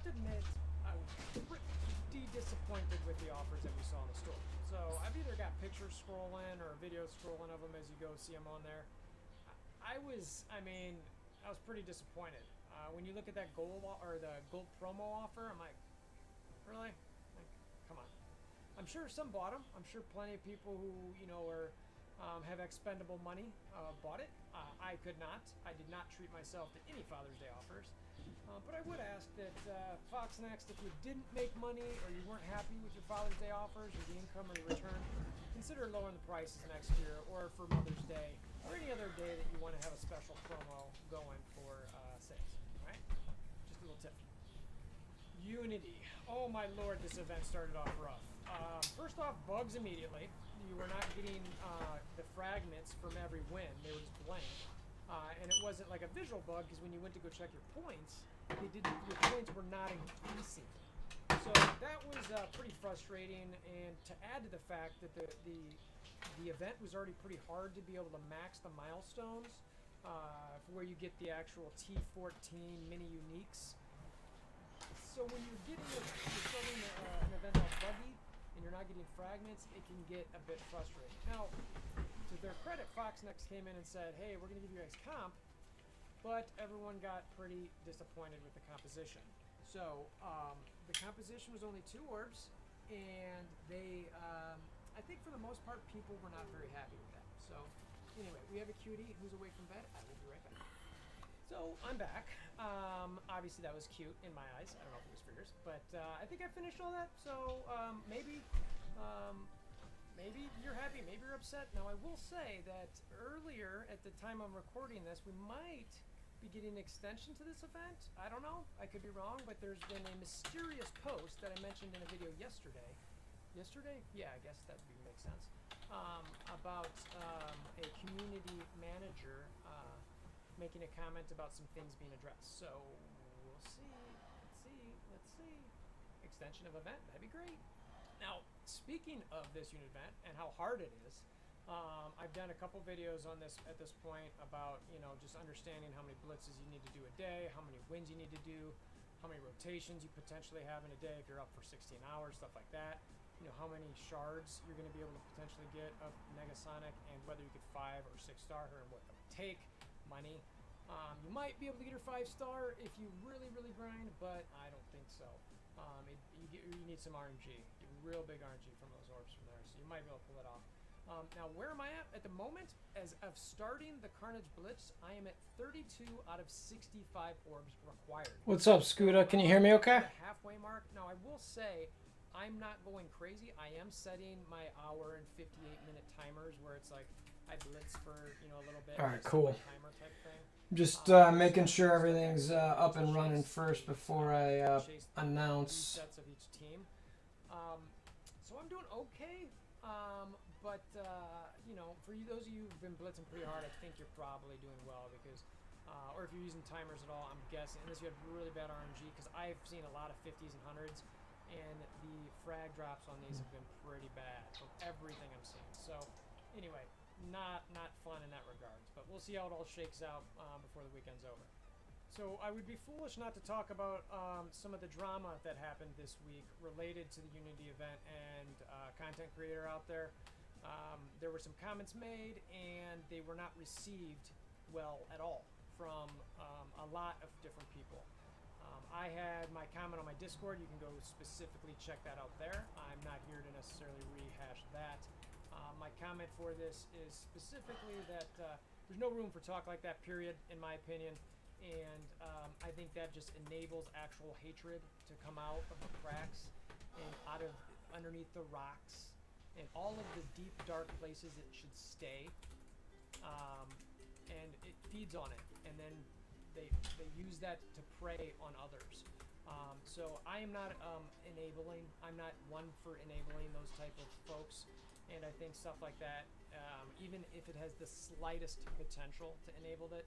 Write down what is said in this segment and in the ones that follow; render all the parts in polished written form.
to admit I was pretty disappointed with the offers that we saw in the store. So I've either got pictures scrolling or videos scrolling of them as you go see them on there. I was pretty disappointed. When you look at that gold or the gold promo offer, I'm like, really? Like, come on. I'm sure some bought them. I'm sure plenty of people who have expendable money bought it. I could not. I did not treat myself to any Father's Day offers. But I would ask that Fox Next, if you didn't make money or you weren't happy with your Father's Day offers or the income or the return, consider lowering the prices next year or for Mother's Day or any other day that you want to have a special promo going for sales. All right? Just a little tip. Unity. Oh my lord, this event started off rough. First off, bugs immediately. You were not getting the fragments from every win. They were just blank. And it wasn't like a visual bug because when you went to go check your points, your points were not increasing. So that was pretty frustrating. And to add to the fact that the event was already pretty hard to be able to max the milestones for where you get the actual T14 mini uniques. So when you're starting an event that's buggy and you're not getting fragments, it can get a bit frustrating. Now, to their credit, Fox Next came in and said, hey, we're going to give you guys comp, but everyone got pretty disappointed with the composition. So the composition was only 2 orbs, and they, I think for the most part, people were not very happy with that. So anyway, we have a cutie who's awake from bed. I will be right back. So I'm back. Obviously that was cute in my eyes. I don't know if it was for yours, but I think I finished all that. So maybe you're happy, maybe you're upset. Now I will say that earlier at the time I'm recording this, we might be getting an extension to this event. I don't know. I could be wrong, but there's been a mysterious post that I mentioned in a video yesterday. Yesterday? Yeah, I guess that would make sense. About a community manager making a comment about some things being addressed. So we'll see. Let's see. Extension of event, that'd be great. Now, speaking of this unit event and how hard it is, I've done a couple videos on this at this point about, just understanding how many blitzes you need to do a day, how many wins you need to do, how many rotations you potentially have in a day if you're up for 16 hours, stuff like that. How many shards you're going to be able to potentially get of Negasonic, and whether you get 5 or 6 star her and what that would take. Money. You might be able to get her 5-star if you really grind, but I don't think so. You need some RNG, real big RNG from those orbs from there, so you might be able to pull it off. Now, where am I at the moment? As of starting the Carnage Blitz, I am at 32 out of 65 orbs required. What's up, Scooter? Can you hear me okay? The halfway mark. Now, I will say, I'm not going crazy. I am setting my hour and 58-minute timers where it's like I blitz for a little bit. All right, cool. Timer type thing. Just making sure everything's up and running first before I announce. Sets of each team. So I'm doing okay. But for those of you who've been blitzing pretty hard, I think you're probably doing well because, or if you're using timers at all, I'm guessing, unless you have really bad RNG, because I've seen a lot of 50s and 100s, and the frag drops on these have been pretty bad from everything I'm seeing. So anyway, not fun in that regards, but we'll see how it all shakes out before the weekend's over. So I would be foolish not to talk about some of the drama that happened this week related to the Unity event and content creator out there. There were some comments made, and they were not received well at all from a lot of different people. I had my comment on my Discord. You can go specifically check that out there. I'm not here to necessarily rehash that. My comment for this is specifically that there's no room for talk like that, period, in my opinion. And I think that just enables actual hatred to come out of the cracks and out of underneath the rocks and all of the deep, dark places it should stay. And it feeds on it. And then they use that to prey on others. So I am not enabling. I'm not one for enabling those type of folks. And I think stuff like that, even if it has the slightest potential to enable it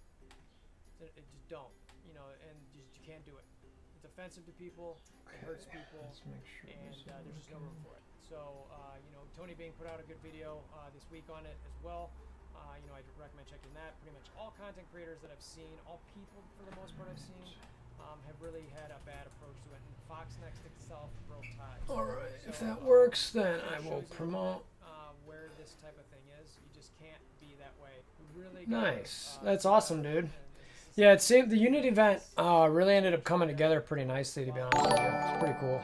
just don't, and you can't do it. It's offensive to people, it hurts people, and there's just no room for it. So, Tony Bing put out a good video this week on it as well. I'd recommend checking that. Pretty much all content creators that I've seen, all people for the most part I've seen, have really had a bad approach to it. And Fox Next itself broke ties. All right. So, If that works, then it I will shows you promote. where this type of thing is. You just can't be that way. We really gotta, Nice. That's awesome, dude. Yeah, it seemed the Unity event really ended up coming together pretty nicely, to be honest with you. It's pretty cool.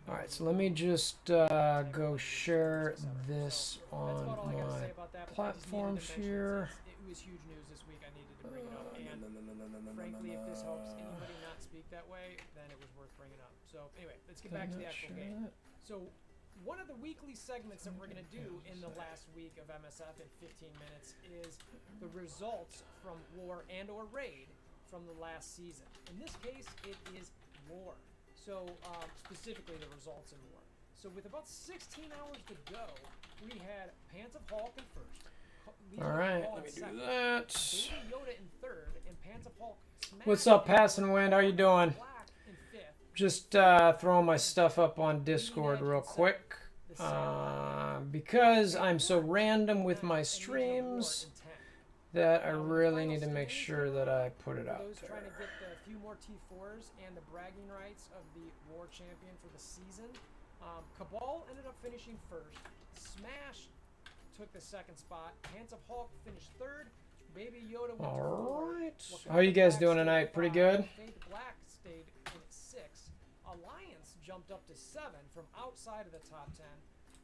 All right, so let me just go share this on my platforms here. It was huge news this week. I needed to bring it up. And frankly, if this helps anybody not speak that way, then it was worth bringing up. So anyway, let's get back to the actual game. So one of the weekly segments that we're going to do in the last week of MSF in 15 minutes is the results from War and or Raid from the last season. In this case, it is War. So specifically the results in War. So with about 16 hours to go, we had Pants of Hulk in first. All right, let me do that. Baby Yoda in third, and Pants of Hulk What's up, Passing Wind? How you doing? Just throwing my stuff up on Discord real quick. Because I'm so random with my streams that I really need to make sure that I put it out there. Trying to get the few more T4s and the bragging rights of the War Champion for the season. Cabal ended up finishing first. Smash took the second spot. Pants of Hulk finished third. Baby Yoda went to fourth. How are you guys doing tonight? Pretty good? Black stayed in at 6. Alliance jumped up to 7 from outside of the top 10.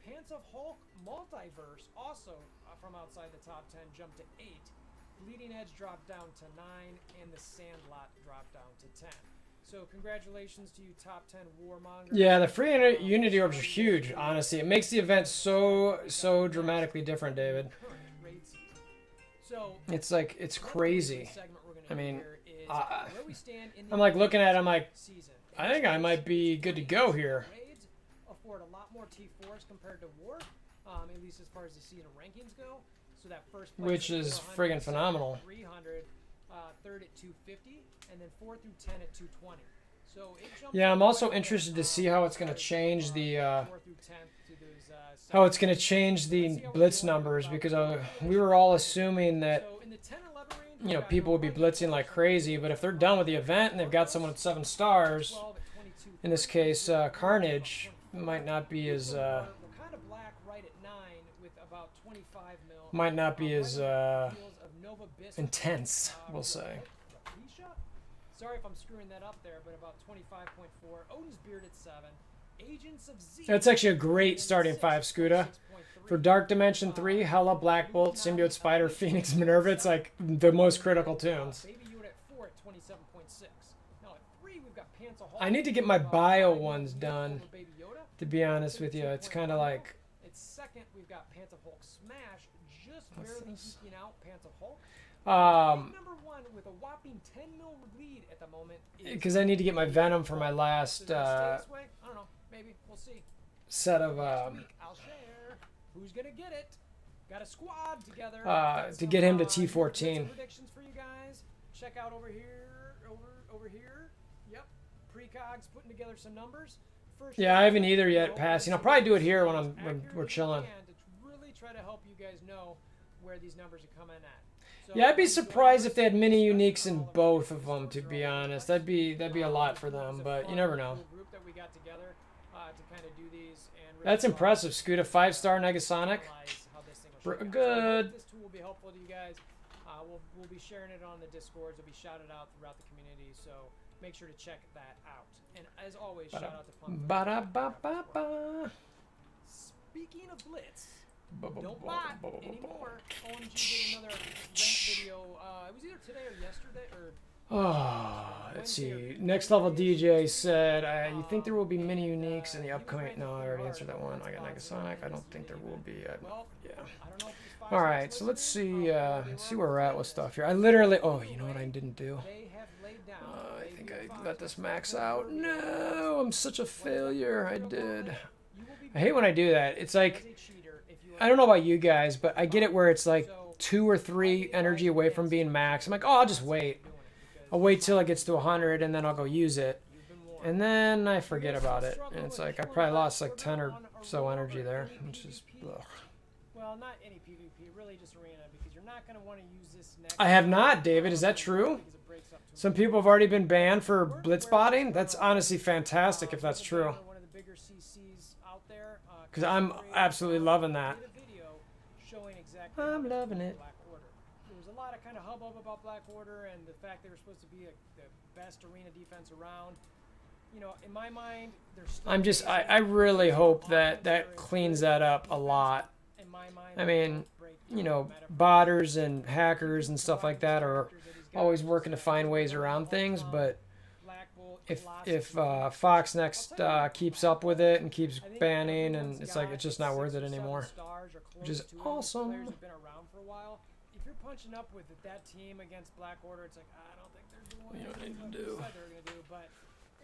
Pants of Hulk Multiverse, also from outside the top 10, jumped to 8. Bleeding Edge dropped down to 9, and the Sandlot dropped down to 10. So congratulations to you top 10 warmongers. Yeah, the free Unity orbs are huge, honestly. It makes the event so dramatically different, David. So it's like, it's crazy. I mean, I'm like looking at it, I'm like, I think I might be good to go here. Raids afford a lot more T4s compared to War, at least as far as the season rankings go. So that first place which is friggin' phenomenal. 300, third at 250, and then 4 through 10 at 220. So it jumped. Yeah, I'm also interested to see how it's going to change the how it's going to change the blitz numbers, because we were all assuming that people would be blitzing like crazy, but if they're done with the event and they've got someone at 7 stars, in this case Carnage, might not be as intense, we'll say. Sorry if I'm screwing that up there, but about 25.4. Odin's Beard at 7. Agents of Z. That's actually a great starting 5, Scuda. For Dark Dimension 3, Hela, Black Bolt, Symbiote, Spider, Phoenix, Minerva, it's like the most critical tunes. Baby Yoda at 4 at 27.6. Now at 3, we've got Pants of Hulk. I need to get my bio ones done, to be honest with you. It's kind of like... At second, we've got Pants of Hulk Smash, just barely eking out Pants of Hulk. Number 1 with a whopping 10 mil lead at the moment. Because I need to get my Venom for my last I don't know. Maybe we'll see. Set of I'll share. Who's gonna get it? Got a squad together. To get him to T14. Predictions for you guys. Check out over here. Over here. Yep. Precogs putting together some numbers. First yeah, I haven't either yet. Passing. I'll probably do it here when we're chilling. To really try to help you guys know where these numbers are coming at. So yeah, I'd be surprised if they had mini uniques in both of them, to be honest. That'd be a lot for them, but you never know. That's impressive, Scuda. 5-star Negasonic. Good. This tool will be helpful to you guys. We'll be sharing it on the Discords. It'll be shouted out throughout the community, so make sure to check that out. And as always, shout out to Punk. Speaking of Blitz, don't bot anymore. OMG did another rent video. It was either today or yesterday or. Let's see. Next Level DJ said, you think there will be mini uniques in the upcoming... No, I already answered that one. I got Negasonic. I don't think there will be. Yeah. Alright, so let's see where we're at with stuff here. I literally... Oh, you know what I didn't do? I think I let this max out. No, I'm such a failure. I did. I hate when I do that. It's like... I don't know about you guys, but I get it where it's like 2 or 3 energy away from being max. I'm like, oh, I'll just wait. I'll wait till it gets to 100 and then I'll go use it. And then I forget about it. And it's like I probably lost like 10 or so energy there, which is ugh. Well, not any PvP, really just arena, because you're not going to want to use this next. I have not, David. Is that true? Some people have already been banned for blitz botting. That's honestly fantastic if that's true. Because I'm absolutely loving that. I'm loving it. There was a lot of kind of hubbub about Black Order and the fact they were supposed to be the best arena defense around. You know, in my mind, there's I really hope that cleans that up a lot. I mean, you know, botters and hackers and stuff like that are always working to find ways around things, but if Fox Next keeps up with it and keeps banning, and it's like it's just not worth it anymore, which is awesome. If you're punching up with that team against Black Order, it's like I don't think they're doing what what you need to do. they're gonna do. But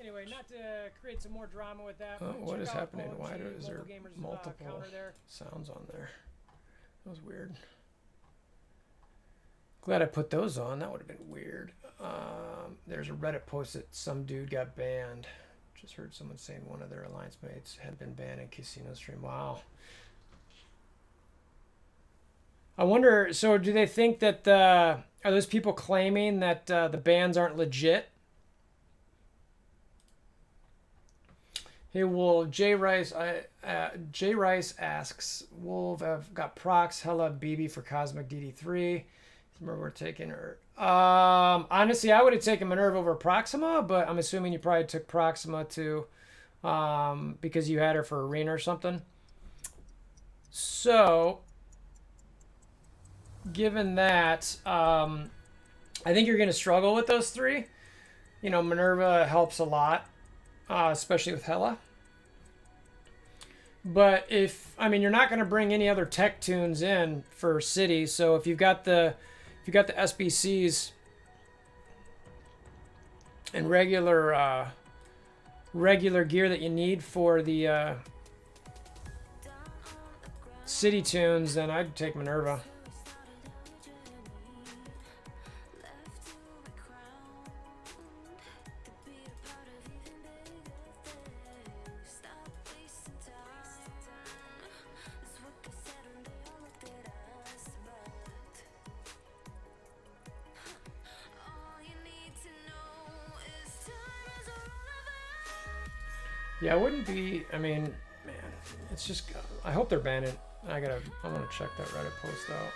anyway, not to create some more drama with that. What is happening? Why is there multiple sounds on there? That was weird. Glad I put those on. That would have been weird. There's a Reddit post that some dude got banned. Just heard someone saying one of their alliance mates had been banned in casino stream. Wow. I wonder, so do they think that are those people claiming that the bans aren't legit? Hey, well, Jay Rice asks, Wolf, I've got Prox, Hella, BB for Cosmic DD3. Remember, we're taking her. Honestly, I would have taken Minerva over Proxima, but I'm assuming you probably took Proxima to, because you had her for Arena or something. So, given that, I think you're going to struggle with those three. You know, Minerva helps a lot, especially with Hela. But I mean, you're not going to bring any other tech tunes in for City. So if you've got the SBCs and regular gear that you need for the City tunes, then I'd take Minerva. Yeah, I wouldn't be. I mean, man, it's just. I hope they're banning. I want to check that Reddit post out.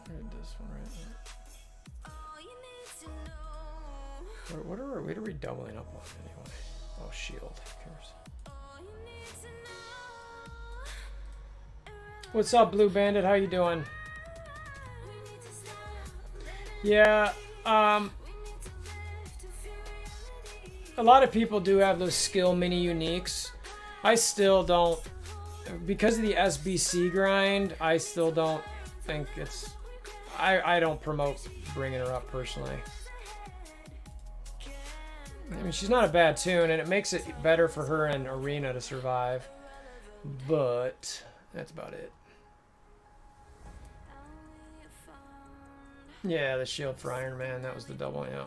Read this one right now. What are we doubling up on anyway? Oh, shield. Who cares? What's up, Blue Bandit? How you doing? Yeah. A lot of people do have those skill mini uniques. I still don't, because of the SBC grind, I still don't think it's, I don't promote bringing her up personally. I mean, she's not a bad tune, and it makes it better for her in Arena to survive, but that's about it. Yeah, the shield for Iron Man, that was the double, yeah.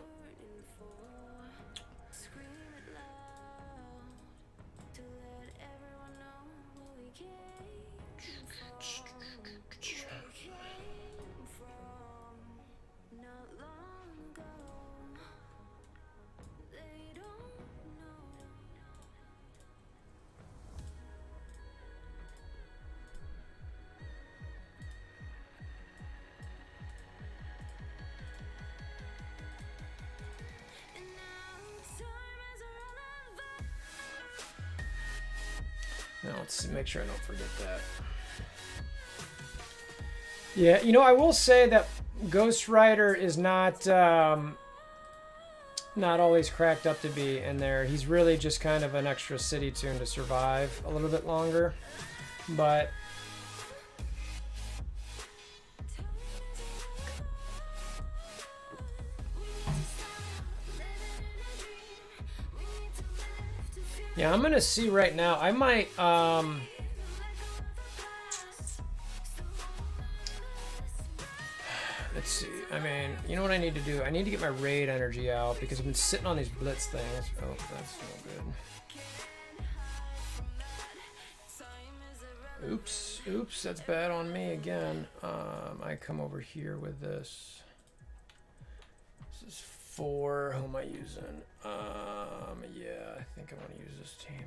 Now let's make sure I don't forget that. Yeah, you know, I will say that Ghost Rider is not always cracked up to be in there. He's really just kind of an extra City tune to survive a little bit longer. But yeah, I'm gonna see right now. I might let's see. I mean, you know what I need to do? I need to get my raid energy out because I've been sitting on these blitz things. Oh, that's no good. Oops, that's bad on me again. I come over here with this. This is 4. Who am I using? Yeah, I think I want to use this team.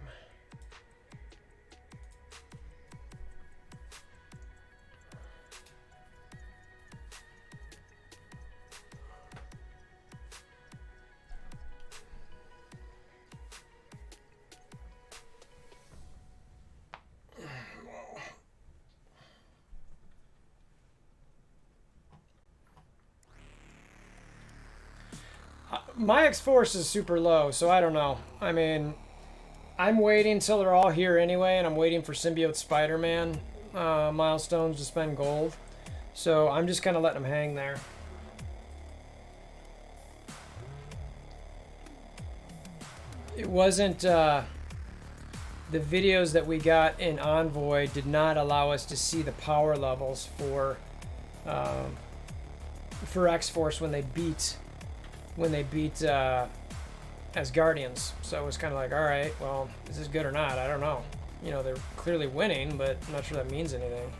My X-Force is super low, so I don't know. I mean, I'm waiting till they're all here anyway, and I'm waiting for Symbiote Spider-Man milestones to spend gold. So I'm just kind of letting them hang there. It wasn't... the videos that we got in Envoy did not allow us to see the power levels for X-Force when they beat Asgardians. So it was kind of like, all right, well, is this good or not? I don't know. You know, they're clearly winning, but I'm not sure that means anything.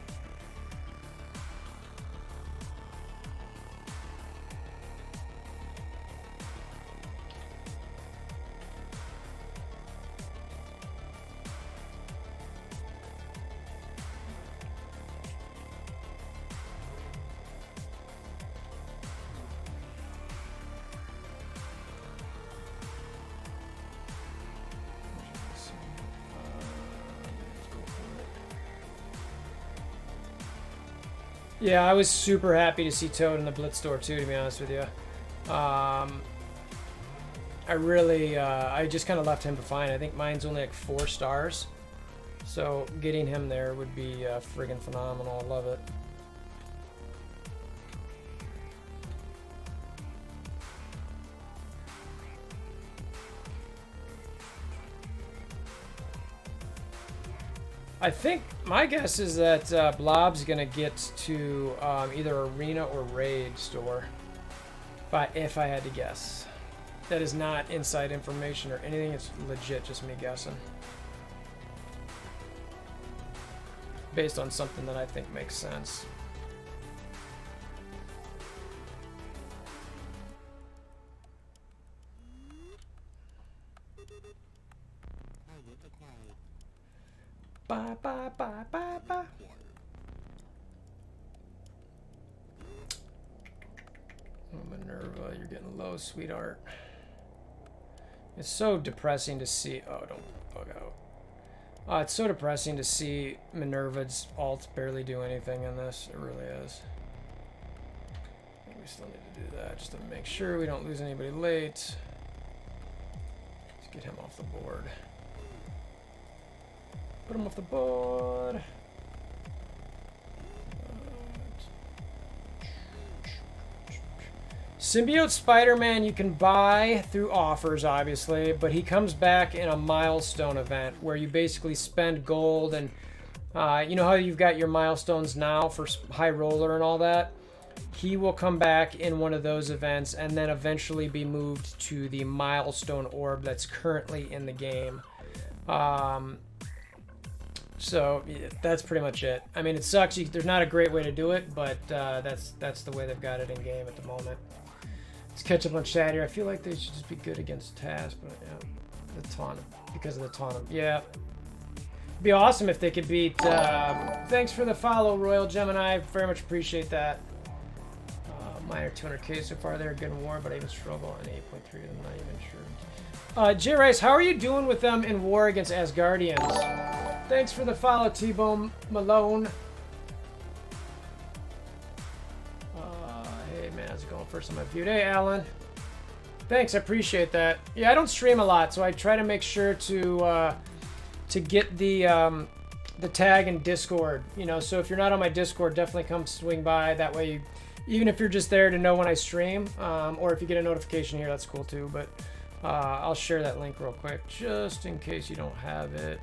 Yeah, I was super happy to see Toad in the WolverThor too, to be honest with you. I really, I just kind of left him behind. I think mine's only like 4 stars. So getting him there would be friggin' phenomenal. I love it. I think my guess is that Blob's gonna get to either Arena or Raid store, if I had to guess. That is not inside information or anything. It's legit just me guessing, based on something that I think makes sense. Bye, bye, bye, bye, bye. Oh, Minerva, you're getting low, sweetheart. It's so depressing to see... Oh, don't bug out. It's so depressing to see Minerva's alts barely do anything in this. It really is. I think we still need to do that just to make sure we don't lose anybody late. Let's get him off the board. Put him off the board. Symbiote Spider-Man you can buy through offers, obviously, but he comes back in a milestone event where you basically spend gold and you know how you've got your milestones now for High Roller and all that? He will come back in one of those events and then eventually be moved to the milestone orb that's currently in the game. So yeah, that's pretty much it. I mean, it sucks. There's not a great way to do it, but that's the way they've got it in game at the moment. Let's catch up on chat here. I feel like they should just be good against Taz, but yeah, the taunt because of the taunt. Yeah, it'd be awesome if they could beat. Thanks for the follow, Royal Gemini. Very much appreciate that. Mine are 200k so far. They're good in war, but I even struggle on 8.3. I'm not even sure. J Rice, how are you doing with them in war against Asgardians? Thanks for the follow, T-Bone Malone. Hey man, how's it going? First time I viewed. Hey Alan. Thanks, I appreciate that. Yeah, I don't stream a lot, so I try to make sure to get the tag in Discord. You know, so if you're not on my Discord, definitely come swing by. That way, you, even if you're just there to know when I stream, or if you get a notification here, that's cool too. But I'll share that link real quick, just in case you don't have it.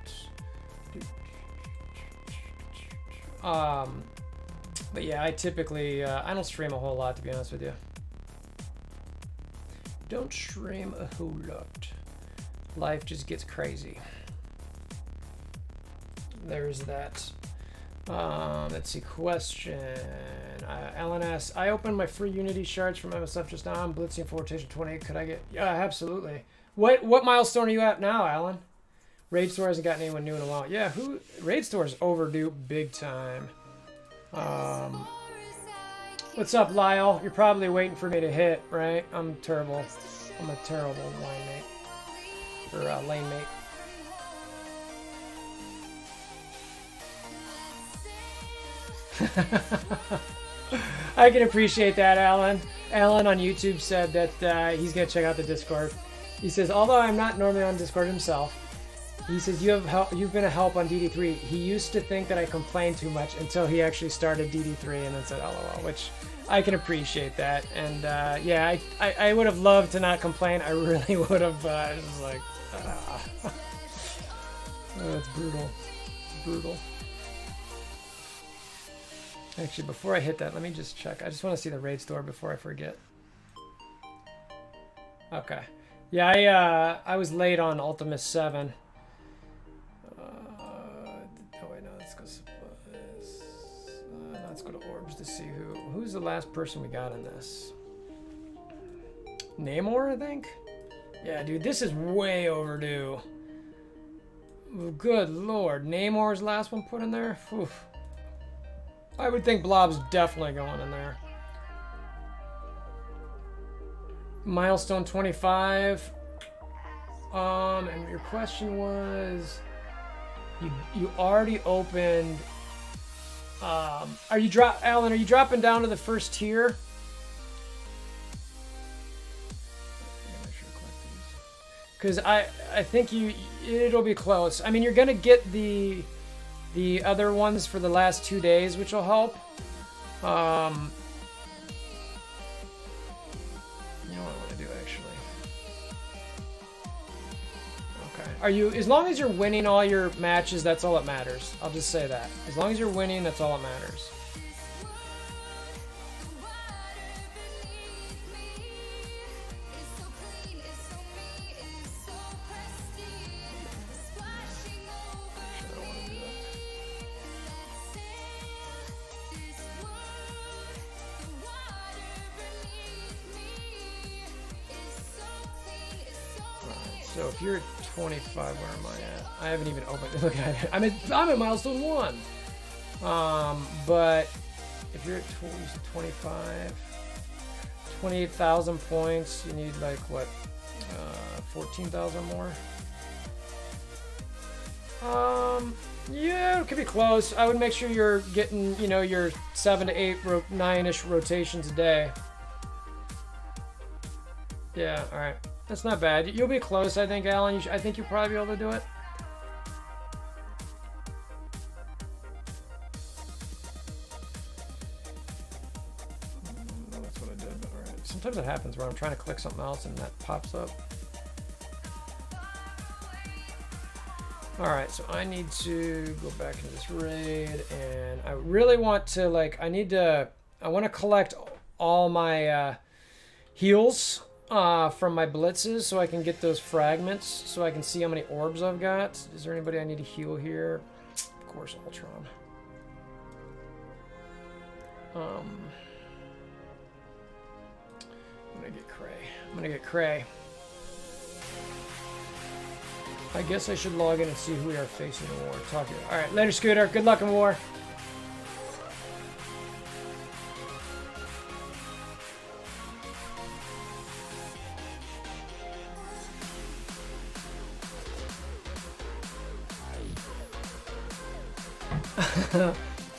But yeah, I typically, I don't stream a whole lot, to be honest with you. Don't stream a whole lot. Life just gets crazy. There's that. Let's see, question. Alan asks, I opened my free Unity shards from MSF just now. I'm blitzing for rotation 28. Could I get... Yeah, absolutely. What milestone are you at now, Alan? WolverThor hasn't gotten anyone new in a while. Yeah, WolverThor's overdue big time. What's up, Lyle? You're probably waiting for me to hit, right? I'm terrible. I'm a terrible line mate. Or lane mate. I can appreciate that, Alan. Alan on YouTube said that he's going to check out the Discord. He says, although I'm not normally on Discord himself, he says, you've been a help on DD3. He used to think that I complained too much until he actually started DD3 and then said LOL, which I can appreciate that. And yeah, I would have loved to not complain. I really would have. I was like, oh, it's brutal. It's brutal. Actually, before I hit that, let me just check. I just want to see the raid store before I forget. Okay. Yeah, I was late on Ultimus 7. Oh wait, no, let's go supplies. Let's go to orbs to see who's the last person we got in this. Namor, I think. Yeah, dude, this is way overdue. Good lord, Namor's last one put in there. Oof. I would think Blob's definitely going in there. Milestone 25. And your question was, you already opened. Alan? Are you dropping down to the first tier? Because I think it'll be close. I mean, you're gonna get the other ones for the last 2 days, which will help. You know what I want to do, actually. Okay. Are you, as long as you're winning all your matches, that's all that matters. I'll just say that. As long as you're winning, that's all that matters. So if you're at 25, where am I at? I haven't even opened. Look at it. I'm at milestone 1. But if you're at 25, 28,000 points, you need like what? 14,000 more. Yeah, it could be close. I would make sure you're getting, you know, your 7 to 8, 9-ish rotations a day. Yeah, all right. That's not bad. You'll be close, I think, Alan. I think you'll probably be able to do it. That's what I did, but all right. Sometimes it happens where I'm trying to click something else and that pops up. All right, so I need to go back into this raid, and I really want to, like, I want to collect all my heals from my blitzes so I can get those fragments so I can see how many orbs I've got. Is there anybody I need to heal here? Of course, Ultron. I'm gonna get Cray. I guess I should log in and see who we are facing in war. Talk to you. All right, later, Scooter. Good luck in war.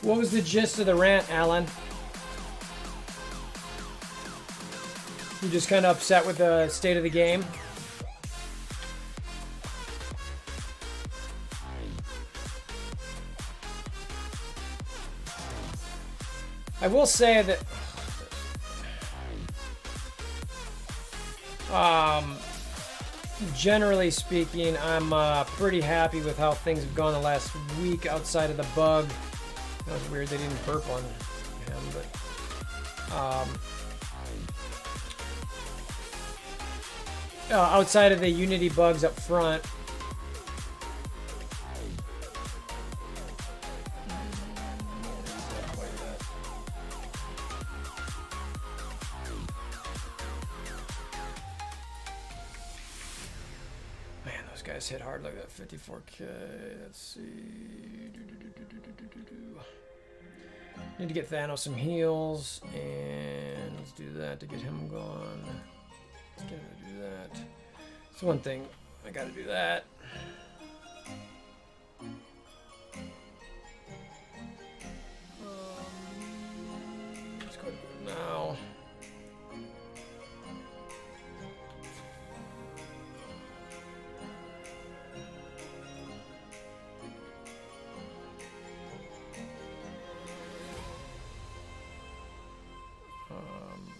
What was the gist of the rant, Alan? You just kind of upset with the state of the game? I will say that generally speaking, I'm pretty happy with how things have gone the last week outside of the bug. That was weird they didn't burp on him, but outside of the Unity bugs up front. guys hit hard like that. 54K. Let's see. Need to get Thanos some heals, and let's do that to get him gone. Let's get him to do that. It's one thing. I gotta do that. Let's go now.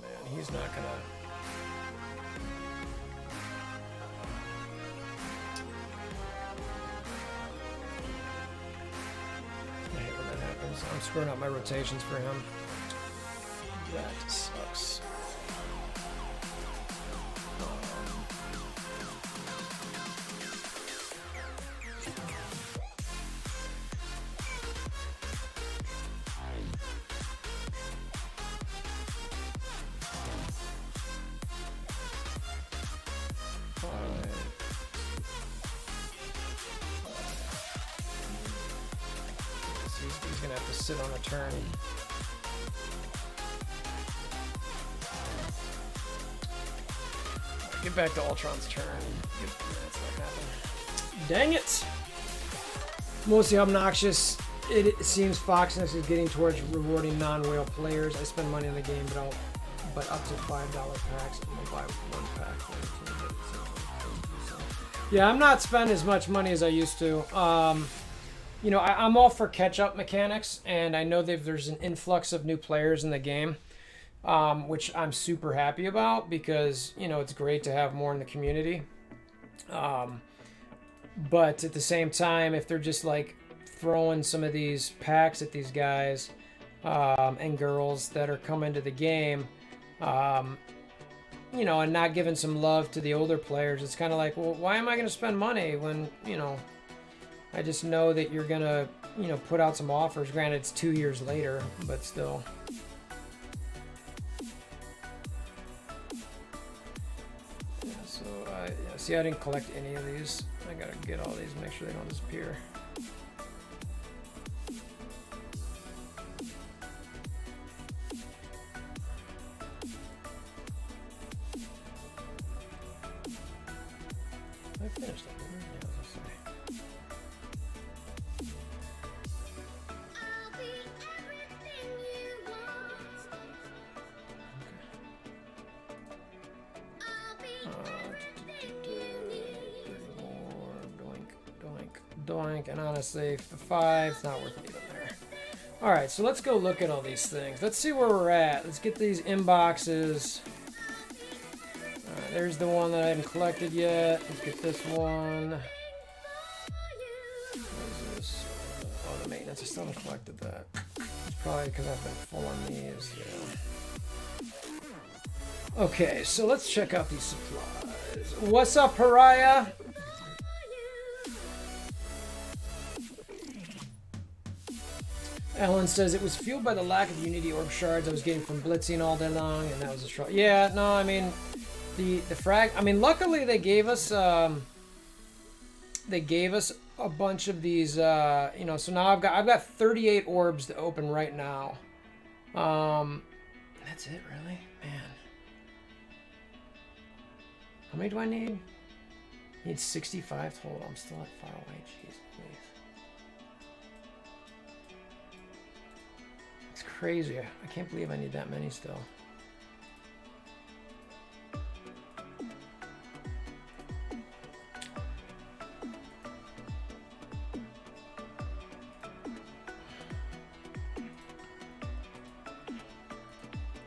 Man, he's not gonna. I hate when that happens. I'm screwing up my rotations for him. That sucks. He's gonna have to sit on a turn. Get back to Ultron's turn. That's not happening. Dang it! Mostly obnoxious. It seems Foxness is getting towards rewarding non-whale players. I spend money on the game, but up to $5 packs. I'm gonna buy one pack. Yeah, I'm not spending as much money as I used to. You know, I'm all for catch-up mechanics, and I know there's an influx of new players in the game, which I'm super happy about because, you know, it's great to have more in the community. But at the same time, if they're just like throwing some of these packs at these guys and girls that are coming to the game, you know, and not giving some love to the older players, it's kind of like, well, why am I going to spend money when, you know, I just know that you're going to, you know, put out some offers. Granted, it's 2 years later, but still. Yeah, so, yeah, see, I didn't collect any of these. I got to get all these and make sure they don't disappear. I finished that. Yeah, let's see. Doink, and honestly, for 5, it's not worth leaving there. Alright, so let's go look at all these things. Let's see where we're at. Let's get these inboxes. There's the one that I haven't collected yet. Let's get this one. What is this? Oh, the maintenance. I still haven't collected that. It's probably because I've been full on these. Yeah. Okay, so let's check out these supplies. What's up, Pariah? Ellen says it was fueled by the lack of Unity Orb shards I was getting from blitzing all day long, and that was a struggle. Yeah, no, I mean the frag. I mean, luckily they gave us a bunch of these. You know, so now I've got 38 orbs to open right now. That's it, really, man. How many do I need? I need 65 total. I'm still at far away. Jeez, please. It's crazy. I can't believe I need that many still.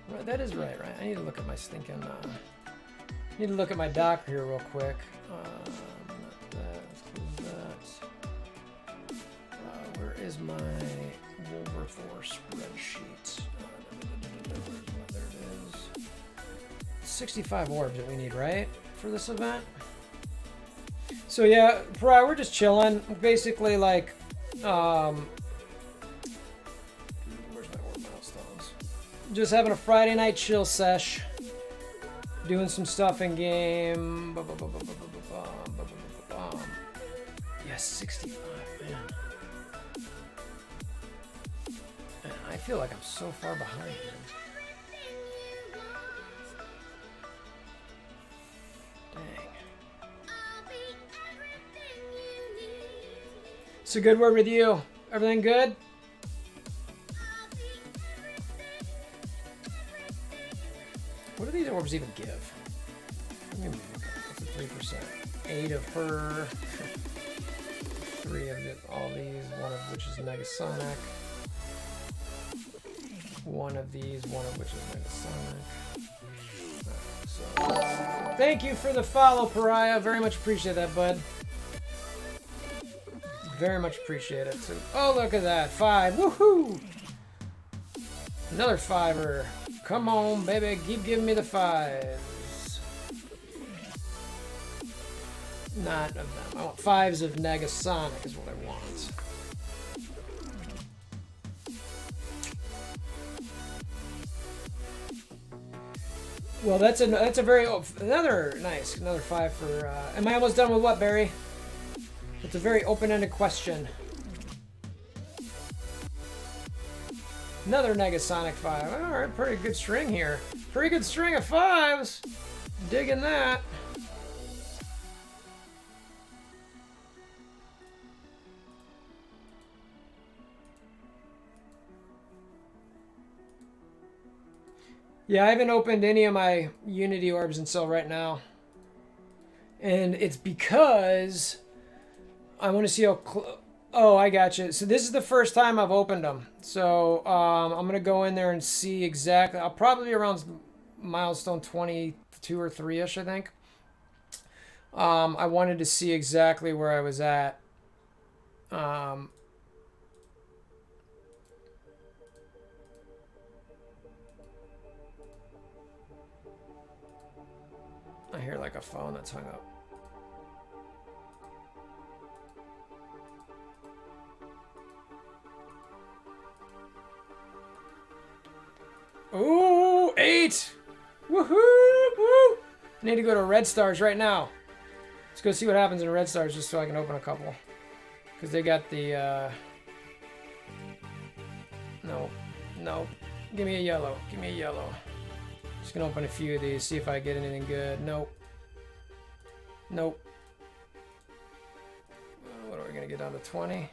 Right, that is right. I need to look at my stinking. Need to look at my docker here real quick. Not that. Let's close that. Where is my WolverThor spreadsheet? There it is. 65 orbs that we need, right, for this event? So yeah, Pariah, we're just chilling. Basically, like, where's my orb milestones? Just having a Friday night chill sesh. Doing some stuff in game. 65, man. Man, I feel like I'm so far behind, man. It's a good word with you. Everything good? What do these orbs even give? Let me look at 3%. 8 of her. 3 of all these. 1 of which is Negasonic. 1 of these. 1 of which is Negasonic. So, thank you for the follow, Pariah. Very much appreciate that, bud. Very much appreciate it. So, oh, look at that. 5. Woohoo! Another 5-er. Come on, baby. Keep giving me the 5s. Not of them. I want 5s of Negasonic is what I want. Well, that's a very another 5 for. Am I almost done with what, Barry? It's a very open-ended question. Another Negasonic 5. All right, pretty good string here. Pretty good string of 5s. Digging that. Yeah, I haven't opened any of my Unity orbs until right now. And it's because I want to see how... Oh, I gotcha. So this is the first time I've opened them. So I'm going to go in there and see exactly... I'll probably be around milestone 22 or 3-ish, I think. I wanted to see exactly where I was at. I hear like a phone that's hung up. Ooh, 8! Woohoo! Woo! I need to go to Red Stars right now. Let's go see what happens in Red Stars just so I can open a couple. Because they got the, No. No. Give me a yellow. Give me a yellow. Just gonna open a few of these, see if I get anything good. Nope. Nope. What are we gonna get down to 20?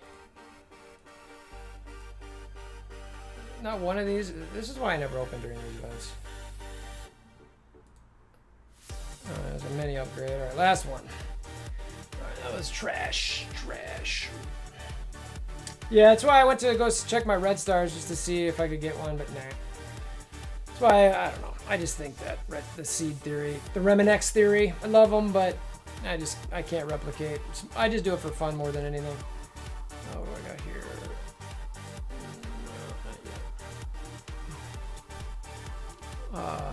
Not one of these. This is why I never open during these events. There's a mini upgrade. All right, last one. All right, that was trash. Trash. Yeah, that's why I went to go check my Red Stars just to see if I could get one, but nah. That's why I don't know. I just think that the seed theory, the Reminex theory, I love them, but I can't replicate. I just do it for fun more than anything. Oh, what do I got here?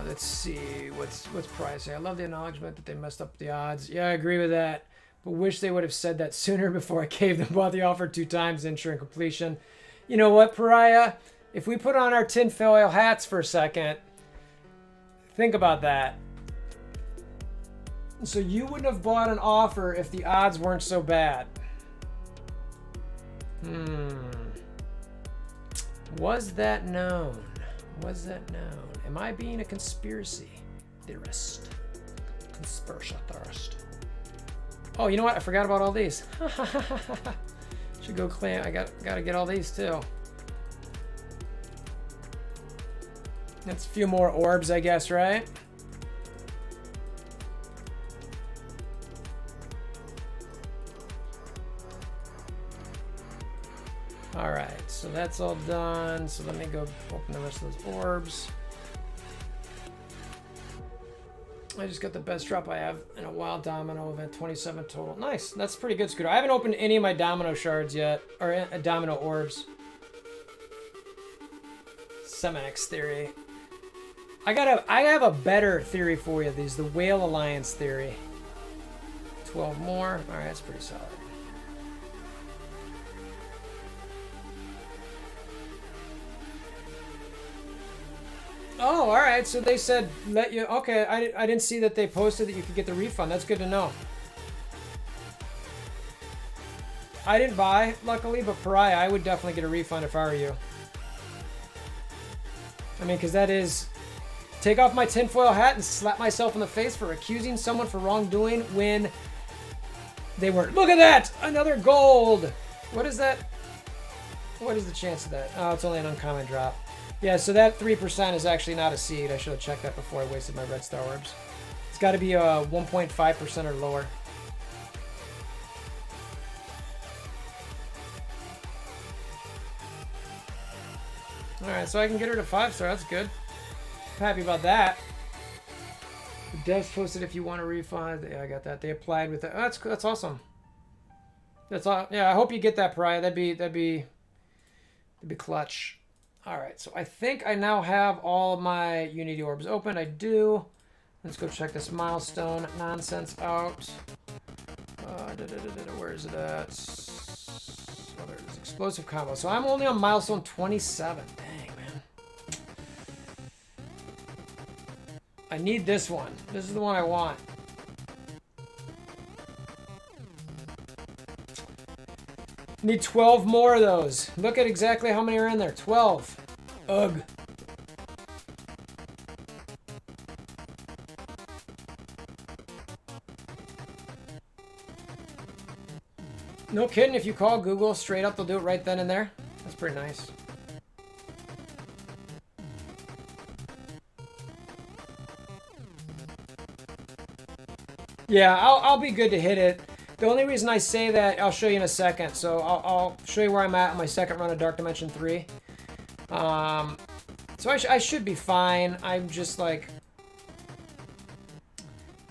Let's see, what's pricing? I love the acknowledgement that they messed up the odds. Yeah, I agree with that, but wish they would have said that sooner before I caved and bought the offer 2 times, ensuring completion. You know what, Pariah? If we put on our tinfoil hats for a second, think about that. So you wouldn't have bought an offer if the odds weren't so bad. Was that known? Was that known? Am I being a conspiracy theorist? Conspiracy theorist. Oh, you know what? I forgot about all these. Should go claim. I gotta get all these too. That's a few more orbs, I guess, right? All right, so that's all done. So let me go open the rest of those orbs. I just got the best drop I have in a wild domino event, 27 total. Nice, that's pretty good, Scooter. I haven't opened any of my domino shards yet, or domino orbs. Seminex theory. I have a better theory for you. These, the Whale Alliance theory. 12 more. All right, that's pretty solid. Oh, all right. So they said let you. Okay, I didn't see that they posted that you could get the refund. That's good to know. I didn't buy, luckily, but Pariah, I would definitely get a refund if I were you. I mean, because that is... Take off my tinfoil hat and slap myself in the face for accusing someone for wrongdoing when they weren't. Look at that! Another gold! What is that? What is the chance of that? Oh, it's only an uncommon drop. Yeah, so that 3% is actually not a seed. I should have checked that before I wasted my red star orbs. It's got to be 1.5% or lower. Alright, so I can get her to 5-star. That's good. I'm happy about that. The devs posted if you want a refund. Yeah, I got that. They applied with that. Oh, that's awesome. That's all. Yeah, I hope you get that, Pariah. That'd be clutch. All right, so I think I now have all my Unity orbs open. I do. Let's go check this milestone nonsense out. Where is it at? Oh, there it is. Explosive combo. So I'm only on milestone 27. Dang, man. I need this one. This is the one I want. Need 12 more of those. Look at exactly how many are in there. 12. Ugh. No kidding, if you call Google straight up, they'll do it right then and there. That's pretty nice. Yeah, I'll be good to hit it. The only reason I say that, I'll show you in a second. So I'll show you where I'm at on my second run of Dark Dimension 3. So I should be fine. I'm just like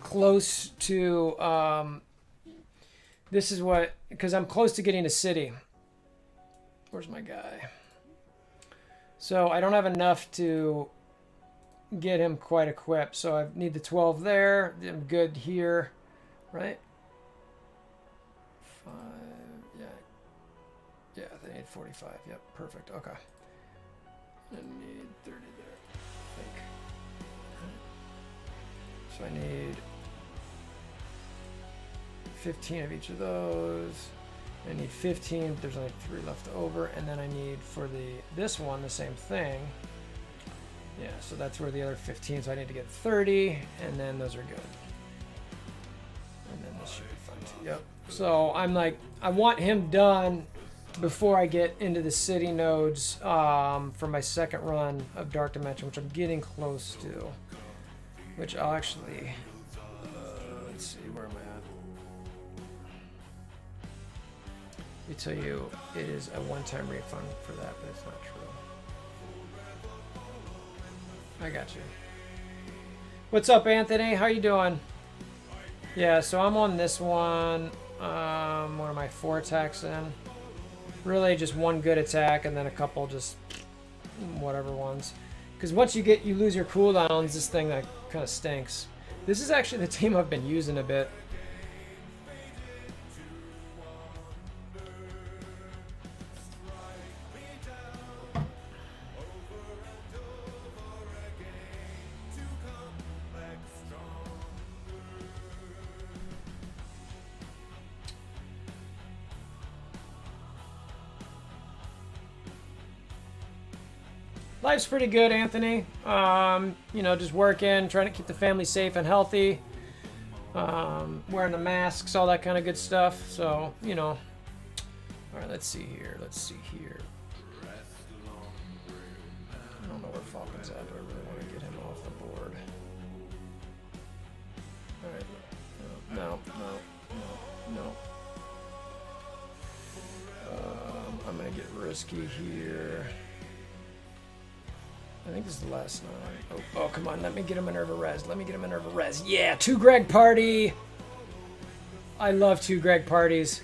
close to, this is what, because I'm close to getting a city. Where's my guy? So I don't have enough to get him quite equipped. So I need the 12 there. I'm good here, right? 5, yeah. Yeah, they need 45. Yep, perfect. Okay. I need 30 there, I think. So I need 15 of each of those. I need 15, there's only 3 left over, and then I need for this one the same thing. Yeah, so that's where the other 15, so I need to get 30, and then those are good. And then this should be fun too. Yep. So I'm like, I want him done before I get into the city nodes for my second run of Dark Dimension, which I'm getting close to. Which I'll actually, let's see, where am I at? Let me tell you, it is a one-time refund for that, but it's not true. I got you. What's up, Anthony? How you doing? Yeah, so I'm on this one. What are my 4 attacks in? Really just one good attack and then a couple just whatever ones. Because once you lose your cooldowns, this thing that kind of stinks. This is actually the team I've been using a bit. Life's pretty good, Anthony. You know, just working, trying to keep the family safe and healthy. Wearing the masks, all that kind of good stuff. So, you know. All right, let's see here. Let's see here. I don't know where Falcon's at. Do I really want to get him off the board? All right. No. I'm going to get risky here. I think this is the last 9. Oh, come on. Let me get him a Nerva Res. Yeah, 2 Greg party. I love 2 Greg parties.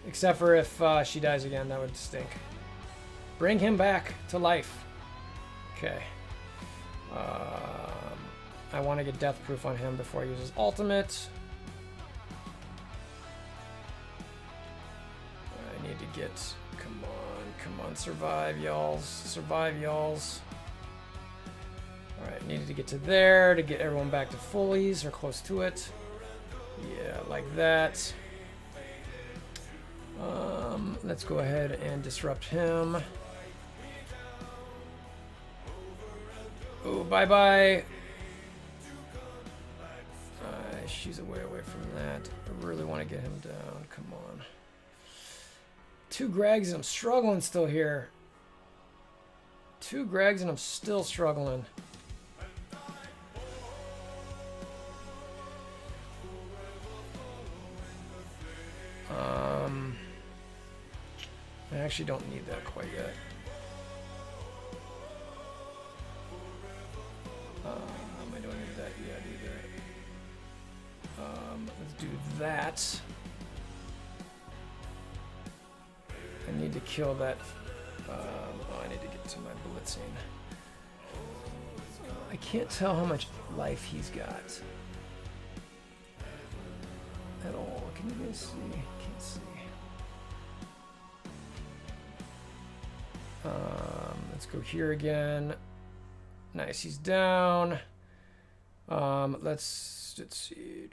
Except for if she dies again. That would stink. Bring him back to life. Okay. I want to get death proof on him before I use his ultimate. I need to get... Come on. Survive, y'alls. Alright, needed to get to there to get everyone back to fullies or close to it. Yeah, like that. Let's go ahead and disrupt him. Oh, bye-bye. She's away from that. I really want to get him down. Come on. 2 Gregs and I'm struggling still here. 2 Gregs and I'm still struggling. I actually don't need that quite yet. I don't need that yet either. Let's do that. I need to kill that. I need to get to my blitzing. I can't tell how much life he's got at all. Can you guys see? Can't see. Let's go here again. Nice, he's down. Let's see.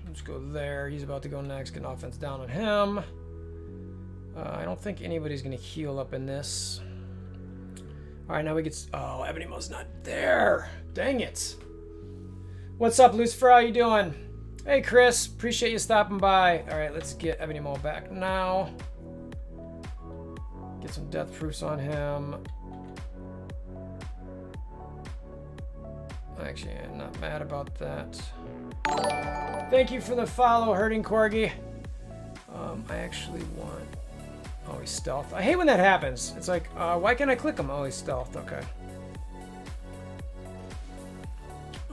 Let's go there. He's about to go next. Get an offense down on him. I don't think anybody's gonna heal up in this. All right, now we get. Oh, Ebony Mo's not there. Dang it. What's up, Lucifer? How you doing? Hey, Chris. Appreciate you stopping by. All right, let's get Ebony Mo back now. Get some death proofs on him. Actually, I'm not mad about that. Thank you for the follow, Hurting Corgi. I actually want... Oh, he's stealth. I hate when that happens. It's like, why can't I click him? Oh, he's stealth. Okay.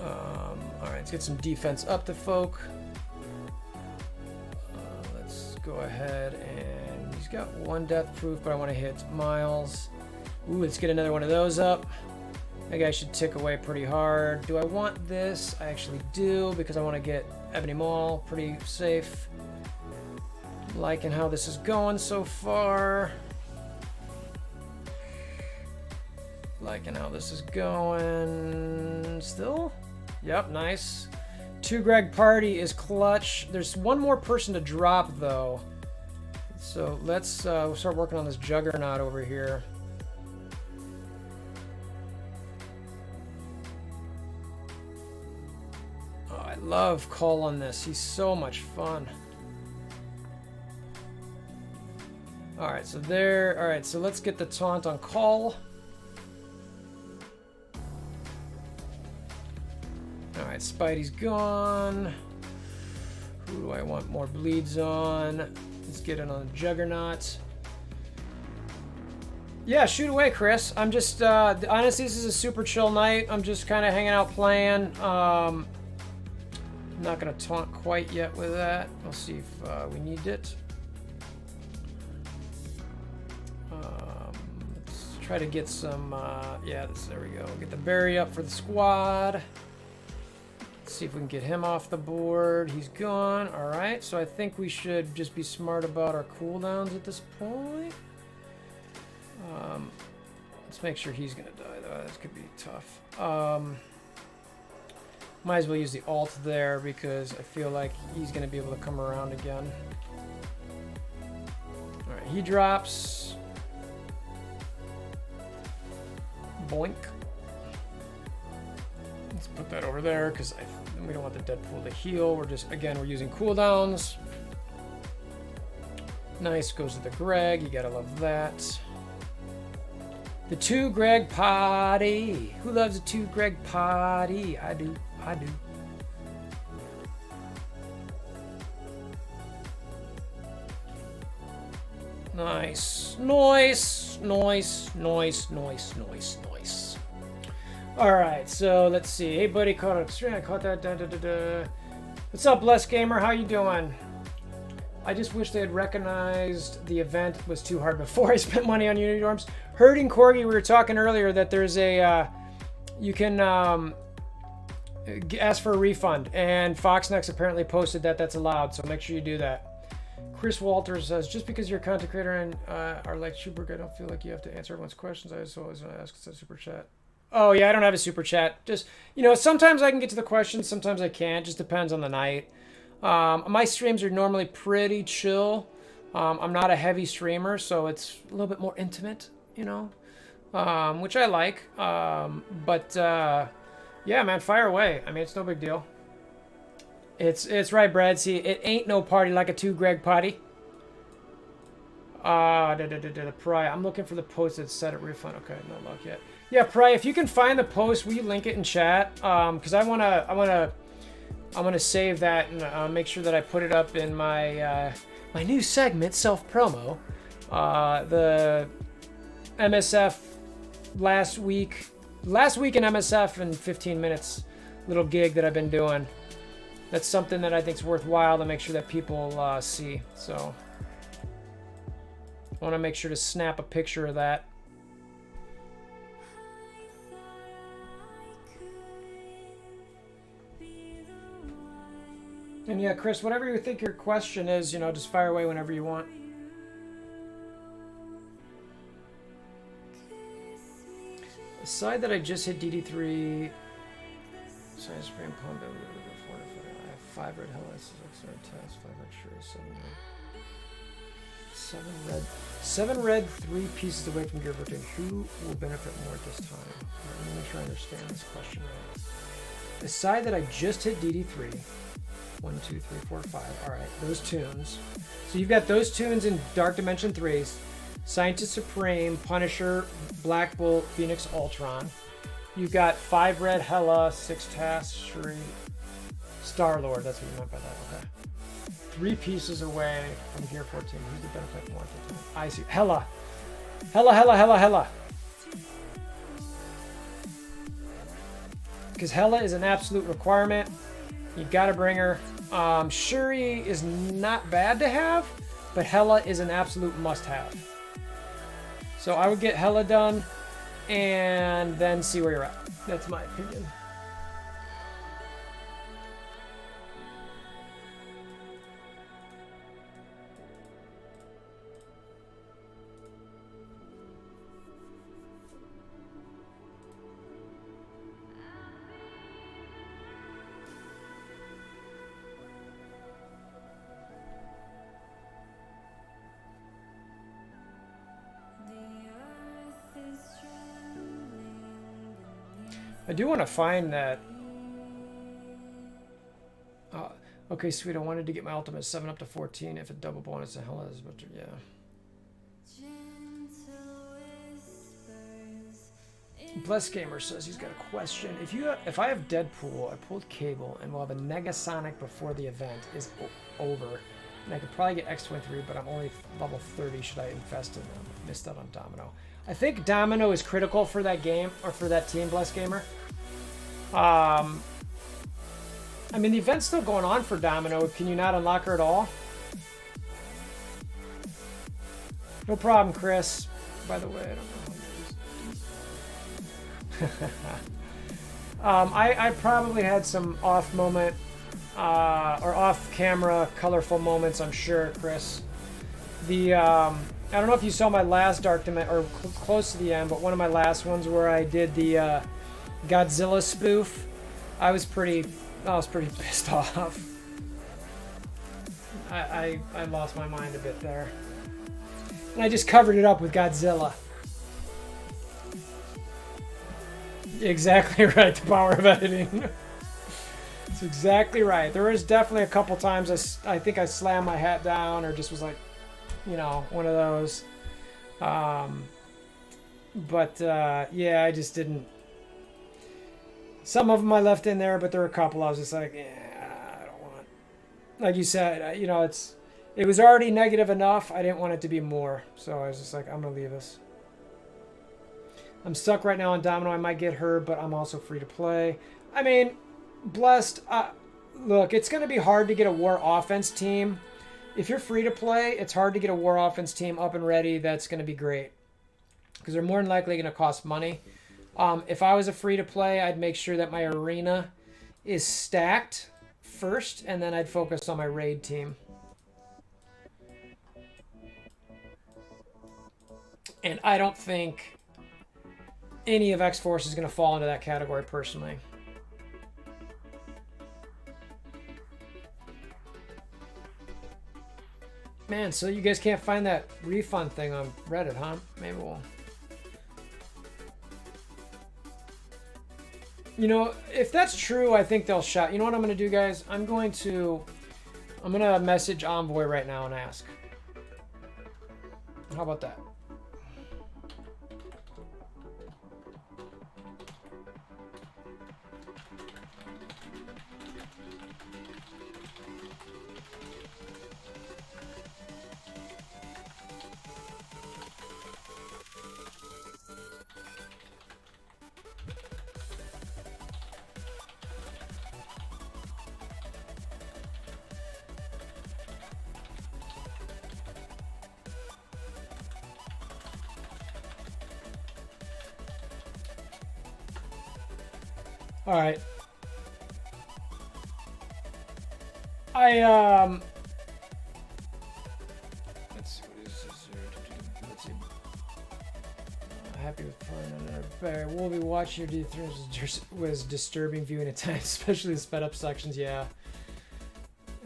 Alright, let's get some defense up to folk. Let's go ahead and... He's got 1 death proof, but I want to hit Miles. Ooh, let's get another one of those up. That guy should tick away pretty hard. Do I want this? I actually do, because I want to get Ebony Maul pretty safe. Liking how this is going so far. Liking how this is going. Still? Yep, nice. 2 Greg party is clutch. There's 1 more person to drop, though. So let's start working on this Juggernaut over here. I love Call on this. He's so much fun. Alright, so there. Alright, so let's get the taunt on Call. Alright, Spidey's gone. Who do I want more bleeds on? Let's get it on Juggernaut. Yeah, shoot away, Chris. I'm just, honestly, this is a super chill night. I'm just kind of hanging out playing. I'm not going to taunt quite yet with that. We'll see if we need it. Let's try to get some, yeah, there we go. Get the berry up for the squad. Let's see if we can get him off the board. He's gone. All right, so I think we should just be smart about our cooldowns at this point. Let's make sure he's going to die, though. This could be tough. Might as well use the ult there because I feel like he's going to be able to come around again. All right, he drops. Boink. Let's put that over there because we don't want the Deadpool to heal. We're just, again, we're using cooldowns. Nice, goes to the Greg. You got to love that. The 2 Greg party. Who loves a 2 Greg party? I do. I do. Nice. Nice. Nice. Nice. Nice. Nice. Nice. Alright, so let's see. Hey, buddy, caught a string. I caught that. Da, da, da, da. What's up, Bless Gamer? How you doing? I just wish they had recognized the event was too hard before I spent money on uniforms. Hurting Corgi, we were talking earlier that there's a, you can ask for a refund, and Foxnex apparently posted that that's allowed, so make sure you do that. Chris Walters says, just because you're a content creator and are like Schuberg, I don't feel like you have to answer everyone's questions. I just always want to ask a super chat. Oh yeah, I don't have a super chat. Just, you know, sometimes I can get to the questions, sometimes I can't. Just depends on the night. My streams are normally pretty chill. I'm not a heavy streamer, so it's a little bit more intimate, you know, which I like. Yeah, man, fire away. I mean, it's no big deal. It's right, Brad. See, it ain't no party like a 2 Greg party. Pry. I'm looking for the post that said it refund. Okay, no luck yet. Yeah, Pry, if you can find the post, will you link it in chat? Because I wanna save that and make sure that I put it up in my my new segment, self promo. The MSF last week in MSF in 15 minutes little gig that I've been doing. That's something that I think is worthwhile to make sure that people see. So I want to make sure to snap a picture of that. And yeah, Chris, whatever you think your question is, you know, just fire away whenever you want. Aside that I just hit DD3, science spray and pump, I have 5 red hellas, 6 red test, 5 red shrews, 7 red, 3 pieces away from gear rotation. Who will benefit more at this time? Right, let me make sure I understand this question right. Aside that I just hit DD3, 1, 2, 3, 4, 5. All right, those tunes. So you've got those tunes in Dark Dimension 3s. Scientist Supreme, Punisher, Black Bolt, Phoenix, Ultron. You've got 5 red Hela, 6 tasks, Shuri, Star-Lord. That's what you meant by that, okay. 3 pieces away from Gear 14. Who's the benefit more? I see. Hela. Hela. Because Hela is an absolute requirement. You gotta bring her. Shuri is not bad to have, but Hela is an absolute must-have. So I would get Hela done, and then see where you're at. That's my opinion. I do want to find that. Okay, sweet. I wanted to get my ultimate 7 up to 14 if a double bonus to hell is, but yeah. Bless Gamer says he's got a question. If I have Deadpool, I pulled Cable, and we'll have a Negasonic before the event is over. And I could probably get X-23, but I'm only level 30. Should I invest in them? Missed out on Domino. I think Domino is critical for that game, or for that team, Bless Gamer. I mean, the event's still going on for Domino. Can you not unlock her at all? No problem, Chris. By the way, I don't know. I probably had some off moment, or off camera colorful moments, I'm sure, Chris. I don't know if you saw my last Dark Dimension, or close to the end, but one of my last ones where I did the Godzilla spoof. I was pretty pissed off. I lost my mind a bit there. And I just covered it up with Godzilla. Exactly right, the power of editing. That's exactly right. There was definitely a couple times I think I slammed my hat down, or just was like, you know, one of those. Yeah, I just didn't. Some of them I left in there, but there were a couple I was just like, yeah, I don't want. Like you said, you know, it was already negative enough. I didn't want it to be more, so I was just like, I'm gonna leave this. I'm stuck right now on Domino. I might get her, but I'm also free to play. I mean, Blessed. Look, it's gonna be hard to get a war offense team. If you're free to play, it's hard to get a war offense team up and ready. That's going to be great because they're more than likely going to cost money. If I was a free to play, I'd make sure that my arena is stacked first, and then I'd focus on my raid team. And I don't think any of X-Force is going to fall into that category personally. Man, so you guys can't find that refund thing on Reddit, huh? Maybe we'll... You know, if that's true, I think they'll shut. You know what I'm going to do, guys? I'm going to message Envoy right now and ask. How about that? All right. Let's see, what is this? Let's see. Happy with fun. We'll be watching your D3 was disturbing viewing at times, especially the sped up sections. Yeah.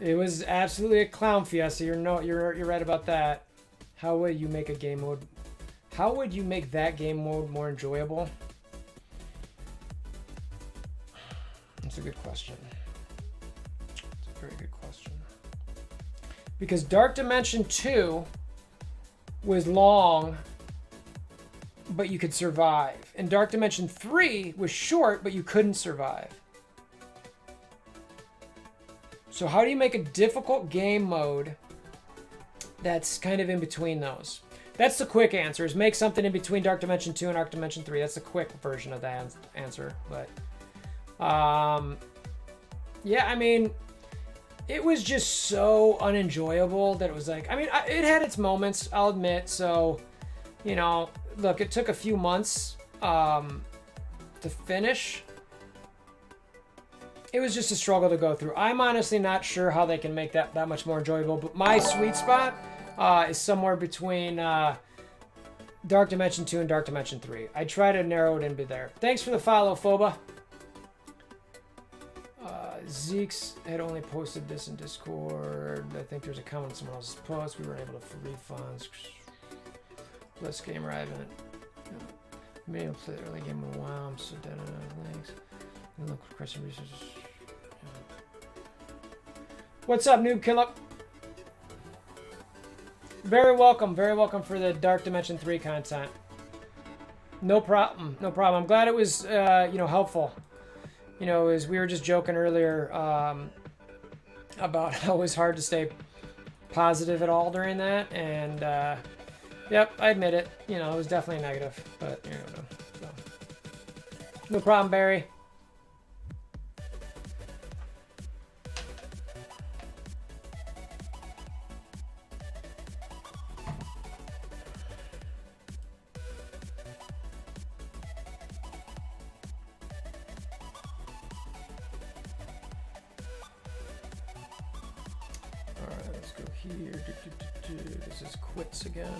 It was absolutely a clown fiesta. You're right about that. How would you make a game mode? How would you make that game mode more enjoyable? That's a good question. It's a very good question. Because Dark Dimension 2 was long, but you could survive. And Dark Dimension 3 was short, but you couldn't survive. So how do you make a difficult game mode that's kind of in between those? That's the quick answer, is make something in between Dark Dimension 2 and Dark Dimension 3. That's the quick version of that answer. But yeah, I mean, it was just so unenjoyable that it was like, I mean, it had its moments, I'll admit. So, you know, look, it took a few months to finish. It was just a struggle to go through. I'm honestly not sure how they can make that much more enjoyable, but my sweet spot is somewhere between Dark Dimension 2 and Dark Dimension 3. I try to narrow it into there. Thanks for the follow, Phoba. Zeke's had only posted this in Discord. I think there's a comment on someone else's post. We weren't able to refunds. Blitz gamer, I haven't. Maybe I'll play the early game in a while. I'm so dead on other links. And look for question research. What's up, Noob Killer? Very welcome for the Dark Dimension 3 content. No problem, no problem. I'm glad it was, you know, helpful. You know, as we were just joking earlier about how it was hard to stay positive at all during that, and yep, I admit it. You know, it was definitely negative, but you know, so. No problem, Barry. This is quits again.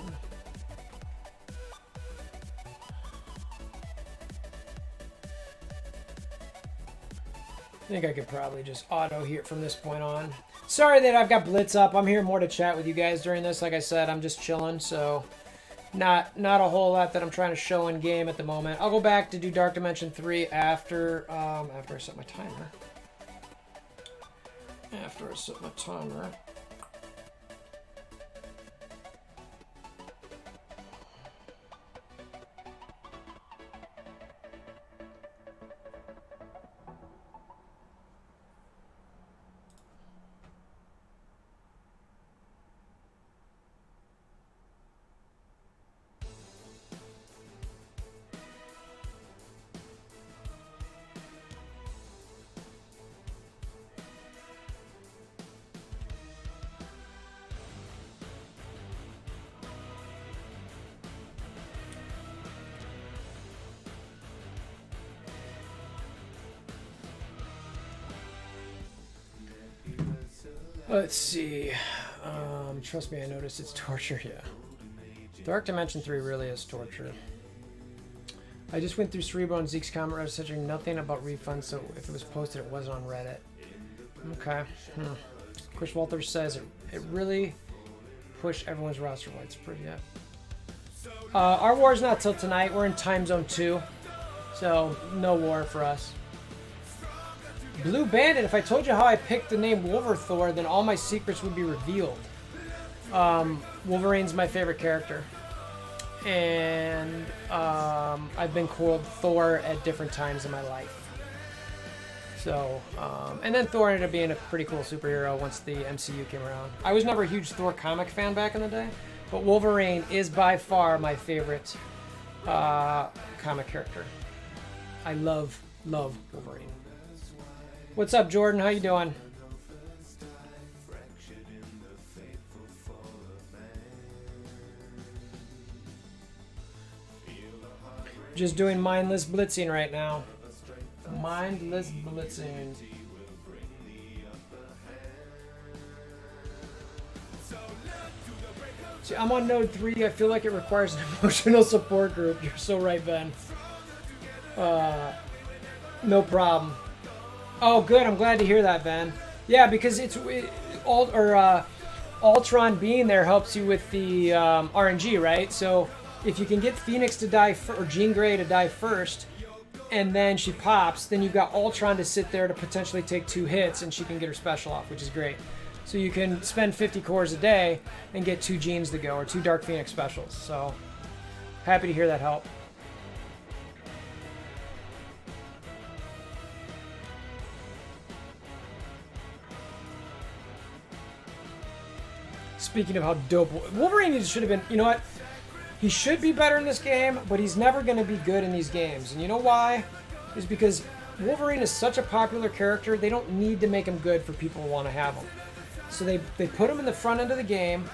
I think I could probably just auto here from this point on. Sorry that I've got Blitz up. I'm here more to chat with you guys during this. Like I said, I'm just chilling, so not a whole lot that I'm trying to show in game at the moment. I'll go back to do Dark Dimension 3 after I set my timer. After I set my timer. Let's see. Trust me, I noticed it's torture. Yeah. Dark Dimension 3 really is torture. I just went through Cerebro and Zeke's comment registering nothing about refunds, so if it was posted, it wasn't on Reddit. Okay. Chris Walter says it really push everyone's roster wide spread yet. Our war's not till tonight. We're in time zone 2. So, no war for us. Blue Bandit, if I told you how I picked the name WolverThor, then all my secrets would be revealed. Wolverine's my favorite character. And I've been called Thor at different times in my life. So, and then Thor ended up being a pretty cool superhero once the MCU came around. I was never a huge Thor comic fan back in the day, but Wolverine is by far my favorite comic character. I love Wolverine. What's up, Jordan? How you doing? Just doing mindless blitzing right now. Mindless blitzing. See, I'm on node 3. I feel like it requires an emotional support group. You're so right, Ben. No problem. Oh, good. I'm glad to hear that, Ben. Yeah, because Ultron being there helps you with the RNG, right? So if you can get Phoenix to die or Jean Grey to die first, and then she pops, then you've got Ultron to sit there to potentially take 2 hits, and she can get her special off, which is great. So you can spend 50 cores a day and get 2 Jeans to go, or 2 Dark Phoenix specials. So happy to hear that help. Speaking of how dope, Wolverine should have been, you know what? He should be better in this game, but he's never going to be good in these games. And you know why? Is because Wolverine is such a popular character, they don't need to make him good for people who want to have him. So they put him in the front end of the game,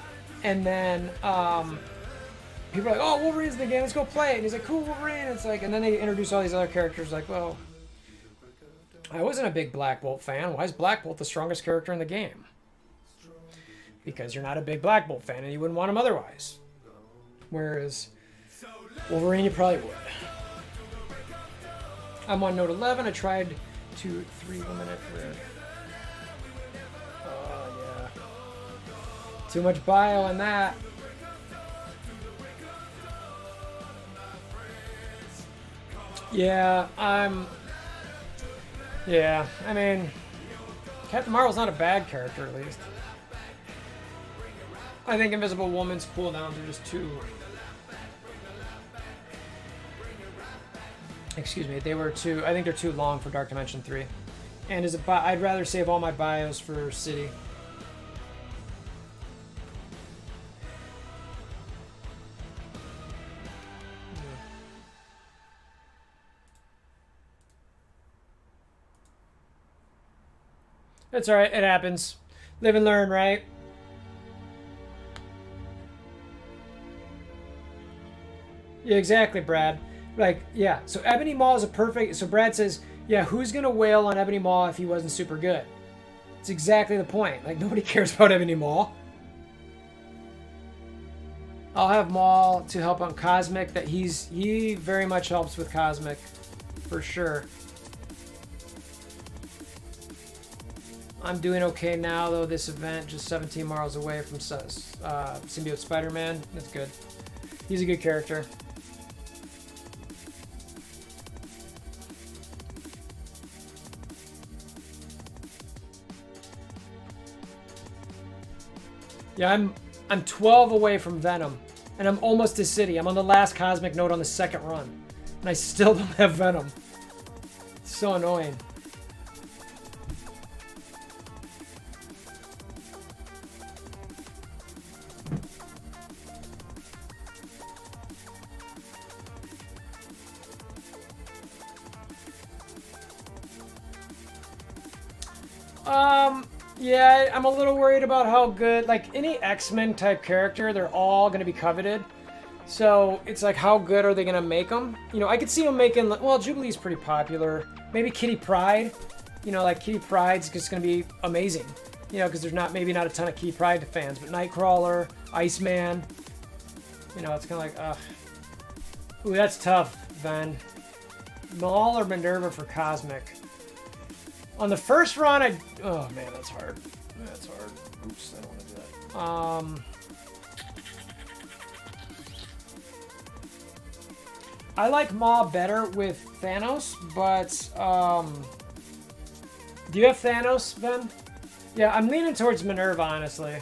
and then people are like, oh, Wolverine's in the game, let's go play it. And he's like, cool, Wolverine. It's like, and then they introduce all these other characters like, well, I wasn't a big Black Bolt fan. Why is Black Bolt the strongest character in the game? Because you're not a big Black Bolt fan and you wouldn't want him otherwise. Whereas Wolverine, you probably would. I'm on node 11. I tried 2, 3 1 minute for it. Oh, yeah. Too much bio on that. Yeah, yeah, I mean, Captain Marvel's not a bad character, at least. I think Invisible Woman's cooldowns are just too... Excuse me, they were too... I think they're too long for Dark Dimension 3. And as a I'd rather save all my bios for City. That's alright, it happens. Live and learn, right? Yeah, exactly, Brad. Like, yeah, so Ebony Maw is a perfect... So Brad says, yeah, who's going to wail on Ebony Maw if he wasn't super good? It's exactly the point. Like, nobody cares about Ebony Maw. I'll have Maul to help on Cosmic. That he very much helps with Cosmic, for sure. I'm doing okay now, though. This event, just 17 miles away from Symbiote Spider-Man. That's good. He's a good character. Yeah, I'm 12 away from Venom, and I'm almost to City. I'm on the last Cosmic node on the second run, and I still don't have Venom. It's so annoying. Yeah, I'm a little worried about how good, like any X-Men type character, they're all going to be coveted. So it's like, how good are they going to make them? You know, I could see them making, well, Jubilee's pretty popular. Maybe Kitty Pryde. You know, like Kitty Pryde's just going to be amazing. You know, because there's maybe not a ton of Kitty Pryde fans, but Nightcrawler, Iceman. You know, it's kind of like, ugh. Ooh, that's tough, Van. Maul or Minerva for Cosmic. On the first run, oh man, that's hard. That's hard. Oops, I don't want to do that. I like Maw better with Thanos, but do you have Thanos, Ben? Yeah, I'm leaning towards Minerva, honestly.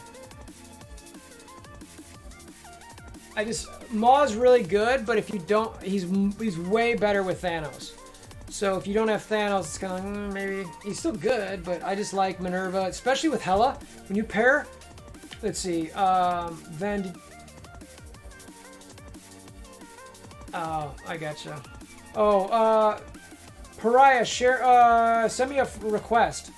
Maw's really good, but if you don't, he's way better with Thanos. So if you don't have Thanos, it's kind of like, maybe he's still good, but I just like Minerva, especially with Hela. When you pair, let's see, then. Oh, I gotcha. Oh, Pariah, send me a request.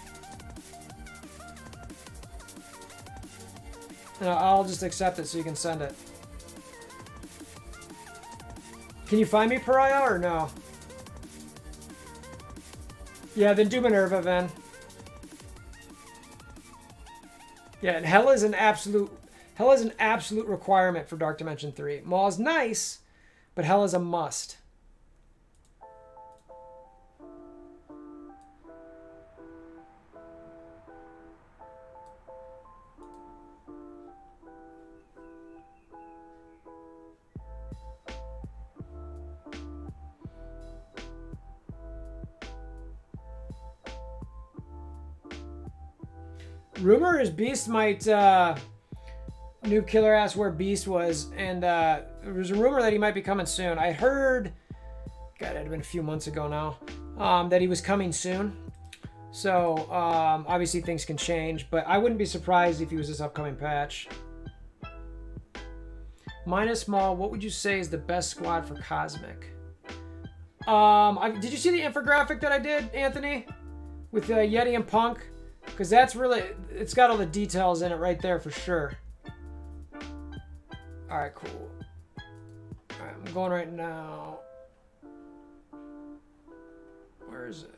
And I'll just accept it so you can send it. Can you find me, Pariah, or no? Yeah, then do Minerva, then. Yeah, and Hela's an absolute requirement for Dark Dimension 3. Maw's nice, but Hela's a must. Rumor is Beast might, Noob Killer asked where Beast was, and there was a rumor that he might be coming soon. I heard, God, it had been a few months ago now, that he was coming soon. So, obviously things can change, but I wouldn't be surprised if he was this upcoming patch. Minus Maw, what would you say is the best squad for Cosmic? Did you see the infographic that I did, Anthony? With Yeti and Punk? Because that's really, it's got all the details in it right there for sure. Alright, cool. Alright, I'm going right now. Where is it?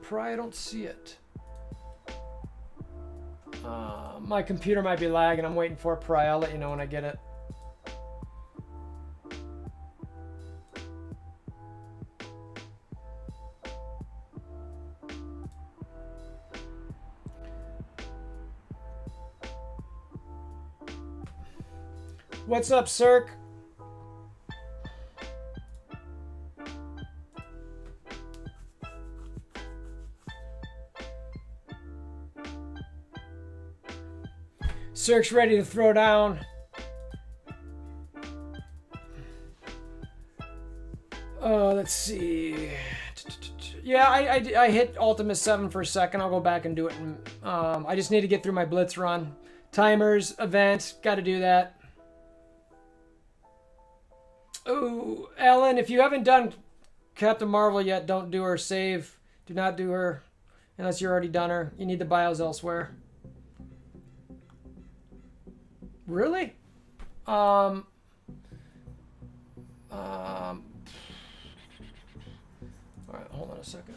Probably I don't see it. My computer might be lagging. I'm waiting for it, Probably. I'll let you know when I get it. What's up, Cirque? Cirque's ready to throw down. Let's see. Yeah, I hit Ultima 7 for a second. I'll go back and do it. I just need to get through my Blitz run. Timers, event, got to do that. Oh, Ellen, if you haven't done Captain Marvel yet, don't do her. Save. Do not do her unless you're already done her. You need the bios elsewhere. Really? All right, hold on a second.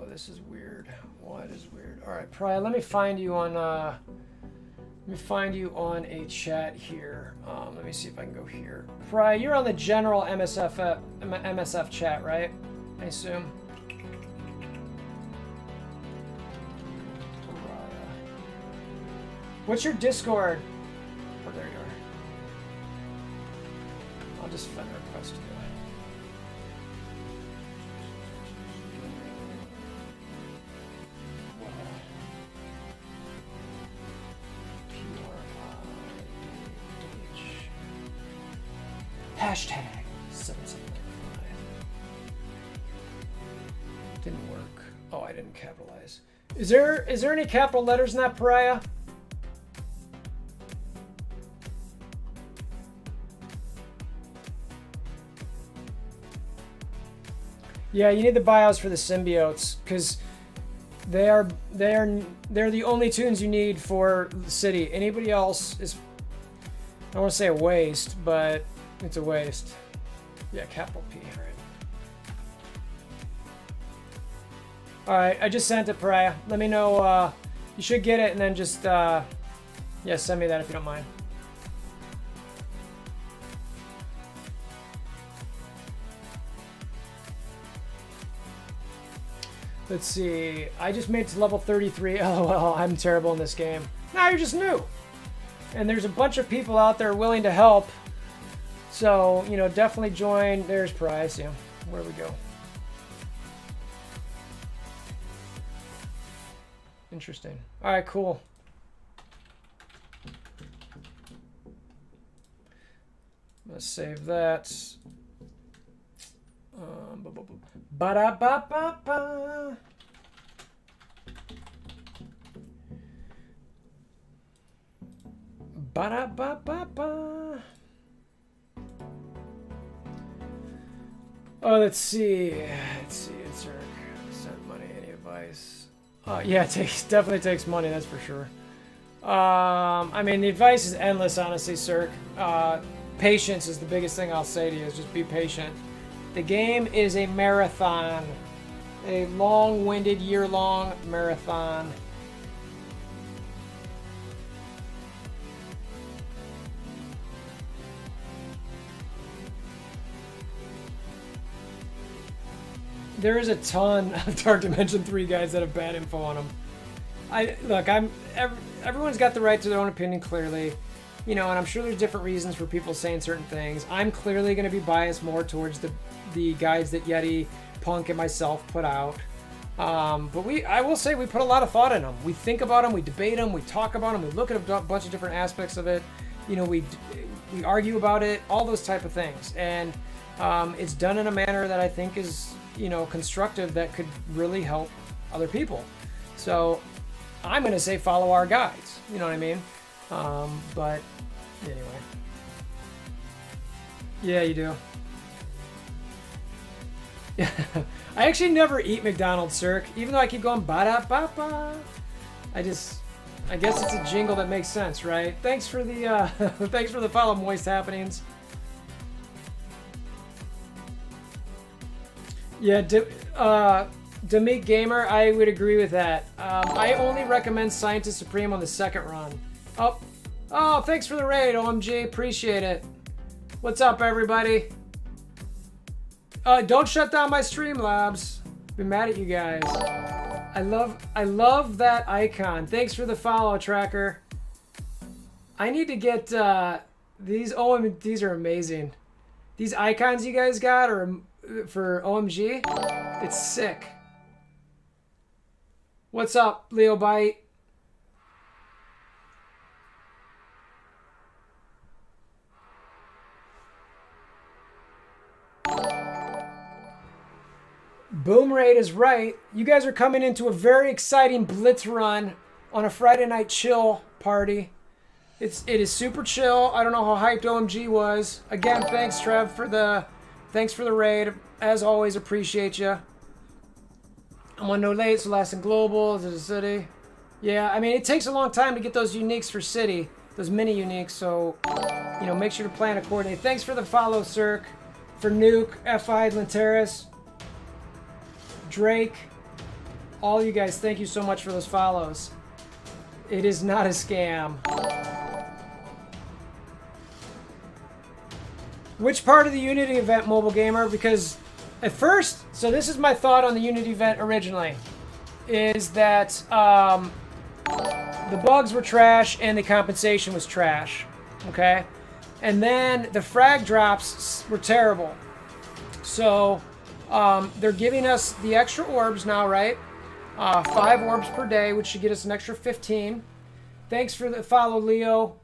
This is weird. What is weird? All right, Pry, let me find you on a chat here. Let me see if I can go here. Pry, you're on the general MSF chat, right? I assume. What's your Discord? Oh, there you are. I'll just friend request you. Hashtag 7795. Didn't work. Oh, I didn't capitalize. Is there any capital letters in that, Pariah? Yeah, you need the BIOS for the symbiotes because they're the only tunes you need for the city. Anybody else is, I don't want to say a waste, but it's a waste. Yeah, capital P, all right, I just sent it, Pariah. Let me know. You should get it, and then just yeah, send me that if you don't mind. Let's see. I just made it to level 33. LOL, I'm terrible in this game. Now you're just new. And there's a bunch of people out there willing to help. So, you know, definitely join. There's Price. Yeah, where we go. Interesting. All right, cool. Let's save that. Ba-da-ba-ba-ba. Ba-da-ba-ba-ba. Oh, let's see. It's sent money. Any advice? Yeah, it definitely takes money. That's for sure. I mean, the advice is endless, honestly, Cirque. Patience is the biggest thing I'll say to you. Is just be patient. The game is a marathon, a long-winded, year-long marathon. There is a ton of Dark Dimension 3 guys that have bad info on them. Everyone's got the right to their own opinion, clearly. You know, and I'm sure there's different reasons for people saying certain things. I'm clearly going to be biased more towards the guides that Yeti, Punk, and myself put out. But I will say we put a lot of thought in them. We think about them, we debate them, we talk about them, we look at a bunch of different aspects of it. You know, we argue about it, all those type of things. And it's done in a manner that I think is, you know, constructive, that could really help other people. So I'm going to say follow our guides. You know what I mean? But anyway. Yeah, you do. I actually never eat McDonald's, Cirque, even though I keep going ba-da-ba-ba. I guess it's a jingle that makes sense, right? Thanks for the thanks for the follow, Moist Happenings. Yeah, Demik Gamer, I would agree with that. I only recommend Scientist Supreme on the second run. Oh, thanks for the raid, OMG. Appreciate it. What's up, everybody? Don't shut down my Streamlabs. Been mad at you guys. I love that icon. Thanks for the follow, Tracker. I need to get these are amazing. These icons you guys got are for OMG. It's sick. What's up, Leo Bite? Boom Raid is right. You guys are coming into a very exciting Blitz run on a Friday night chill party. It is super chill. I don't know how hyped OMG was. Again, thanks Trev for the raid. As always, appreciate you. I'm on No Late, so Last in Global, to the city. Yeah, I mean, it takes a long time to get those uniques for city, those mini uniques, so, you know, make sure to plan accordingly. Thanks for the follow, Cirque, for Nuke, F.I. Lanteris, Drake, all you guys, thank you so much for those follows. It is not a scam. Which part of the Unity event, Mobile Gamer? Because at first, so this is my thought on the Unity event originally, is that the bugs were trash and the compensation was trash, okay? And then the frag drops were terrible. So they're giving us the extra orbs now, right? 5 orbs per day, which should get us an extra 15. Thanks for the follow, Leo.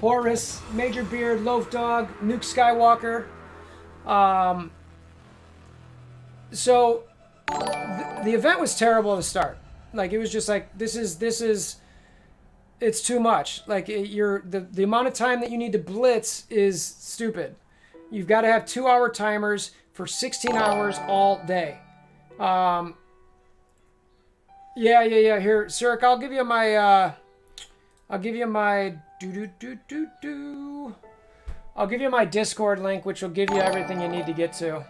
Horus, Major Beard, Loaf Dog, Nuke Skywalker. So the event was terrible to start. Like, it was just like, it's too much. Like, the amount of time that you need to blitz is stupid. You've got to have 2-hour timers for 16 hours all day. Yeah. Here, Cirque, I'll give you my I'll give you my Discord link, which will give you everything you need to get to.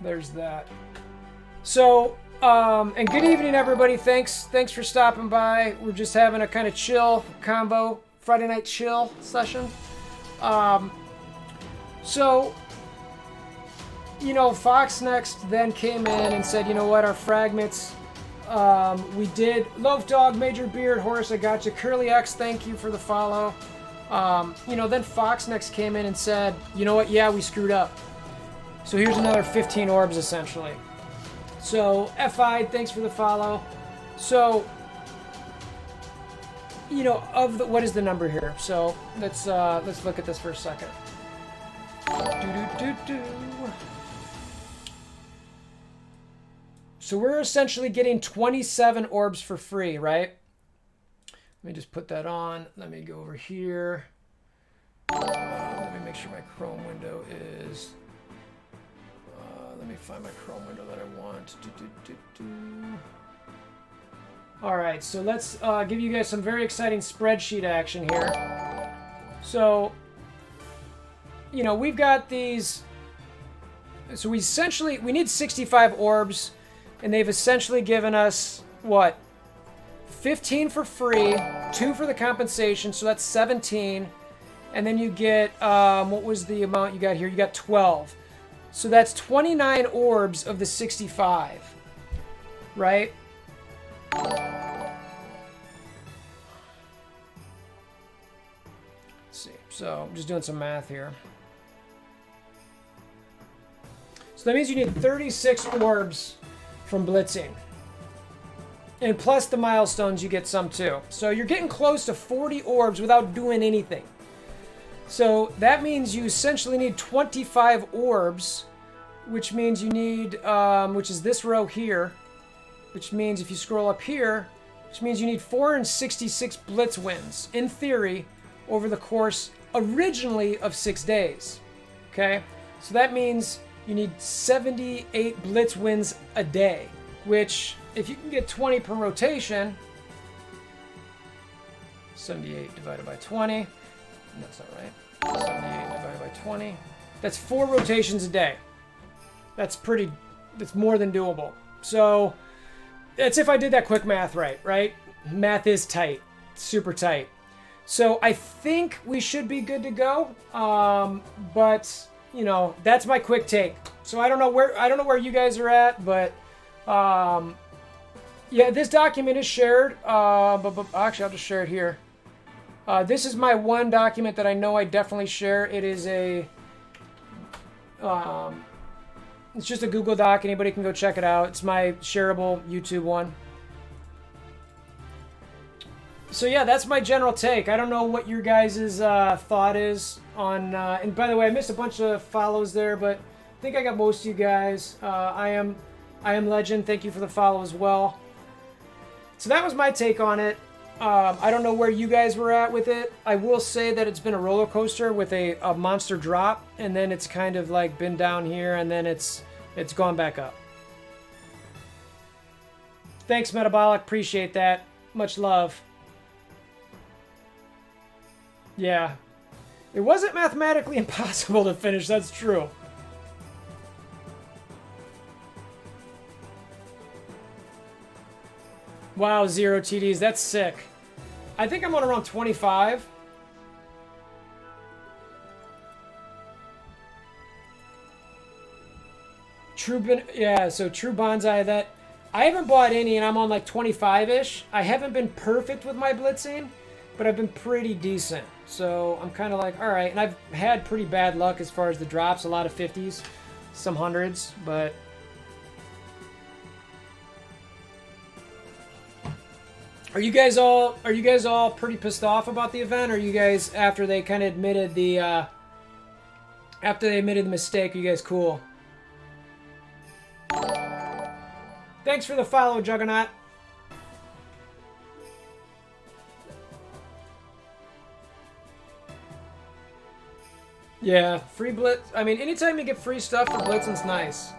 There's that. So, and good evening, everybody. Thanks for stopping by. We're just having a kind of chill combo Friday night chill session. So you know, Fox Next then came in and said, you know what, our fragments, we did. Loaf Dog, Major Beard, Horace, I got you. Curly X, thank you for the follow. You know, then Fox Next came in and said, you know what, yeah, we screwed up. So here's another 15 orbs, essentially. So, FI, thanks for the follow. So, you know, of the, what is the number here? So, let's look at this for a second. So we're essentially getting 27 orbs for free, right? Let me just put that on. Let me go over here. Let me make sure my Chrome window is... let me find my Chrome window that I want. All right, so let's give you guys some very exciting spreadsheet action here. So, you know, we've got these. So we need 65 orbs, and they've essentially given us what? 15 for free, 2 for the compensation, so that's 17. And then you get, what was the amount you got here? You got 12. So that's 29 orbs of the 65, right? Let's see. So I'm just doing some math here. So that means you need 36 orbs from blitzing. And plus the milestones, you get some too. So you're getting close to 40 orbs without doing anything. So that means you essentially need 25 orbs, which means you need, which is this row here, which means if you scroll up here, which means you need 466 blitz wins, in theory, over the course originally of 6 days. Okay? So that means you need 78 blitz wins a day, which if you can get 20 per rotation, 78 divided by 20, that's not right. 78 divided by 20. That's 4 rotations a day. That's more than doable. So that's if I did that quick math right? Math is tight, super tight. So I think we should be good to go. But you know, that's my quick take. So I don't know where you guys are at, but yeah, this document is shared. But actually, I'll just share it here. This is my one document that I know I definitely share. It is it's just a Google Doc. Anybody can go check it out. It's my shareable YouTube one. So yeah, that's my general take. I don't know what your guys' thought is on... and by the way, I missed a bunch of follows there, but I think I got most of you guys. I am Legend. Thank you for the follow as well. So that was my take on it. I don't know where you guys were at with it. I will say that it's been a roller coaster with a monster drop, and then it's kind of like been down here, and then it's gone back up. Thanks, Metabolic. Appreciate that. Much love. Yeah. It wasn't mathematically impossible to finish, that's true. Wow, 0 TDs. That's sick. I think I'm on around 25. Yeah, so True Bonsai, that... I haven't bought any, and I'm on like 25-ish. I haven't been perfect with my blitzing, but I've been pretty decent. So I'm kind of like, all right. And I've had pretty bad luck as far as the drops. A lot of 50s, some 100s, but... Are you guys all pretty pissed off about the event? Or are you guys, after they kind of admitted the mistake, are you guys cool? Thanks for the follow, Juggernaut. Yeah, free blitz. I mean, anytime you get free stuff for blitzing's nice.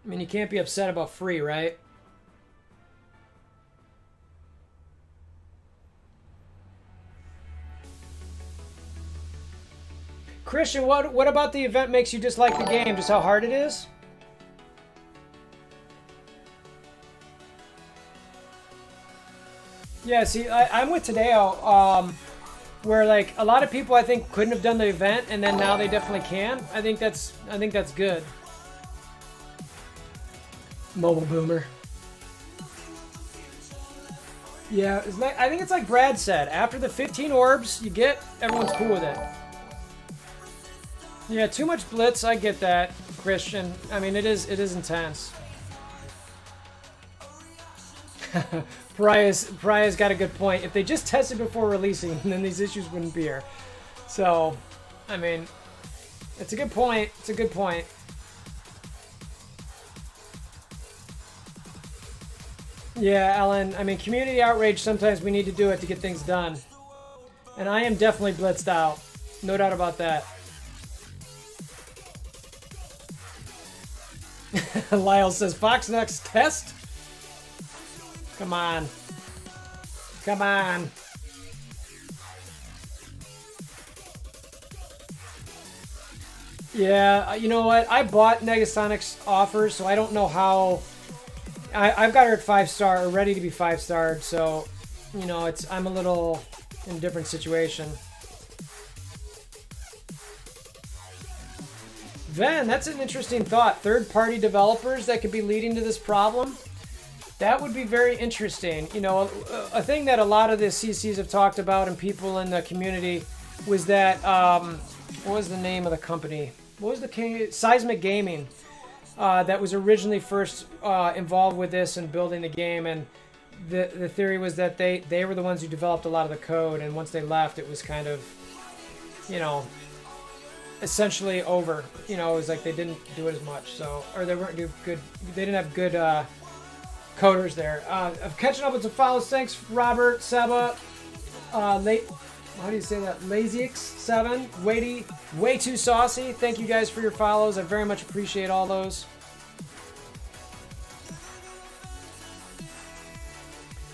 I mean, you can't be upset about free, right? Christian, what about the event makes you dislike the game? Just how hard it is? Yeah, see, I'm with Tadeo. where like a lot of people I think couldn't have done the event, and then now they definitely can. I think that's good. Mobile boomer. Yeah, I think it's like Brad said. After the 15 orbs you get, everyone's cool with it. Yeah, too much Blitz. I get that, Christian. I mean, it is intense. Pariah's got a good point. If they just tested before releasing, then these issues wouldn't be here. So, I mean, it's a good point. It's a good point. Yeah, Alan, I mean, community outrage, sometimes we need to do it to get things done. And I am definitely blitzed out. No doubt about that. Lyle says, Fox next test? Come on. Come on. Yeah, you know what? I bought Negasonic's offers, so I don't know how... I've got her at 5-star, or ready to be 5-starred, so, you know, I'm a little in a different situation. Ven, that's an interesting thought. Third-party developers that could be leading to this problem? That would be very interesting. You know, a thing that a lot of the CCs have talked about and people in the community was that, what was the name of the company? What was the Seismic Gaming? That was originally first involved with this and building the game, and the theory was that they were the ones who developed a lot of the code, and once they left, it was kind of, you know, essentially over. You know, it was like they didn't do it as much, so, or they weren't good. They didn't have good coders there. Of catching up with some follows. Thanks, Robert, Seba, how do you say that? LazyX7, way too saucy. Thank you guys for your follows. I very much appreciate all those.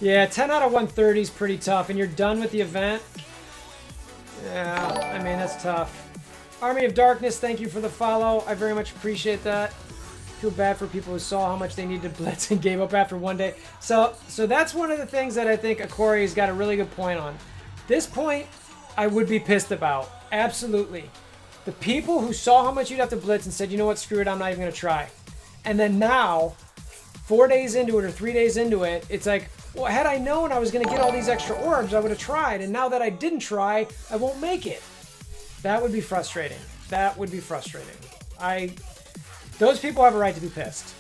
Yeah, 10 out of 130 is pretty tough, and you're done with the event. Yeah, I mean, that's tough. Army of Darkness, thank you for the follow. I very much appreciate that. Feel bad for people who saw how much they needed to blitz and gave up after one day. So that's one of the things that I think Akori's got a really good point on. This point, I would be pissed about. Absolutely. The people who saw how much you'd have to blitz and said, you know what, screw it, I'm not even going to try. And then now, 4 days into it or 3 days into it, it's like, well, had I known I was going to get all these extra orbs, I would have tried. And now that I didn't try, I won't make it. That would be frustrating. That would be frustrating. Those people have a right to be pissed.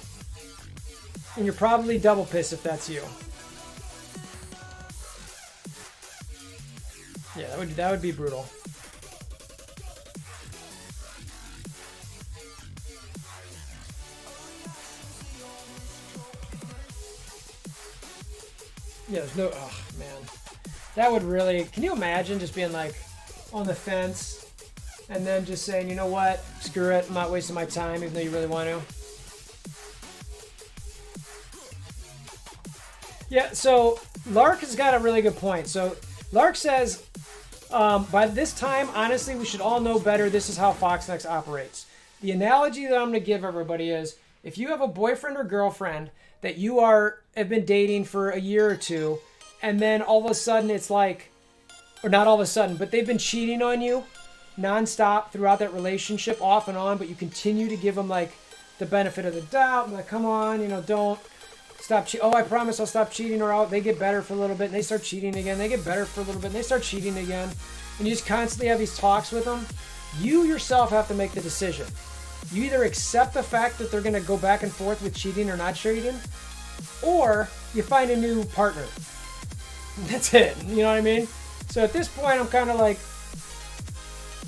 And you're probably double pissed if that's you. Yeah, that would be brutal. Yeah, there's no... Oh, man. That would really... Can you imagine just being, like, on the fence and then just saying, you know what? Screw it. I'm not wasting my time, even though you really want to. Yeah, so Lark has got a really good point. So Lark says... by this time, honestly, we should all know better. This is how Foxnex operates. The analogy that I'm going to give everybody is, if you have a boyfriend or girlfriend that you have been dating for a year or two, and then all of a sudden it's like, or not all of a sudden, but they've been cheating on you nonstop throughout that relationship, off and on, but you continue to give them like the benefit of the doubt. I'm like, come on, you know, don't stop cheating. Oh, I promise I'll stop cheating, or they get better for a little bit, and they start cheating again. They get better for a little bit, and they start cheating again. And you just constantly have these talks with them. You yourself have to make the decision. You either accept the fact that they're going to go back and forth with cheating or not cheating, or you find a new partner. That's it. You know what I mean? So at this point, I'm kind of like,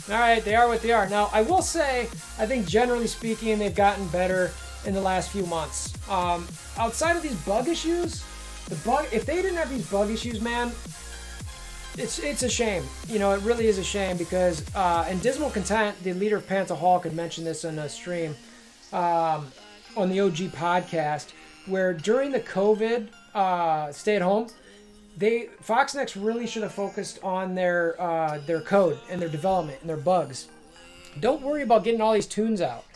all right, they are what they are. Now, I will say, I think generally speaking, they've gotten better in the last few months. Outside of these bug issues, if they didn't have these bug issues, man, it's a shame. You know, it really is a shame, because and Dismal Content, the leader of Panther Hall, could mention this in a stream on the OG podcast, where during the COVID stay at home, Foxnex really should have focused on their code and their development and their bugs. Don't worry about getting all these tunes out,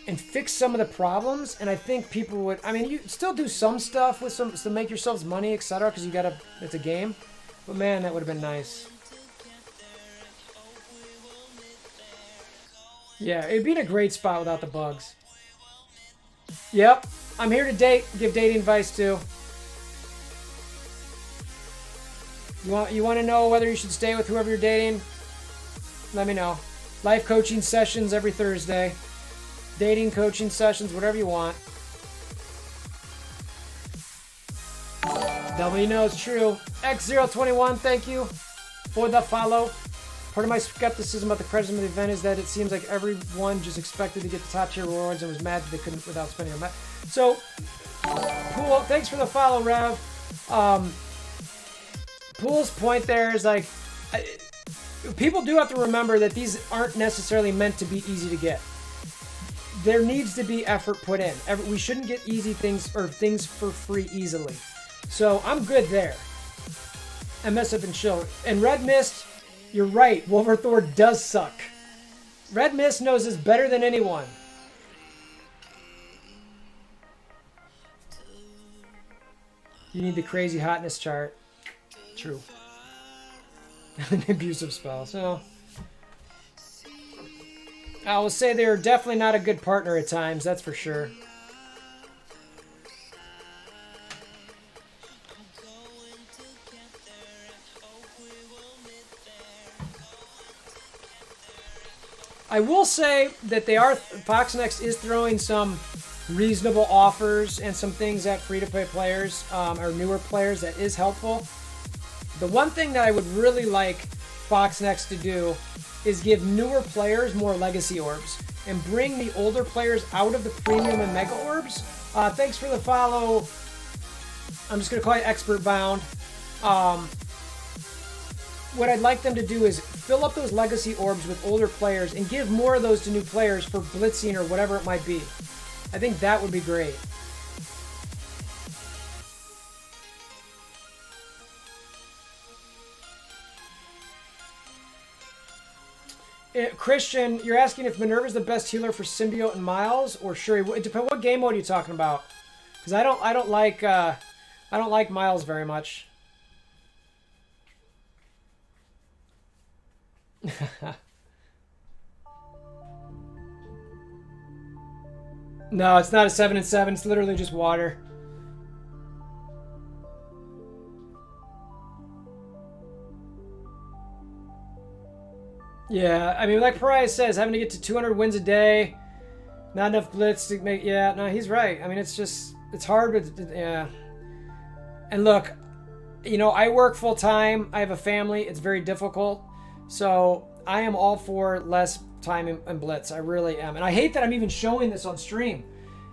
and fix some of the problems. And I think people would, I mean, you still do some stuff with to make yourselves money, etc., because it's a game. But man, that would have been nice. Yeah, it'd be in a great spot without the bugs. Yep, I'm here to date. Give dating advice too. You want to know whether you should stay with whoever you're dating? Let me know. Life coaching sessions every Thursday. Dating coaching sessions, whatever you want. W knows true. X021, thank you for the follow. Part of my skepticism about the creditism of the event is that it seems like everyone just expected to get the top tier rewards and was mad that they couldn't without spending on that. So, Pool, thanks for the follow, Rev. Pool's point there is like, people do have to remember that these aren't necessarily meant to be easy to get. There needs to be effort put in. We shouldn't get easy things or things for free easily. So I'm good there. MSF and chill. And Red Mist, you're right. WolverThor does suck. Red Mist knows this better than anyone. You need the crazy hotness chart. True. An abusive spell. So I will say they're definitely not a good partner at times. That's for sure. I will say that Foxnext is throwing some reasonable offers and some things at free-to-play players or newer players that is helpful. The one thing that I would really like Foxnext to do is give newer players more legacy orbs and bring the older players out of the premium and mega orbs. Thanks for the follow. I'm just going to call it Expert Bound. What I'd like them to do is fill up those legacy orbs with older players and give more of those to new players for blitzing or whatever it might be. I think that would be great. Christian, you're asking if Minerva's the best healer for Symbiote and Miles or Shuri. It depends. What game mode are you talking about? Because I don't like Miles very much. No, it's not a 7 and 7. It's literally just water. Yeah, I mean, like Pariah says, having to get to 200 wins a day, not enough blitz to make... Yeah, no, he's right. I mean, it's just... It's hard, but... Yeah. And look, you know, I work full-time. I have a family. It's very difficult. So, I am all for less time in blitz. I really am. And I hate that I'm even showing this on stream.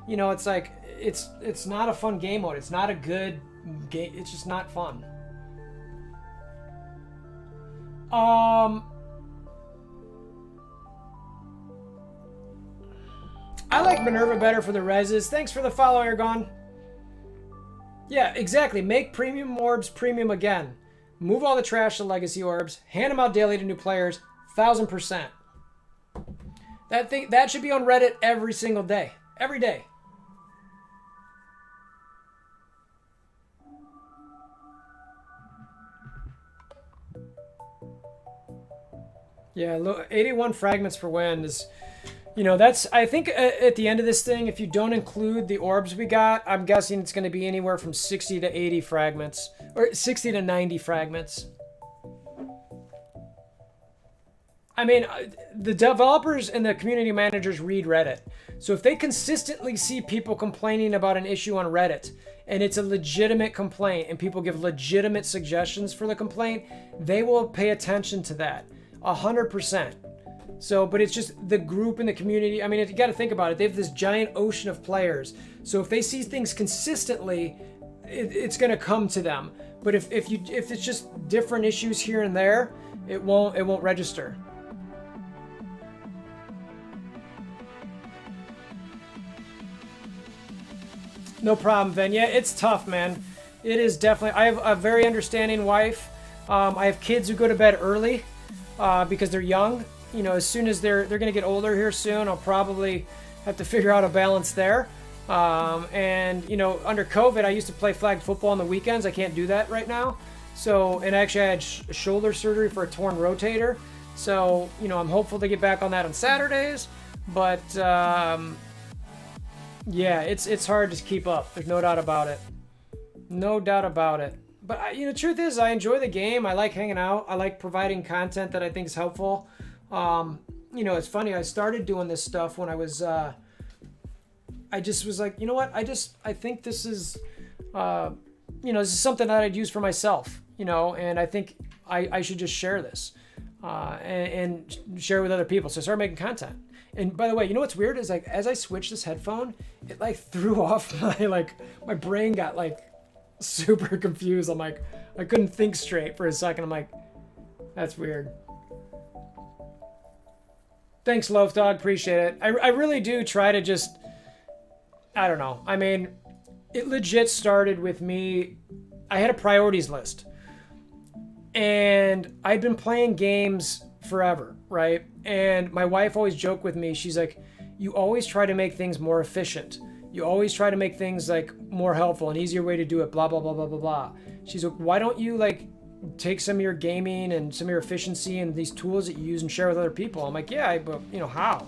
You know, it's like... It's not a fun game mode. It's not a good game. It's just not fun. I like Minerva better for the reses. Thanks for the follow, Aragon. Yeah, exactly. Make premium orbs premium again. Move all the trash to legacy orbs. Hand them out daily to new players. 1000%. That should be on Reddit every single day. Every day. Yeah, 81 fragments per win is... You know, that's, I think at the end of this thing, if you don't include the orbs we got, I'm guessing it's going to be anywhere from 60 to 80 fragments. Or 60 to 90 fragments. I mean, the developers and the community managers read Reddit. So if they consistently see people complaining about an issue on Reddit, and it's a legitimate complaint, and people give legitimate suggestions for the complaint, they will pay attention to that. 100%. So, but it's just the group and the community. I mean, you got to think about it. They have this giant ocean of players. So if they see things consistently, it's going to come to them. But if it's just different issues here and there, it won't register. No problem, Ven. Yeah, it's tough, man. It is definitely. I have a very understanding wife. I have kids who go to bed early because they're young. You know, as soon as they're going to get older here soon, I'll probably have to figure out a balance there. And, you know, under COVID, I used to play flag football on the weekends. I can't do that right now. So, and actually I had shoulder surgery for a torn rotator. So, you know, I'm hopeful to get back on that on Saturdays. But, yeah, it's hard to keep up. There's no doubt about it. No doubt about it. But, you know, the truth is, I enjoy the game. I like hanging out. I like providing content that I think is helpful. You know, it's funny. I started doing this stuff when I was, I just was like, you know what? I think this is, you know, this is something that I'd use for myself, you know, and I think I should just share this and share it with other people. So I started making content. And by the way, you know what's weird is like, as I switched this headphone, it like threw off my brain got like super confused. I'm like, I couldn't think straight for a second. I'm like, that's weird. Thanks, Loaf Dog. Appreciate it. I really do try to just, I don't know. I mean, it legit started with me. I had a priorities list. And I'd been playing games forever, right? And my wife always joked with me. She's like, you always try to make things more efficient. You always try to make things like more helpful, an easier way to do it, blah, blah, blah, blah, blah, blah. She's like, why don't you like take some of your gaming and some of your efficiency and these tools that you use and share with other people? I'm like, yeah, but you know, how?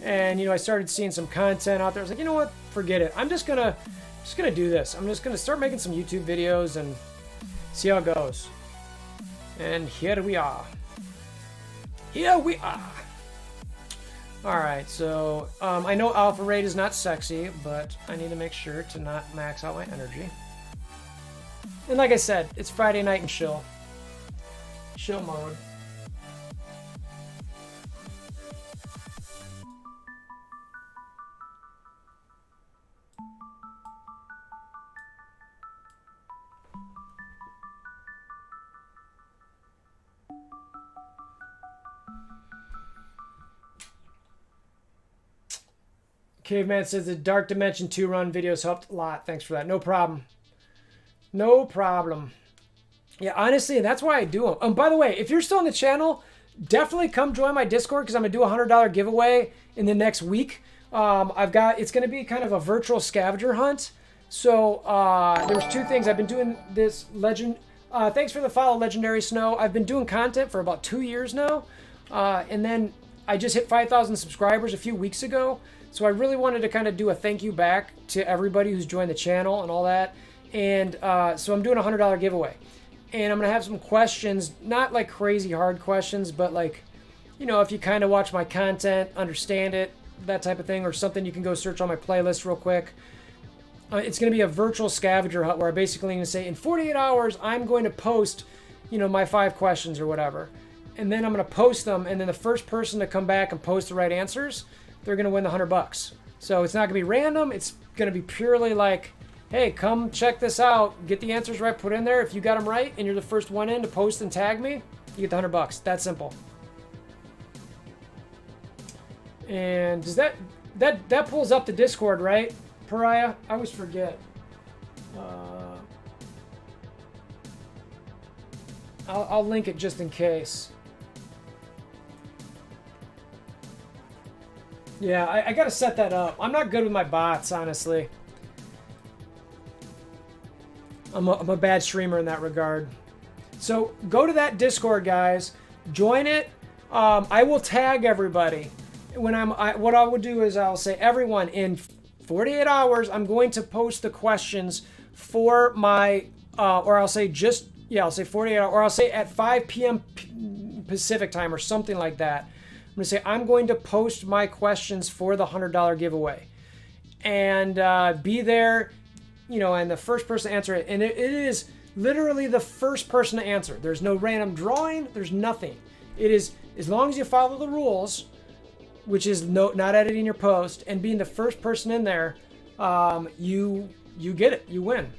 And, you know, I started seeing some content out there. I was like, you know what? Forget it. I'm just gonna do this. I'm just gonna start making some YouTube videos and see how it goes. And here we are. Here we are. All right, so I know Alpha Raid is not sexy, but I need to make sure to not max out my energy. And like I said, it's Friday night and chill mode. Caveman says the Dark Dimension 2 run videos helped a lot. Thanks for that. No problem. No problem. Yeah, honestly, that's why I do them. By the way, if you're still on the channel, definitely come join my Discord because I'm going to do a $100 giveaway in the next week. It's going to be kind of a virtual scavenger hunt. So there's two things. I've been doing this thanks for the follow, Legendary Snow. I've been doing content for about 2 years now. And then I just hit 5,000 subscribers a few weeks ago. So I really wanted to kind of do a thank you back to everybody who's joined the channel and all that. And so I'm doing a $100 giveaway. And I'm going to have some questions, not like crazy hard questions, but like, you know, if you kind of watch my content, understand it, that type of thing, or something you can go search on my playlist real quick. It's going to be a virtual scavenger hunt where I basically going to say in 48 hours, I'm going to post, you know, my 5 questions or whatever. And then I'm going to post them. And then the first person to come back and post the right answers, they're going to win the $100. So it's not going to be random. It's going to be purely like, hey, come check this out. Get the answers right, put in there. If you got them right and you're the first one in to post and tag me, you get the $100. That simple. And does that pulls up the Discord, right, Pariah? I always forget. I'll link it just in case. Yeah, I gotta set that up. I'm not good with my bots, honestly. I'm a bad streamer in that regard. So go to that Discord, guys. Join it. I will tag everybody. What I would do is I'll say, everyone, in 48 hours, I'm going to post the questions for my, or I'll say I'll say 48 hours, or I'll say at 5 p.m. Pacific time or something like that. I'm going to say, I'm going to post my questions for the $100 giveaway. And be there, you know, and the first person to answer it. And it is literally the first person to answer. There's no random drawing. There's nothing. It is, as long as you follow the rules, which is not editing your post, and being the first person in there, you get it. You win.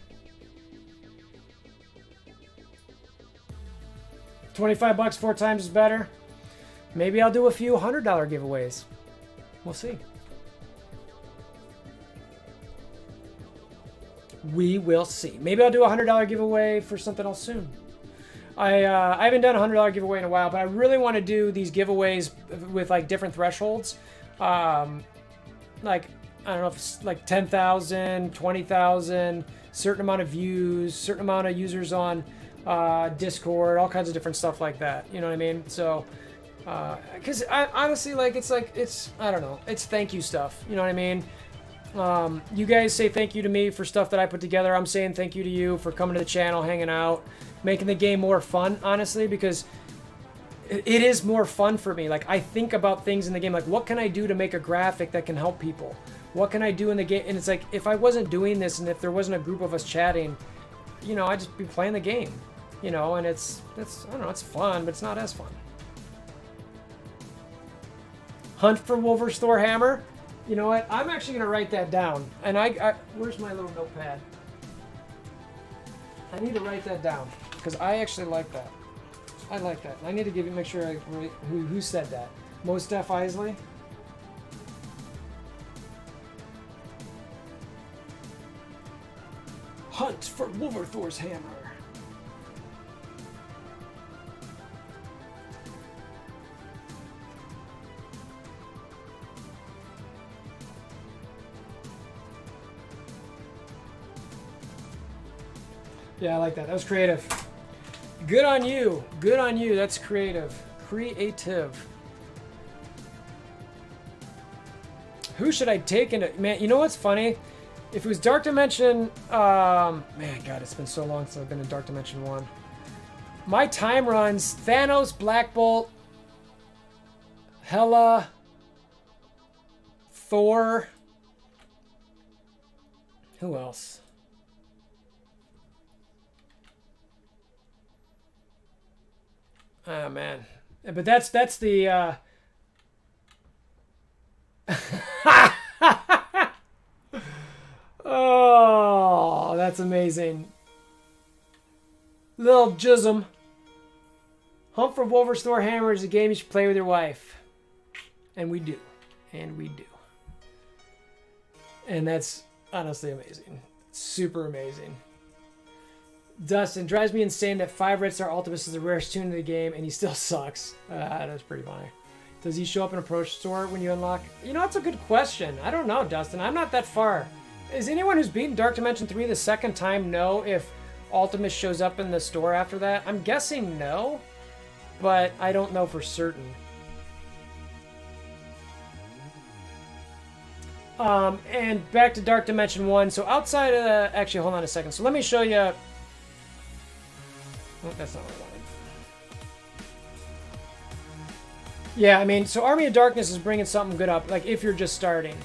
$25 4 times is better. Maybe I'll do a few $100 giveaways. We'll see. We will see. Maybe I'll do a $100 giveaway for something else soon. I haven't done a $100 giveaway in a while, but I really want to do these giveaways with like different thresholds. Like, I don't know if it's like 10,000, 20,000, certain amount of views, certain amount of users on Discord, all kinds of different stuff like that. You know what I mean? So Because I honestly, like, it's I don't know, it's thank you stuff. You know what I mean? You guys say thank you to me for stuff that I put together. I'm saying thank you to you for coming to the channel, hanging out, making the game more fun, honestly, because it is more fun for me. Like, I think about things in the game, like, what can I do to make a graphic that can help people? What can I do in the game? And it's like, if I wasn't doing this and if there wasn't a group of us chatting, you know, I'd just be playing the game, you know, and it's I don't know, it's fun, but it's not as fun. Hunt for WolverThor hammer. You know what? I'm actually going to write that down. And where's my little notepad? I need to write that down because I actually like that. I like that. I need to make sure who said that. Mostef Isley. Hunt for WolverThor's hammer. Yeah, I like that. That was creative. Good on you. Good on you. That's creative. Creative. Who should I take into... Man, you know what's funny? If it was Dark Dimension... man, God, it's been so long since I've been in Dark Dimension 1. My time runs Thanos, Black Bolt, Hela, Thor. Who else? Oh, man. But that's the... Oh, that's amazing. Little Jism. Hunt for WolverThor hammer is a game you should play with your wife. And we do. And we do. And that's honestly amazing. Super amazing. Dustin, drives me insane that 5 Red Star Ultimus is the rarest tune in the game and he still sucks. That's pretty funny. Does he show up in Approach Store when you unlock? You know, that's a good question. I don't know, Dustin. I'm not that far. Is anyone who's beaten Dark Dimension 3 the second time know if Ultimus shows up in the store after that? I'm guessing no, but I don't know for certain. And back to Dark Dimension 1. So outside of the... Actually, hold on a second. So let me show you... Oh, that's not what I wanted. Yeah, I mean, so Army of Darkness is bringing something good up, like if you're just starting.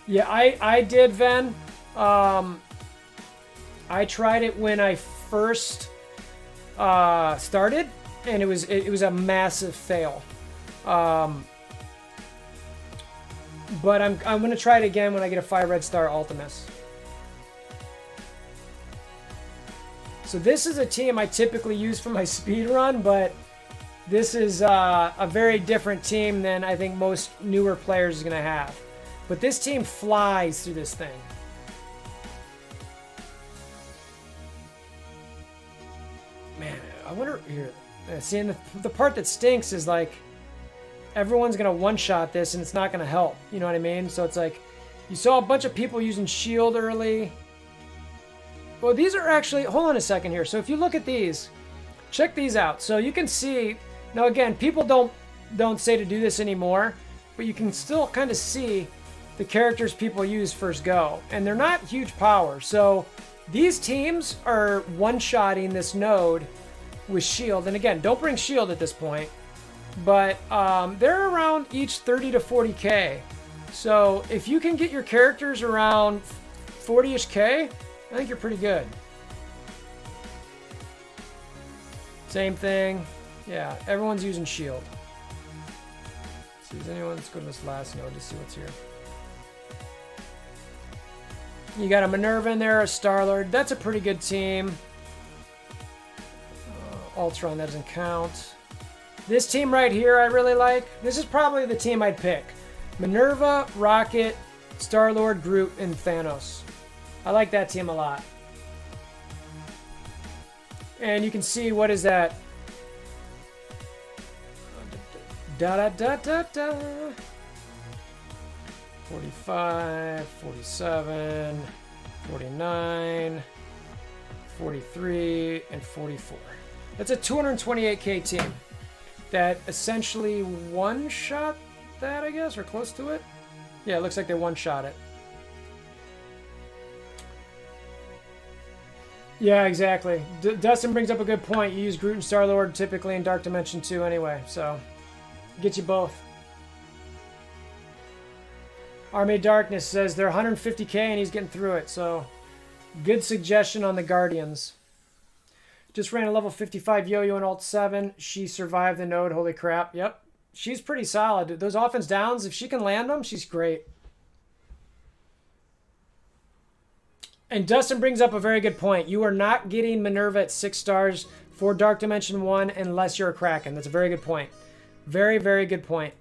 Yeah, I did, Ven. I tried it when I first started, and it was a massive fail. But I'm gonna try it again when I get a 5 Red Star Ultimus. So this is a team I typically use for my speed run, but this is a very different team than I think most newer players are gonna have. But this team flies through this thing. Man, I wonder here. Seeing the part that stinks is like everyone's gonna one-shot this and it's not gonna help. You know what I mean? So it's like you saw a bunch of people using shield early. Well, these are actually, hold on a second here. So if you look at these, check these out. So you can see, now again, people don't say to do this anymore, but you can still kind of see the characters people use first go. And they're not huge power. So these teams are one-shotting this node with shield. And again, don't bring shield at this point. But they're around each 30 to 40k. So if you can get your characters around 40-ish k, I think you're pretty good. Same thing. Yeah, everyone's using shield. Let's see, is anyone? Let's go to this last node to see what's here. You got a Minerva in there, a Star-Lord. That's a pretty good team. Ultron, that doesn't count. This team right here I really like. This is probably the team I'd pick. Minerva, Rocket, Star-Lord, Groot, and Thanos. I like that team a lot. And you can see, what is that? Da-da-da-da-da. 45, 47, 49, 43, and 44. That's a 228k team that essentially one-shot that, I guess, or close to it. Yeah, it looks like they one-shot it. Yeah, exactly. Dustin brings up a good point. You use Groot and Star-Lord typically in Dark Dimension 2 anyway, so get you both. Army of Darkness says they're 150k and he's getting through it, so good suggestion on the Guardians. Just ran a level 55 Yo-Yo in Alt 7. She survived the node. Holy crap. Yep. She's pretty solid. Those offense downs, if she can land them, she's great. And Dustin brings up a very good point. You are not getting Minerva at 6 stars for Dark Dimension 1 unless you're a Kraken. That's a very good point. Very, very good point.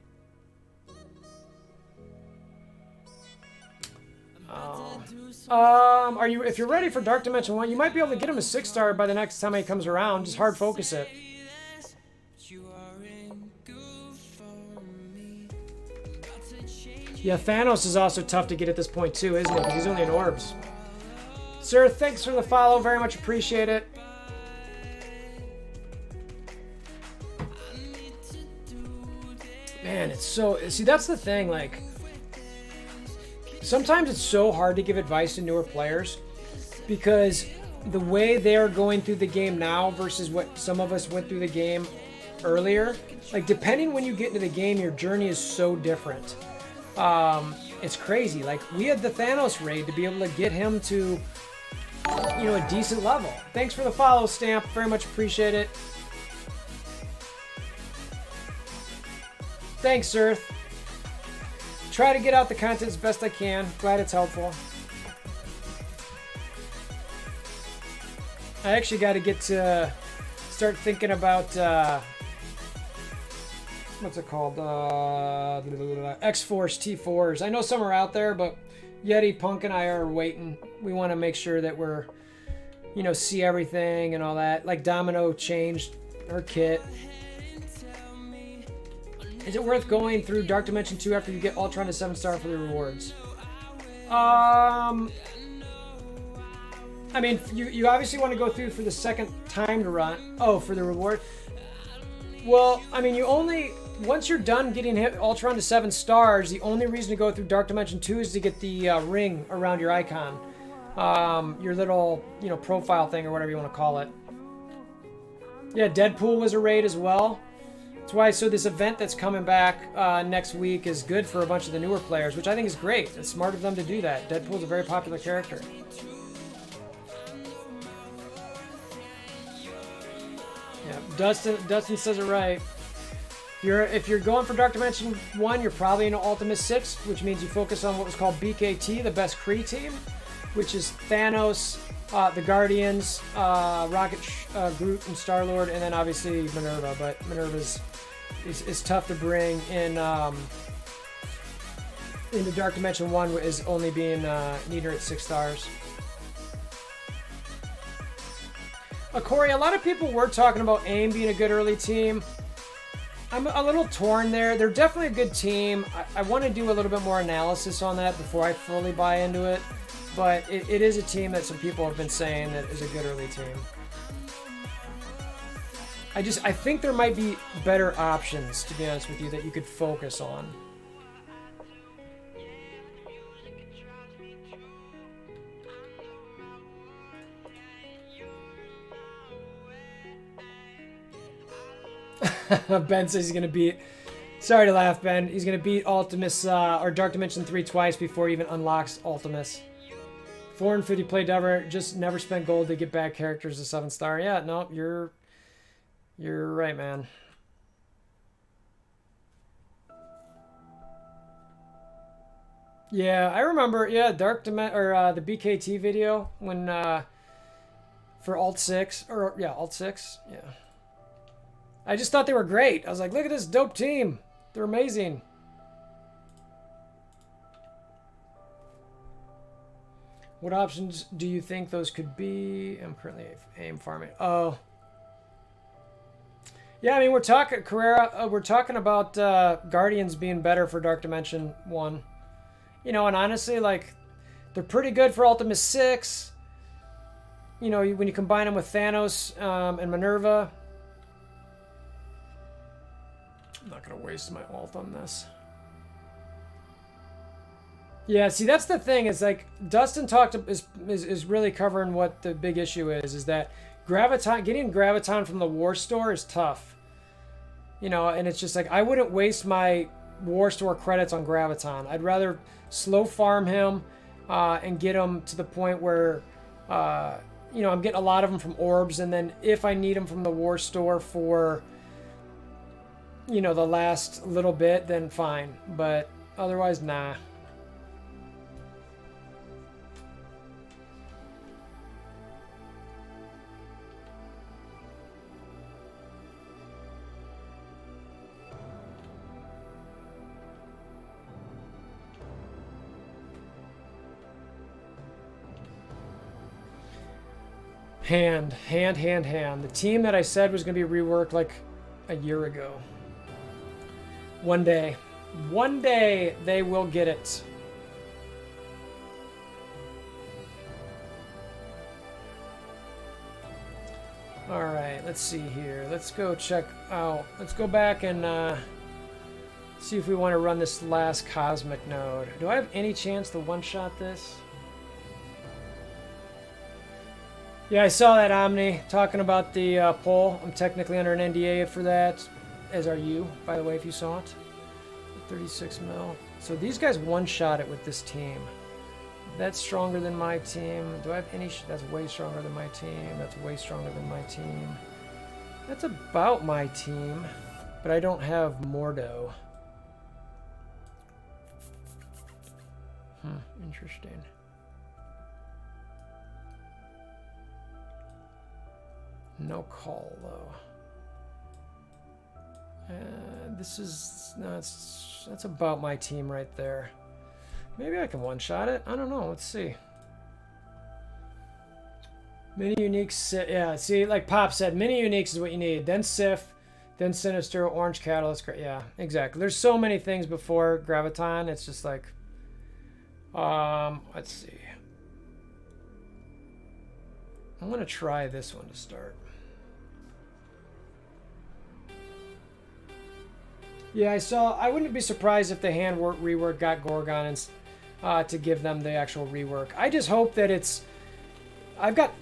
If you're ready for Dark Dimension 1, you might be able to get him a 6 star by the next time he comes around. Just hard focus it. Yeah, Thanos is also tough to get at this point too, isn't it? Because he's only in orbs. Sir, thanks for the follow. Very much appreciate it. Man, it's so... See, that's the thing, like... Sometimes it's so hard to give advice to newer players because the way they're going through the game now versus what some of us went through the game earlier, like depending when you get into the game, your journey is so different. It's crazy. Like we had the Thanos raid to be able to get him to, you know, a decent level. Thanks for the follow, Stamp. Very much appreciate it. Thanks, Earth. Try to get out the content as best I can. Glad it's helpful. I actually got to get to start thinking about what's it called? X-Force T4s. I know some are out there, but Yeti, Punk, and I are waiting. We want to make sure that we're, you know, see everything and all that. Like Domino changed her kit. Is it worth going through Dark Dimension 2 after you get Ultron to 7 star for the rewards? I mean, you obviously want to go through for the second time to run. Oh, for the reward? Well, I mean, you only... Once you're done getting Ultron to 7 stars, the only reason to go through Dark Dimension 2 is to get the ring around your icon. Your little, you know, profile thing or whatever you want to call it. Yeah, Deadpool was a raid as well. That's why, so this event that's coming back next week is good for a bunch of the newer players, which I think is great. It's smart of them to do that. Deadpool's a very popular character. Yeah, Dustin says it right. If you're going for Dark Dimension 1, you're probably in Ultimate 6, which means you focus on what was called BKT, the best Kree team, which is Thanos, the Guardians, Rocket, Groot, and Star-Lord, and then obviously Minerva. But Minerva's is tough to bring in into Dark Dimension 1, is only being needed at 6 stars. Corey, a lot of people were talking about AIM being a good early team. I'm a little torn there. They're definitely a good team. I want to do a little bit more analysis on that before I fully buy into it. But it is a team that some people have been saying that is a good early team. I think there might be better options, to be honest with you, that you could focus on. Ben says he's going to beat... Sorry to laugh, Ben. He's going to beat Ultimus, or Dark Dimension 3 twice before he even unlocks Ultimus. 450 played ever, just never spent gold to get back characters to 7 star. Yeah, no, you're right, man. Yeah, I remember, yeah, the BKT video when, for Alt 6, or, yeah, Alt 6, yeah. I just thought they were great. I was like, look at this dope team. They're amazing. What options do you think those could be? I'm currently AIM farming. Oh. Yeah, I mean, we're talking, Carrera, we're talking about Guardians being better for Dark Dimension 1. You know, and honestly, like, they're pretty good for Ultimate 6. you know, when you combine them with Thanos and Minerva. I'm not going to waste my ult on this. Yeah, see, that's the thing. Is like Dustin is really covering what the big issue is that getting Graviton from the War Store is tough. You know, and it's just like I wouldn't waste my War Store credits on Graviton. I'd rather slow farm him and get him to the point where you know, I'm getting a lot of them from orbs, and then if I need them from the War Store for, you know, the last little bit, then fine. But otherwise, nah. Hand. The team that I said was going to be reworked like a year ago. One day they will get it. All right, let's see here. Let's go check out. Let's go back and see if we want to run this last cosmic node. Do I have any chance to one-shot this? Yeah, I saw that, Omni, talking about the poll. I'm technically under an NDA for that, as are you, by the way, if you saw it. 36 mil. So these guys one-shot it with this team. That's stronger than my team. Do I have any? That's way stronger than my team. That's way stronger than my team. That's about my team, but I don't have Mordo. Interesting. No call though. This is that's about my team right there. Maybe I can one-shot it. I don't know. Let's see. Mini uniques. Yeah. See, like Pop said, mini uniques is what you need. Then Sif, then Sinister, Orange Catalyst. Yeah, exactly. There's so many things before Graviton. It's just like, let's see. I'm gonna try this one to start. Yeah, I saw. I wouldn't be surprised if the hand rework got Gorgon and to give them the actual rework. I just hope that it's. I've got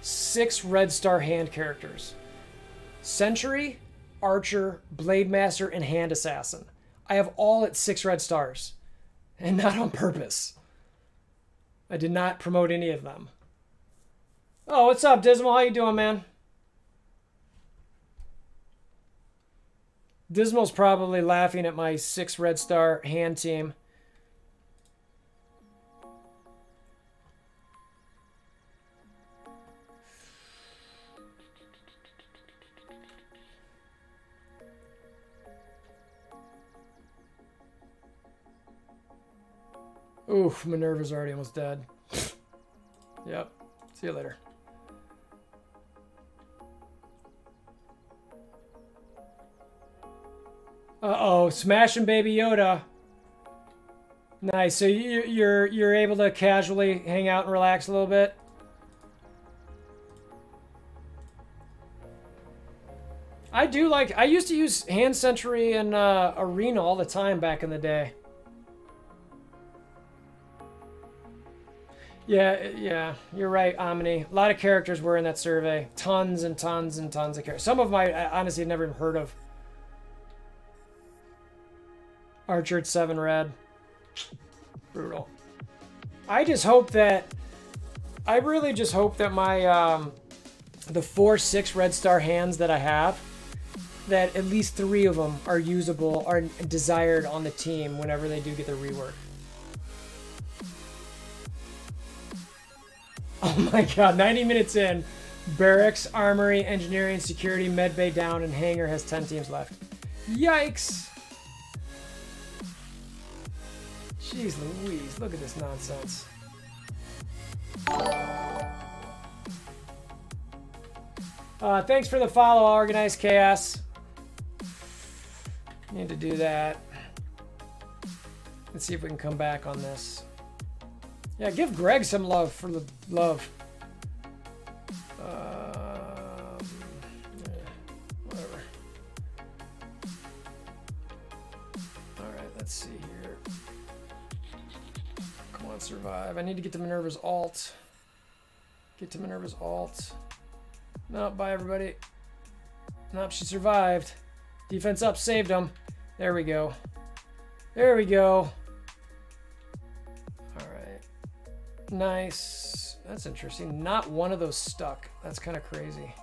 6 Red Star hand characters: Sentry, Archer, Blade Master, and Hand Assassin. I have all at 6 red stars, and not on purpose. I did not promote any of them. Oh, what's up, Dismal? How you doing, man? Dismal's probably laughing at my 6 red star hand team. Oof, Minerva's already almost dead. Yep. See you later. Uh-oh, smashing Baby Yoda. Nice. So you're able to casually hang out and relax a little bit. I do like. I used to use Hand Sentry and Arena all the time back in the day. Yeah, you're right, Omni. A lot of characters were in that survey. Tons and tons and tons of characters. Some of them I honestly had never even heard of. Archer at 7 red. Brutal. I just hope that. I really just hope that my the 4/6 red star hands that I have, that at least 3 of them are usable, are desired on the team whenever they do get their rework. Oh my god, 90 minutes in. Barracks, Armory, Engineering, Security, Medbay down, and Hangar has 10 teams left. Yikes! Jeez Louise, look at this nonsense. Thanks for the follow, Organized Chaos. Need to do that. Let's see if we can come back on this. Yeah, give Greg some love for the love. let's see here. Come on, survive. I need to get to Minerva's alt. Get to Minerva's alt. No, bye everybody. Nope, she survived. Defense up, saved him. There we go. There we go. All right. Nice. That's interesting. Not one of those stuck. That's kind of crazy.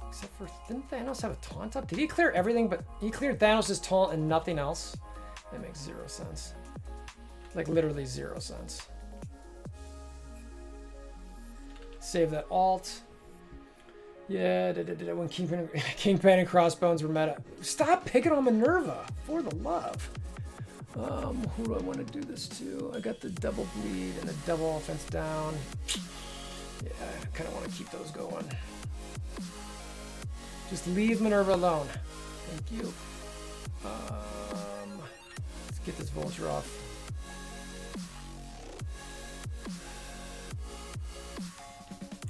Except for, didn't Thanos have a taunt up? Did he clear everything but he cleared Thanos' taunt and nothing else? That makes 0 sense. Like literally 0 sense. Save that alt. Yeah, when Kingpin and Crossbones were meta. Stop picking on Minerva, for the love. Who do I want to do this to? I got the double bleed and the double offense down. Yeah, I kind of want to keep those going. Just leave Minerva alone. Thank you. Let's get this vulture off.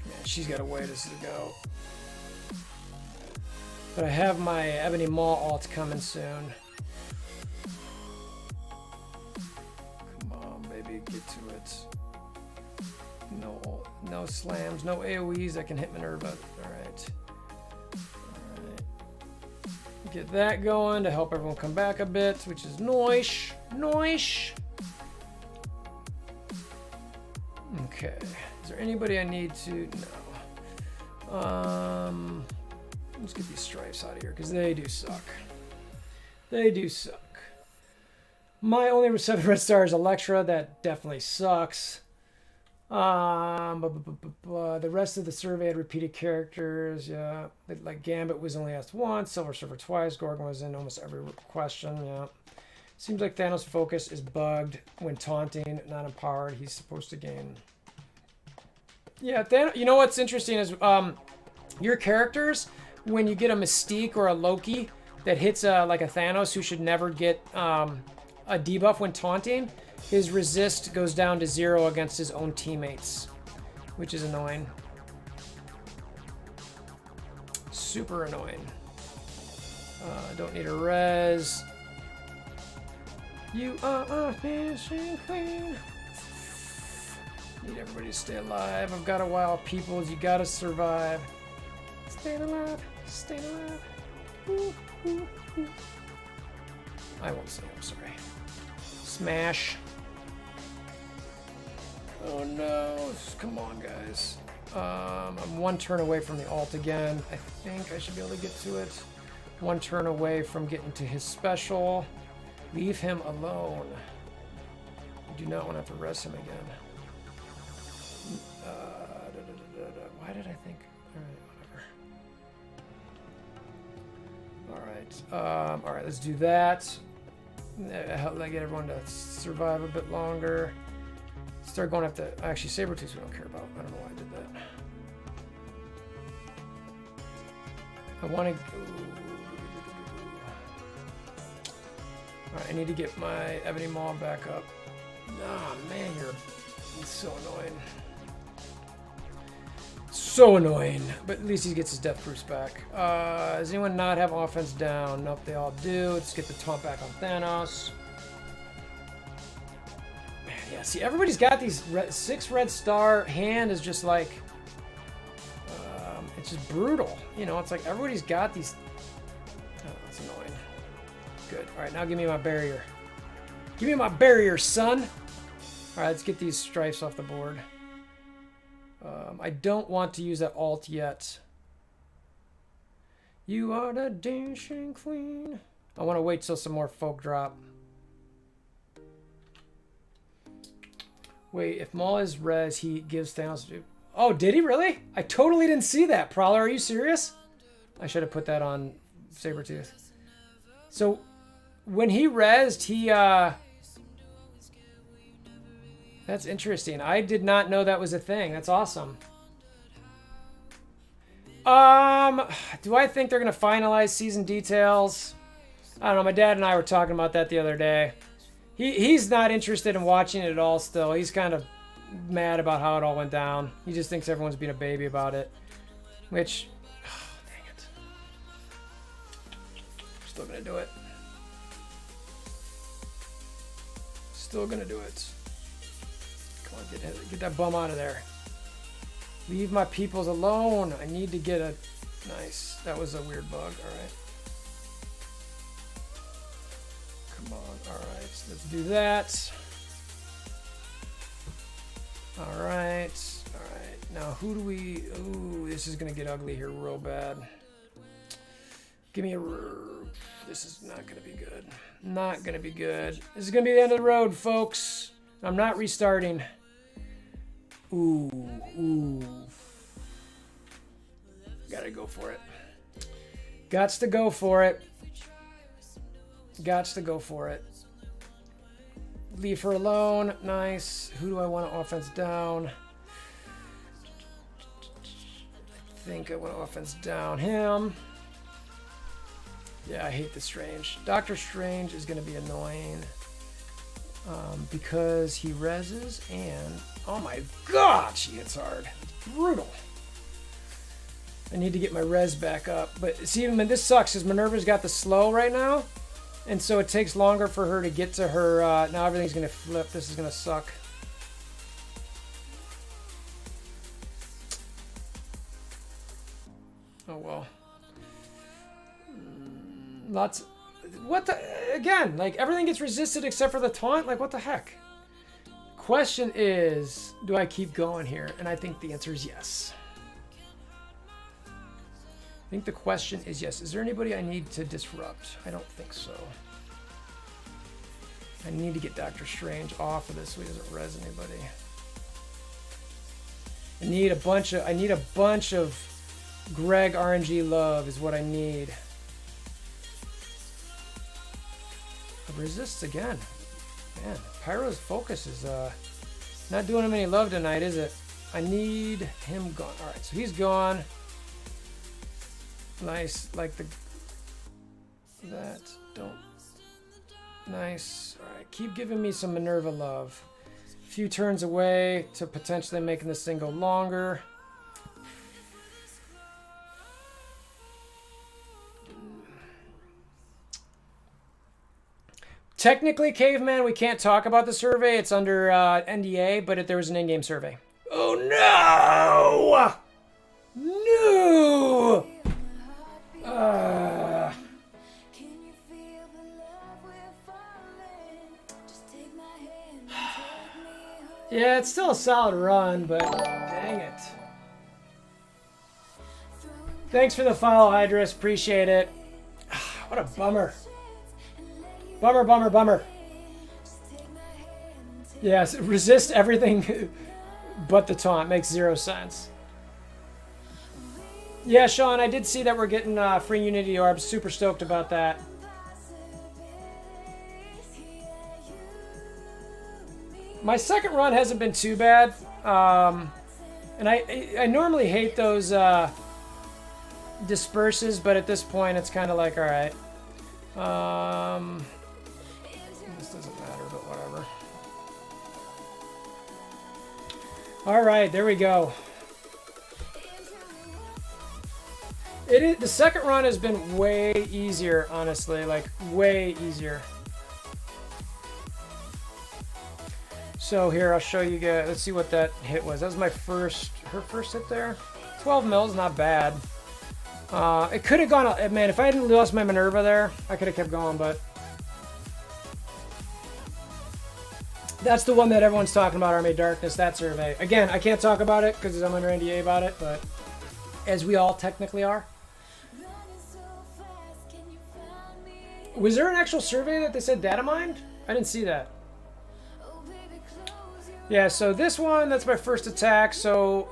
Yeah, she's got a way to go. But I have my Ebony Maw alt coming soon. Come on, baby, get to it. No slams, no AoEs that can hit Minerva. All right. Get that going to help everyone come back a bit, which is nice. Nice. Okay. Is there anybody I need to? No. Let's get these stripes out of here because they do suck. They do suck. My only 7 red star is Elektra. That definitely sucks. The rest of the survey had repeated characters. Yeah, like Gambit was only asked once, Silver Surfer twice, Gorgon was in almost every question. Yeah, seems like Thanos' focus is bugged when taunting, not empowered. He's supposed to gain. Yeah, Thanos. You know what's interesting is your characters, when you get a Mystique or a Loki that hits like a Thanos who should never get a debuff when taunting, his resist goes down to 0 against his own teammates, which is annoying. Super annoying. Don't need a res. You are a finishing queen. Need everybody to stay alive. I've got a while, people. You gotta survive. Stay alive. Stay alive. Ooh, ooh, ooh. I won't say. I'm sorry. Smash. Oh no, come on guys. I'm 1 turn away from the alt again. I think I should be able to get to it. 1 turn away from getting to his special. Leave him alone. You do not want to have to res him again. Why did I think? Alright, whatever. Alright, let's do that. Help get everyone to survive a bit longer. Start going after, actually, Sabretooth we don't care about. I don't know why I did that. I want to. Alright, I need to get my Ebony Maw back up. Oh man, he's so annoying. So annoying. But at least he gets his Death Proofs back. Does anyone not have offense down? Nope, they all do. Let's get the taunt back on Thanos. Yeah, see, everybody's got these 6 red star. Hand is just like, it's just brutal. You know, it's like everybody's got these. Oh, that's annoying. Good. All right, now give me my barrier. Give me my barrier, son. All right, let's get these stripes off the board. I don't want to use that alt yet. You are the dancing queen. I want to wait till some more folk drop. Wait, if Maul is res, he gives Thanos... Oh, did he really? I totally didn't see that. Prowler, are you serious? I should have put that on Sabretooth. So, when he resed, he... That's interesting. I did not know that was a thing. That's awesome. Do I think they're going to finalize season details? I don't know. My dad and I were talking about that the other day. He's not interested in watching it at all still. He's kind of mad about how it all went down. He just thinks everyone's being a baby about it. Which, oh, dang it. I'm still going to do it. Still gonna do it. Come on, get that bum out of there. Leave my peoples alone. I need to get a... Nice. That was a weird bug. All right. Come on. All right. So let's do that. All right. All right. Now, who do we... Ooh, this is going to get ugly here real bad. Give me a... This is not going to be good. Not going to be good. This is going to be the end of the road, folks. I'm not restarting. Ooh. Ooh. Gotta go for it. Gots to go for it. Gots to go for it. Leave her alone. Nice. Who do I want to offense down? I think I want to offense down him. Yeah, I hate the Strange. Doctor Strange is going to be annoying because he reses and... Oh my god, she hits hard. It's brutal. I need to get my res back up. But see, this sucks because Minerva's got the slow right now. And so it takes longer for her to get to her... now everything's going to flip. This is going to suck. Oh, well. Lots... What the... Again, like, everything gets resisted except for the taunt? Like, what the heck? Question is, do I keep going here? And I think the answer is yes. I think the question is yes. Is there anybody I need to disrupt? I don't think so. I need to get Doctor Strange off of this so he doesn't res anybody. I need a bunch of Greg RNG love is what I need. Resists again. Man, Pyro's focus is not doing him any love tonight, is it? I need him gone. All right, so he's gone. Nice, like that. Don't. Nice. All right, keep giving me some Minerva love. A few turns away to potentially making this thing go longer. Technically, Caveman, we can't talk about the survey. It's under NDA, but there was an in-game survey. Oh, no! No! Yeah, it's still a solid run, but dang it. Thanks for the follow, Hydrus. Appreciate it. What a bummer. Bummer, bummer, bummer. Yes, resist everything but the taunt. Makes 0 sense. Yeah, Sean, I did see that we're getting free Unity Orbs. Super stoked about that. My second run hasn't been too bad. And I normally hate those disperses, but at this point it's kind of like, all right. This doesn't matter, but whatever. All right, there we go. The second run has been way easier, honestly, like way easier. So here, I'll show you guys. Let's see what that hit was. That was her first hit there. 12 mils, not bad. It could have gone, man, if I hadn't lost my Minerva there, I could have kept going, but that's the one that everyone's talking about, Army of Darkness, that survey. Again, I can't talk about it because I'm under NDA about it, but as we all technically are. Was there an actual survey that they said data mined? I didn't see that. Yeah, so this one, that's my first attack. So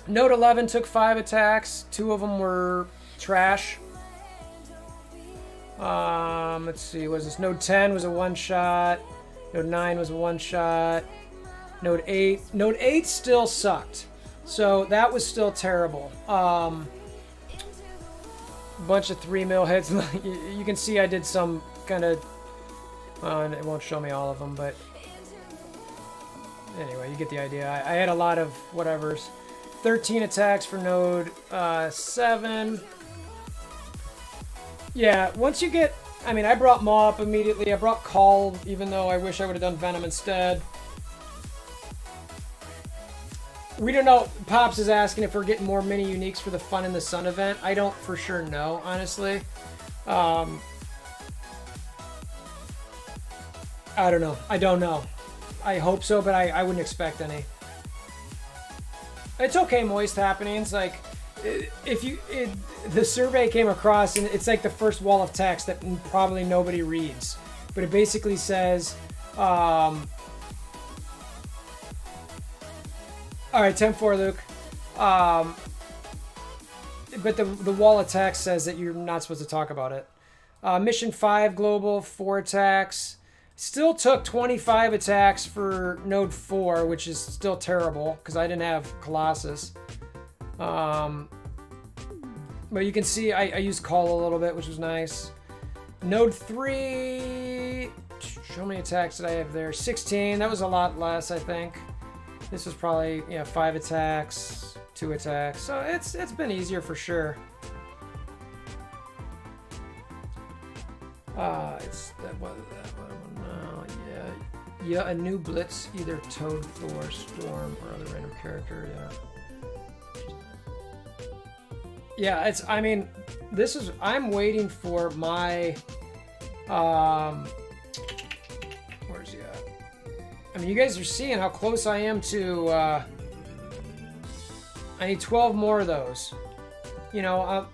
Node 11 took 5 attacks. 2 of them were trash. Let's see, was this Node 10 was a one-shot. Node 9 was a one-shot. Node 8 still sucked. So that was still terrible. Bunch of 3 mil hits. You can see I did some kind of... and it won't show me all of them, but... Anyway, you get the idea. I had a lot of whatevers. 13 attacks for Node 7. Yeah, once you get I mean, I brought Maw up immediately. I brought Call, even though I wish I would have done Venom instead. We don't know. Pops is asking if we're getting more mini uniques for the Fun in the Sun event. I don't for sure know, honestly. I don't know. I don't know. I hope so, but I wouldn't expect any. It's okay, Moist Happenings. Like, the survey came across, and it's like the first wall of text that probably nobody reads. But it basically says, all right, 10-4, Luke. But the wall of text says that you're not supposed to talk about it. Mission 5 global, 4 attacks. Still took 25 attacks for Node 4, which is still terrible because I didn't have Colossus. But you can see I used Call a little bit, which was nice. Node 3, how many attacks did I have there? 16. That was a lot less, I think. This was probably 5 attacks, 2 attacks. So it's been easier for sure. It's that one. Yeah, a new Blitz, either Toad, Thor, Storm, or other random character. Yeah, it's. I mean, this is. I'm waiting for my. Where's he at? I mean, you guys are seeing how close I am to. I need 12 more of those. How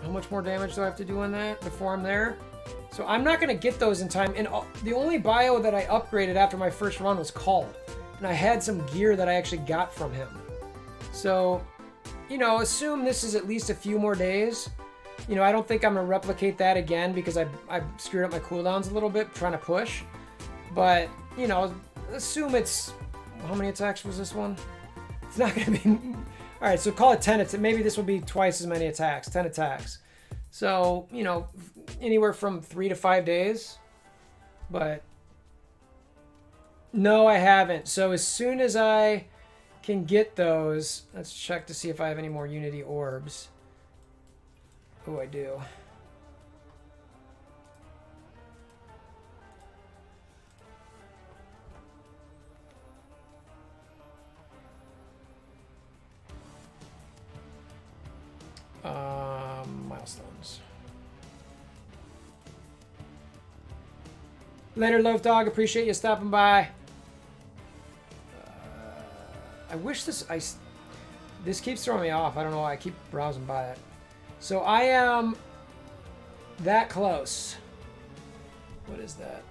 much more damage do I have to do on that before I'm there? So I'm not going to get those in time. And the only bio that I upgraded after my first run was Call. And I had some gear that I actually got from him. So, assume this is at least a few more days. I don't think I'm going to replicate that again because I screwed up my cooldowns a little bit trying to push. But, assume it's... How many attacks was this one? It's not going to be... All right, so call it 10. Maybe this will be twice as many attacks, 10 attacks. So, anywhere from 3 to 5 days. But no, I haven't. So as soon as I can get those, let's check to see if I have any more Unity orbs. Oh, I do. Milestones. Leonard Love Dog, appreciate you stopping by. I wish this keeps throwing me off. I don't know why I keep browsing by it. So I am that close. What is that?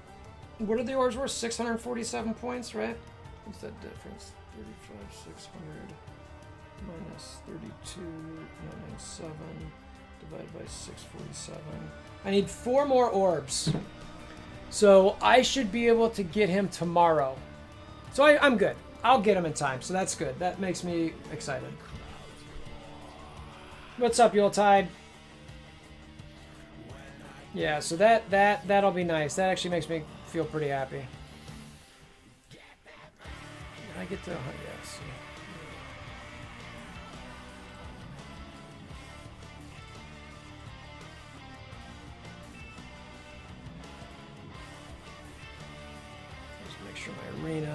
What are the orbs worth? 647 points, right? What's that difference? 35, 600 minus 32.97 divided by 647. I need 4 more orbs. So I should be able to get him tomorrow. So I'm good. I'll get him in time. So that's good. That makes me excited. What's up, Yuletide? Yeah, so that'll be nice. That actually makes me feel pretty happy. Did I get to... Yes. Make sure my arena.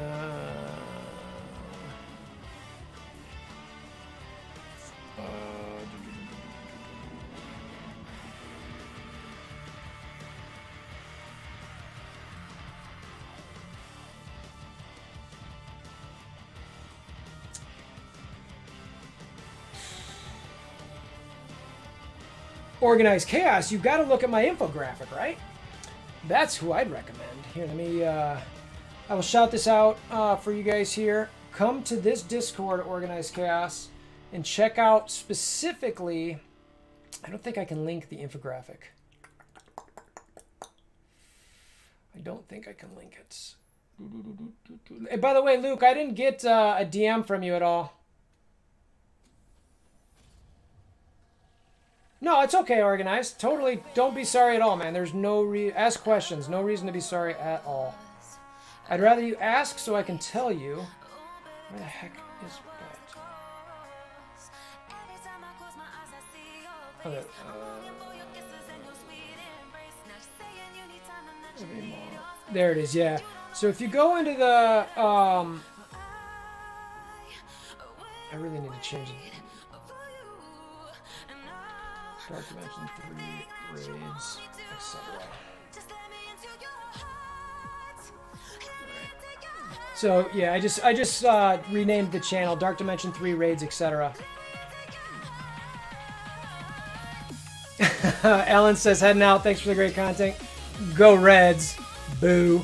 Organized Chaos, you've got to look at my infographic, right? That's who I'd recommend. Here, let me... I will shout this out for you guys here. Come to this Discord, Organized Chaos, and check out specifically... I don't think I can link the infographic. I don't think I can link it. And by the way, Luke, I didn't get a DM from you at all. No, it's okay, Organized. Totally, don't be sorry at all, man. There's no ask questions. No reason to be sorry at all. I'd rather you ask so I can tell you. Where the heck is that? Okay. There it is, yeah. So if you go into the, I really need to change it. Dark Dimension 3 raids, etc. So yeah, I just renamed the channel Dark Dimension 3 raids, etc. Ellen says heading out. Thanks for the great content. Go Reds. Boo.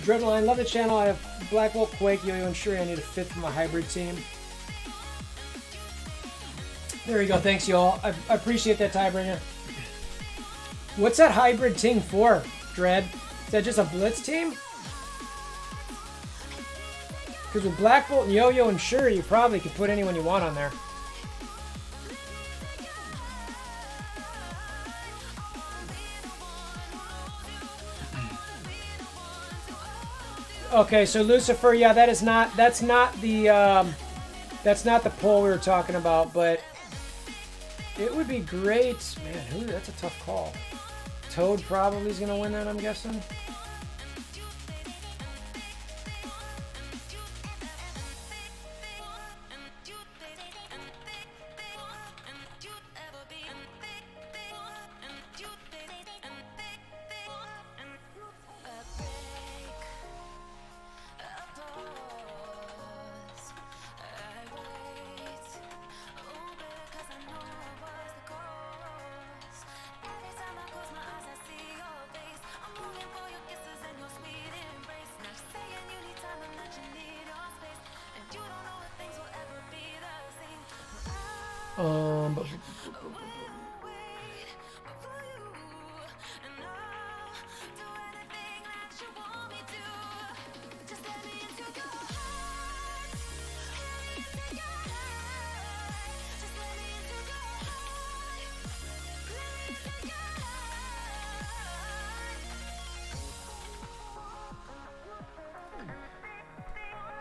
Dreadline, love the channel. I have Black Bolt, Quake, Yo-Yo, and Shuri. I need a 5th for my hybrid team. There you go. Thanks, y'all. I appreciate that, Tiebringer. What's that hybrid team for, Dread? Is that just a Blitz team? Because with Black Bolt and Yo-Yo and Shuri, you probably could put anyone you want on there. Okay, so Lucifer, yeah, that's not the poll we were talking about, but it would be great. Man, that's a tough call. Toad probably is going to win that, I'm guessing.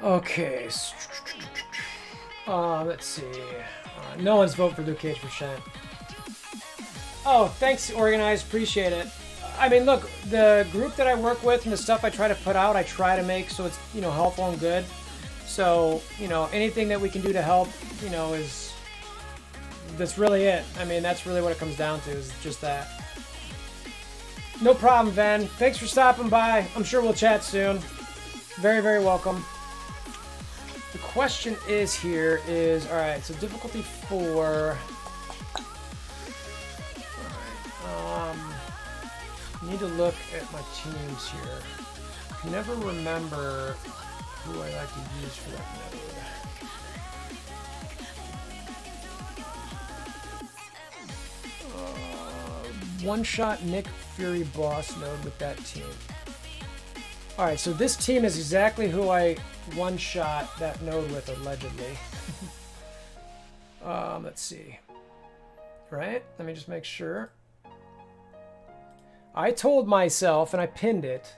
Okay. Let's see. No one's voting for Luke Cage for Shen. Oh, thanks, Organized. Appreciate it. I mean, look, the group that I work with and the stuff I try to put out, I try to make so it's, helpful and good. So, anything that we can do to help, that's really it. I mean, that's really what it comes down to, is just that. No problem, Van. Thanks for stopping by. I'm sure we'll chat soon. Very, very welcome. The question is, all right, so difficulty 4. All right, need to look at my teams here. I can never remember who I like to use for that node. One-shot Nick Fury boss node with that team. All right, so this team is exactly who I one-shot that node with, allegedly. Let's see. Right? Let me just make sure. I told myself, and I pinned it,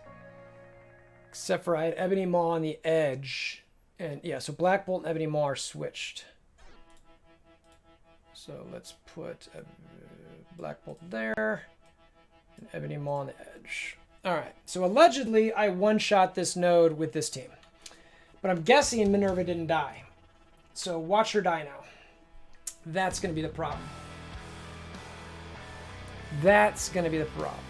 except for I had Ebony Maw on the edge. And yeah, so Black Bolt and Ebony Maw are switched. So let's put Black Bolt there, and Ebony Maw on the edge. All right, so allegedly I one-shot this node with this team. But I'm guessing Minerva didn't die. So watch her die now. That's going to be the problem. That's going to be the problem.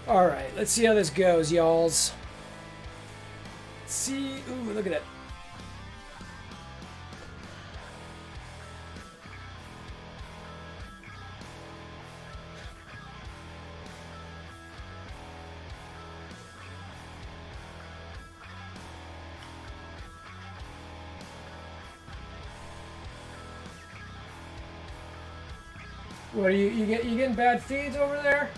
All right, let's see how this goes, y'alls. See, ooh, look at that. What are you getting bad feeds over there?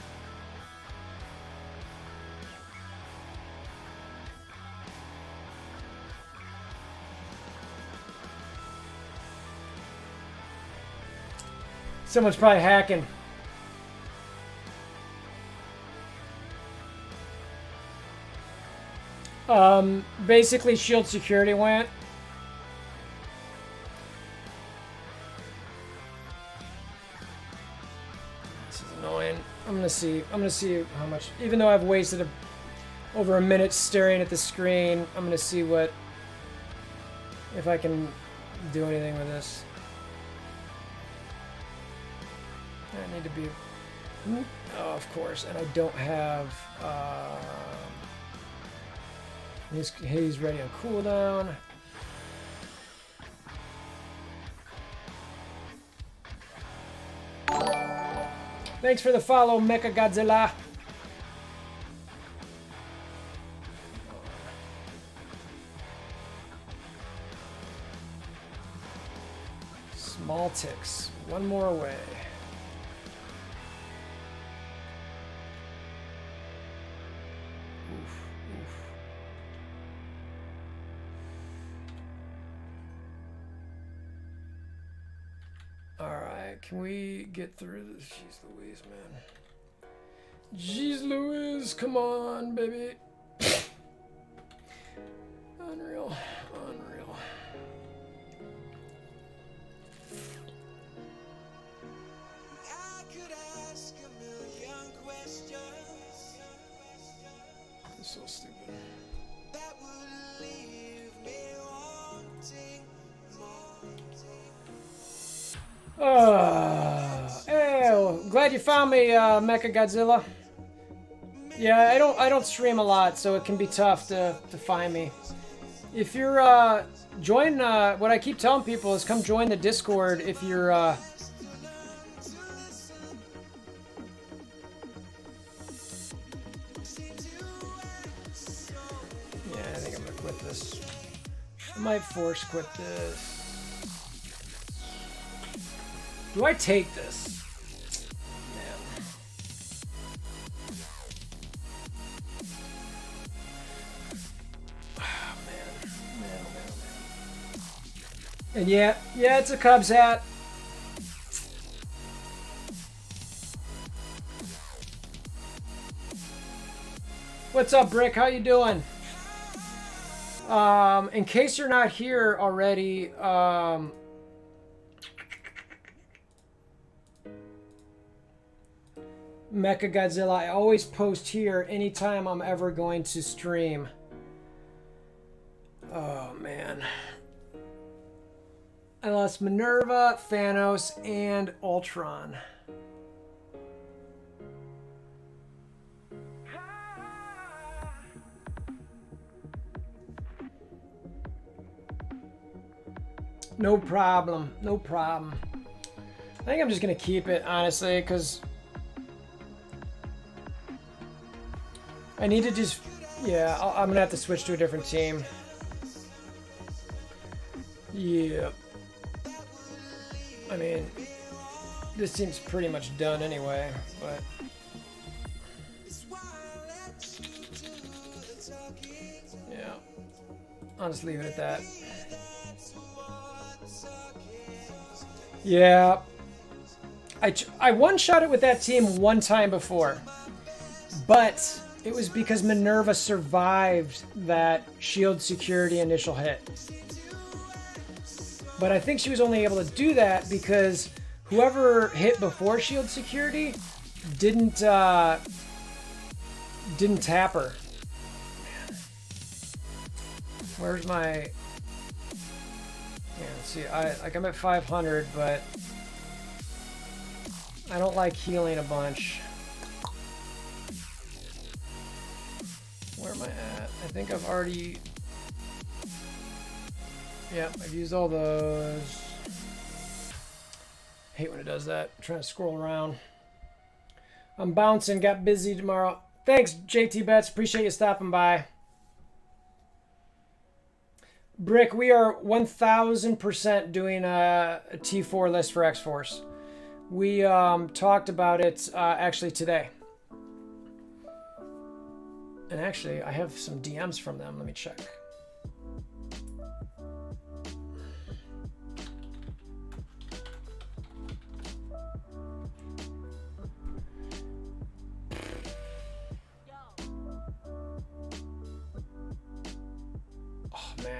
Someone's probably hacking. Basically, shield security went. This is annoying. I'm gonna see how much. Even though I've wasted over a minute staring at the screen, I'm gonna see if I can do anything with this. I need to be. Oh, of course, and I don't have. He's ready on cooldown. Thanks for the follow, Mecha Godzilla. Small ticks. One more away. Can we get through this? Jeez Louise, man. Jeez Louise, come on, baby. Unreal. Unreal. I could ask a million questions. This is so stupid. That would leave me wanting more. Hey, well, glad you found me, Mecha Godzilla. Yeah, I don't stream a lot, so it can be tough to find me. If you're join, what I keep telling people is come join the Discord if you're yeah, I think I'm gonna quit this. I might force quit this. Do I take this? Man. Oh, man. And yeah, it's a Cubs hat. What's up, Brick? How you doing? In case you're not here already, Mecha Godzilla, I always post here anytime I'm ever going to stream. Oh, man. I lost Minerva, Thanos, and Ultron. No problem. No problem. I think I'm just going to keep it, honestly, because I need to just, yeah, I'm going to have to switch to a different team. Yeah. I mean, this team's pretty much done anyway, but yeah, I'll just leave it at that. Yeah, I one-shot it with that team one time before, but it was because Minerva survived that shield security initial hit. But I think she was only able to do that because whoever hit before shield security didn't tap her. Where's my? Yeah, let's see. I'm at 500, but I don't like healing a bunch. Where am I at? I think I've already. Yeah, I've used all those. Hate when it does that. I'm trying to scroll around. I'm bouncing. Got busy tomorrow. Thanks, JT Betts. Appreciate you stopping by. Brick, we are 1,000% doing a T4 list for X-Force. We talked about it actually today. And actually, I have some DMs from them. Let me check.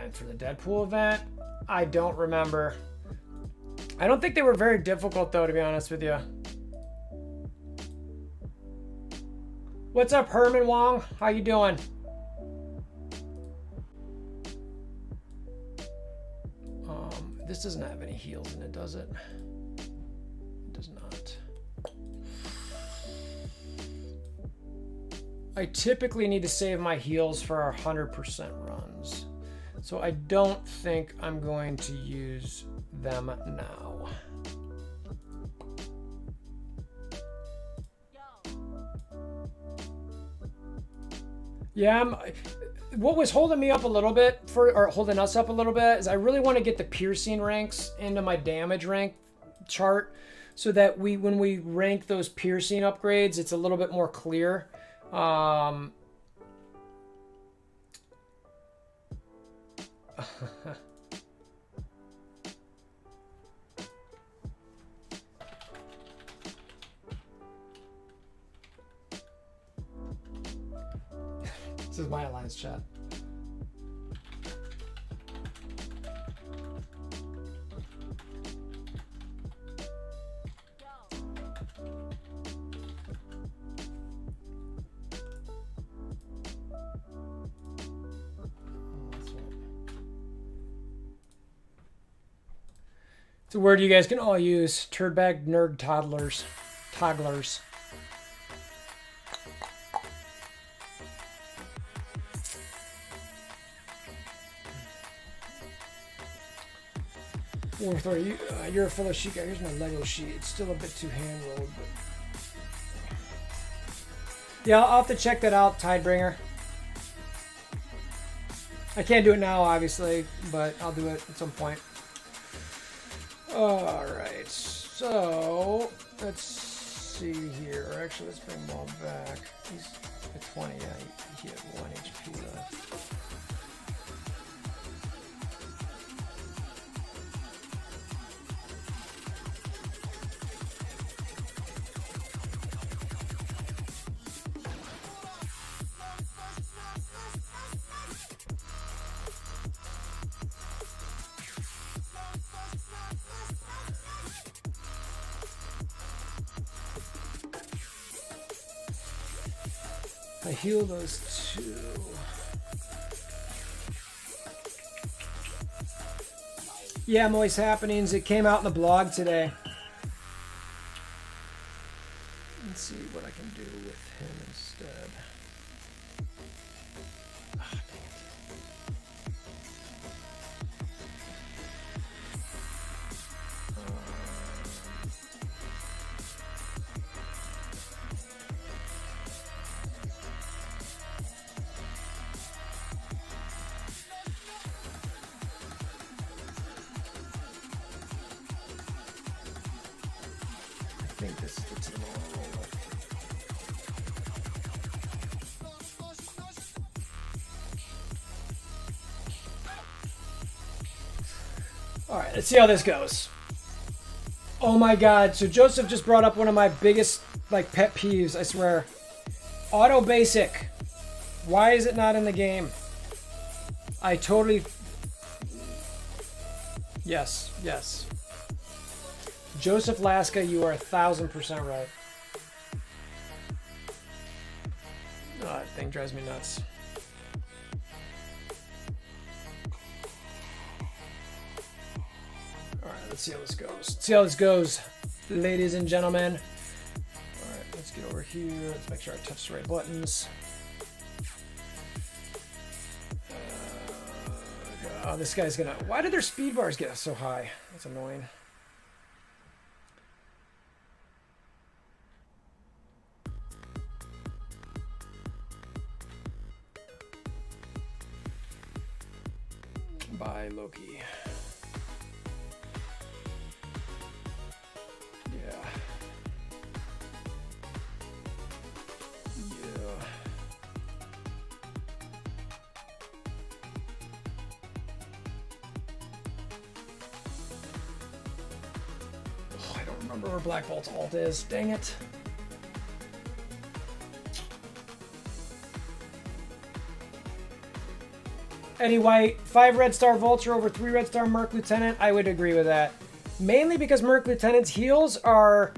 man, for the Deadpool event, I don't remember. I don't think they were very difficult though, to be honest with you. What's up, Herman Wong? How you doing? This doesn't have any heals in it, does it? It does not. I typically need to save my heals for our 100% runs. So I don't think I'm going to use them now. Yeah, what was holding me up a little bit, or holding us up a little bit, is I really want to get the piercing ranks into my damage rank chart so that when we rank those piercing upgrades, it's a little bit more clear. This is my alliance chat. It's a word you guys can all use. Turdbag nerd toddlers. Togglers. WolverThor, you're a fellow sheet guy. Here's my Lego sheet. It's still a bit too hand-rolled, but... Yeah, I'll have to check that out, Tidebringer. I can't do it now, obviously, but I'll do it at some point. Alright, so... Let's see here. Actually, let's bring them all back. He's at 20, yeah, he had 1 HP left. I heal those 2. Yeah, Moist Happenings. It came out in the blog today. Let's see what I can do with him instead. Oh, dang I think this gets him all rolling. All right, let's see how this goes. Oh my God! So Joseph just brought up one of my biggest pet peeves. I swear. Auto basic. Why is it not in the game? I totally. Yes. Yes. Joseph Laska, you are 1000% right. Oh, that thing drives me nuts. Alright, let's see how this goes. Let's see how this goes, ladies and gentlemen. Alright, let's get over here. Let's make sure I touch the right buttons. Oh, this guy's gonna... Why did their speed bars get so high? That's annoying. Bye, Loki. Yeah. Yeah. Oh, I don't remember where Black Bolt's ult is. Dang it. Eddie White, 5 red star Vulture over 3 red star Merc Lieutenant. I would agree with that. Mainly because Merc Lieutenant's heals are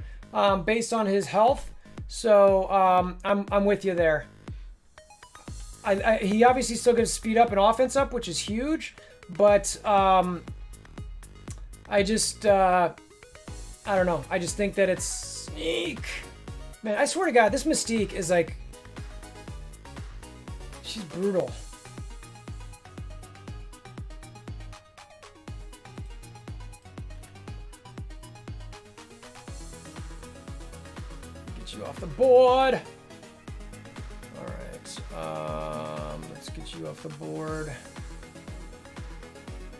based on his health. So I'm with you there. He obviously still gets speed up and offense up, which is huge. But I don't know. I just think that it's sneak. Man, I swear to God, this Mystique is like, she's brutal. Get you off the board. All right, let's get you off the board.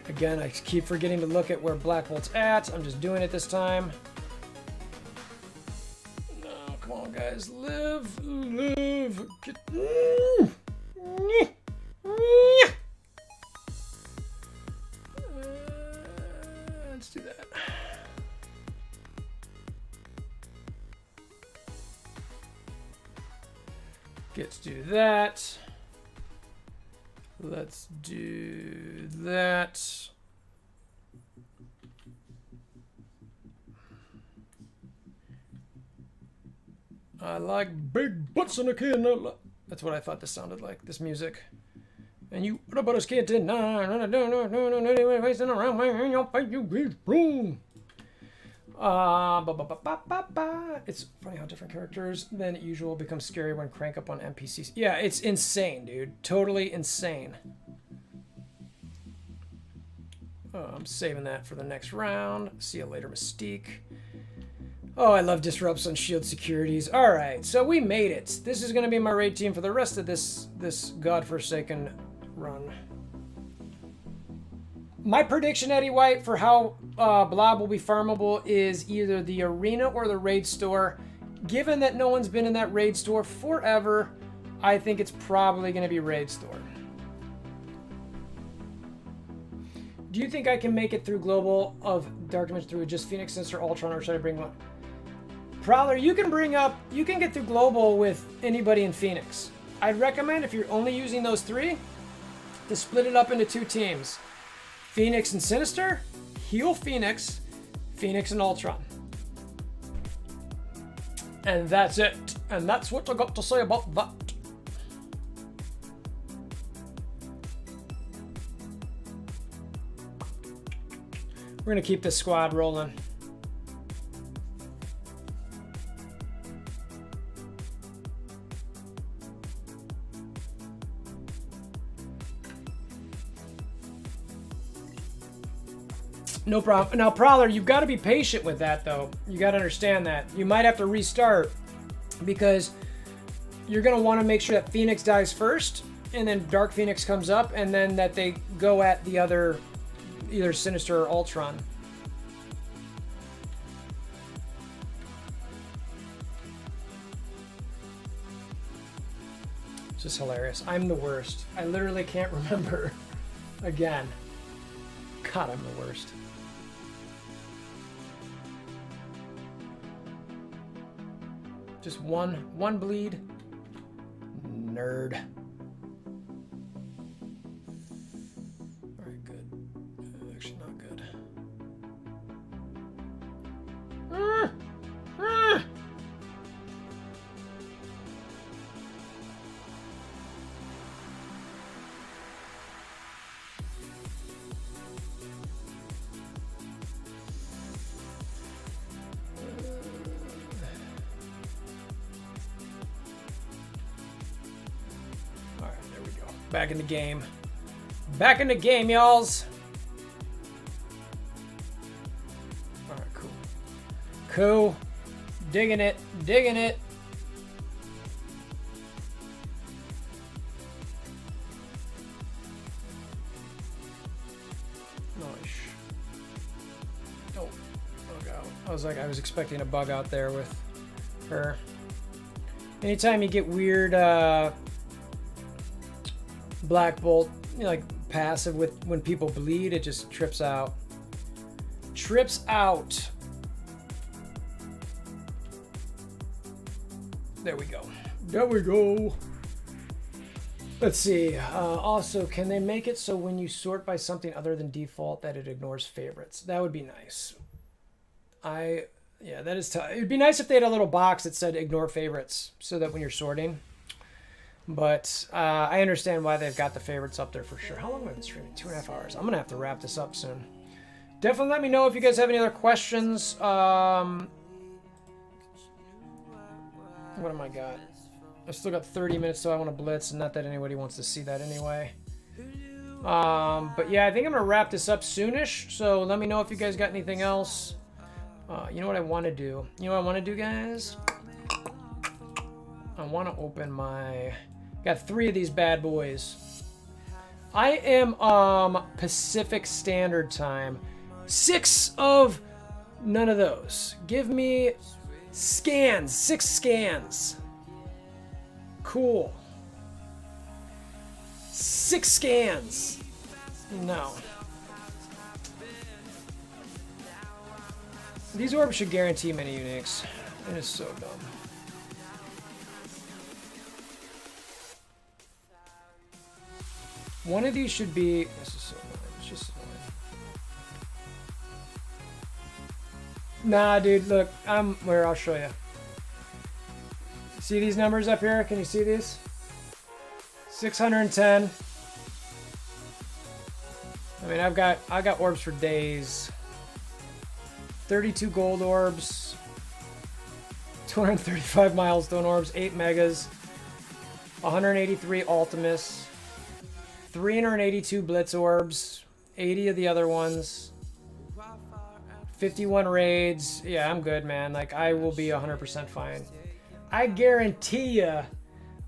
Again, I keep forgetting to look at where Black Bolt's at. I'm just doing it this time. No, come on, guys. Live. Get... let's do that. Let's do that. Let's do that. I like big butts in a can. That's what I thought this sounded like, this music. And you, what about us can't deny? No, wasting around in your face, you bitch, boom. It's funny how different characters than usual become scary when crank up on NPCs. Yeah, it's insane, dude. Totally insane. I'm saving that for the next round. See you later, Mystique. Oh, I love disrupts on shield securities. All right, so we made it. This is going to be my raid team for the rest of this godforsaken run. My prediction, Eddie White, for how Blob will be farmable is either the arena or the raid store. Given that no one's been in that raid store forever, I think it's probably going to be raid store. Do you think I can make it through Global of Dark Dimension through just Phoenix, Sinister, Ultron, or should I bring one? Prowler, you can get through Global with anybody in Phoenix. I'd recommend, if you're only using those 3, to split it up into 2 teams. Phoenix and Sinister, heal Phoenix, Phoenix and Ultron. And that's it. And that's what I got to say about that. We're going to keep this squad rolling. No problem. Now, Prowler, you've got to be patient with that, though. You got to understand that. You might have to restart because you're going to want to make sure that Phoenix dies first, and then Dark Phoenix comes up, and then that they go at the other, either Sinister or Ultron. It's just hilarious. I'm the worst. I literally can't remember again. God, I'm the worst. Just one bleed. Nerd. All right, good. Actually, not good. Back in the game. Back in the game, y'alls. Alright, cool. Cool. Digging it. Digging it. Nice. Oh. Oh, God. I was expecting a bug out there with her. Anytime you get weird, Black Bolt, you know, like passive with when people bleed, it just trips out. Trips out. There we go. There we go. Let's see. Also, can they make it so when you sort by something other than default that it ignores favorites? That would be nice. Yeah, that is tough. It'd be nice if they had a little box that said ignore favorites so that when you're sorting. But I understand why they've got the favorites up there for sure. How long have I been streaming? 2.5 hours. I'm going to have to wrap this up soon. Definitely let me know if you guys have any other questions. What am I got? I've still got 30 minutes, so I want to blitz. Not that anybody wants to see that anyway. But yeah, I think I'm going to wrap this up soonish. So let me know if you guys got anything else. You know what I want to do? You know what I want to do, guys? I want to open my... Got 3 of these bad boys. I am Pacific Standard Time. 6 of none of those. Give me scans. 6 scans. Cool. 6 scans. No. These orbs should guarantee many uniques. It is so dumb. One of these should be... This is so annoying. It's just annoying. Nah, dude, look. Where? I'll show you. See these numbers up here? Can you see these? 610. I mean, I got orbs for days. 32 gold orbs. 235 milestone orbs. 8 megas. 183 ultimates. 382 blitz orbs. 80 of the other ones. 51 raids. Yeah, I'm good, man. Like, I will be 100% fine. I guarantee you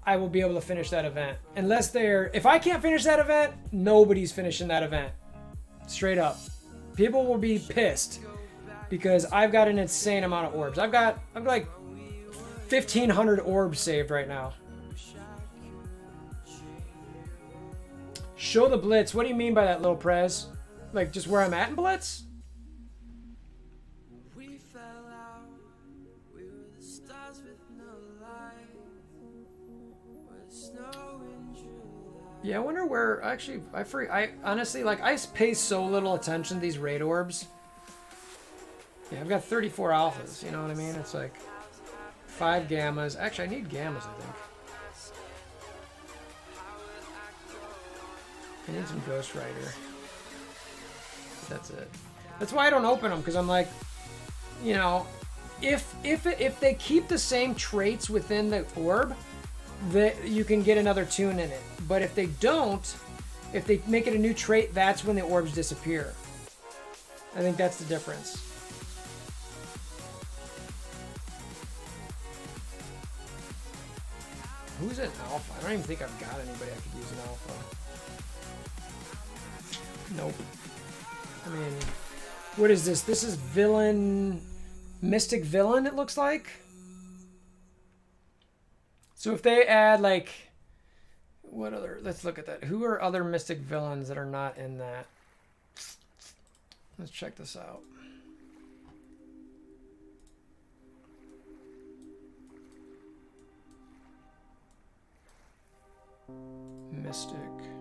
I will be able to finish that event. Unless they're... If I can't finish that event, nobody's finishing that event. Straight up. People will be pissed. Because I've got an insane amount of orbs. I've got like 1,500 orbs saved right now. Show the Blitz. What do you mean by that, Lil Prez? Like, just where I'm at in Blitz? Yeah, I wonder where... Actually, I honestly, like, I pay so little attention to these raid orbs. Yeah, I've got 34 alphas, you know what I mean? It's like 5 gammas. Actually, I need gammas, I think. I need some Ghost Rider. But that's it. That's why I don't open them, because I'm like, you know, if they keep the same traits within the orb, you can get another tune in it. But if they don't, if they make it a new trait, that's when the orbs disappear. I think that's the difference. Who's an alpha? I don't even think I've got anybody I could use an alpha. Nope. I mean, what is this? This is villain... Mystic Villain, it looks like. So if they add, like... What other... Let's look at that. Who are other Mystic Villains that are not in that? Let's check this out. Mystic Villain.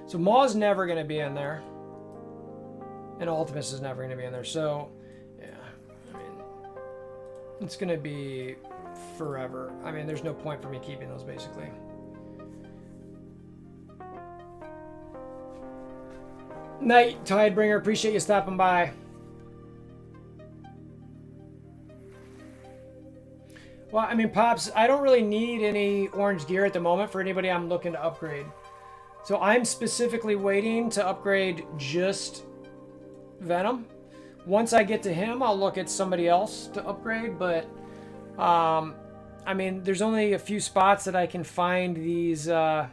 So Maw's never going to be in there. And Ultimus is never going to be in there. So, yeah. I mean, it's going to be forever. I mean, there's no point for me keeping those, basically. Night, Tidebringer. Appreciate you stopping by. Well, I mean, Pops, I don't really need any orange gear at the moment for anybody I'm looking to upgrade. So I'm specifically waiting to upgrade just Venom. Once I get to him, I'll look at somebody else to upgrade. But, I mean, there's only a few spots that I can find these, right?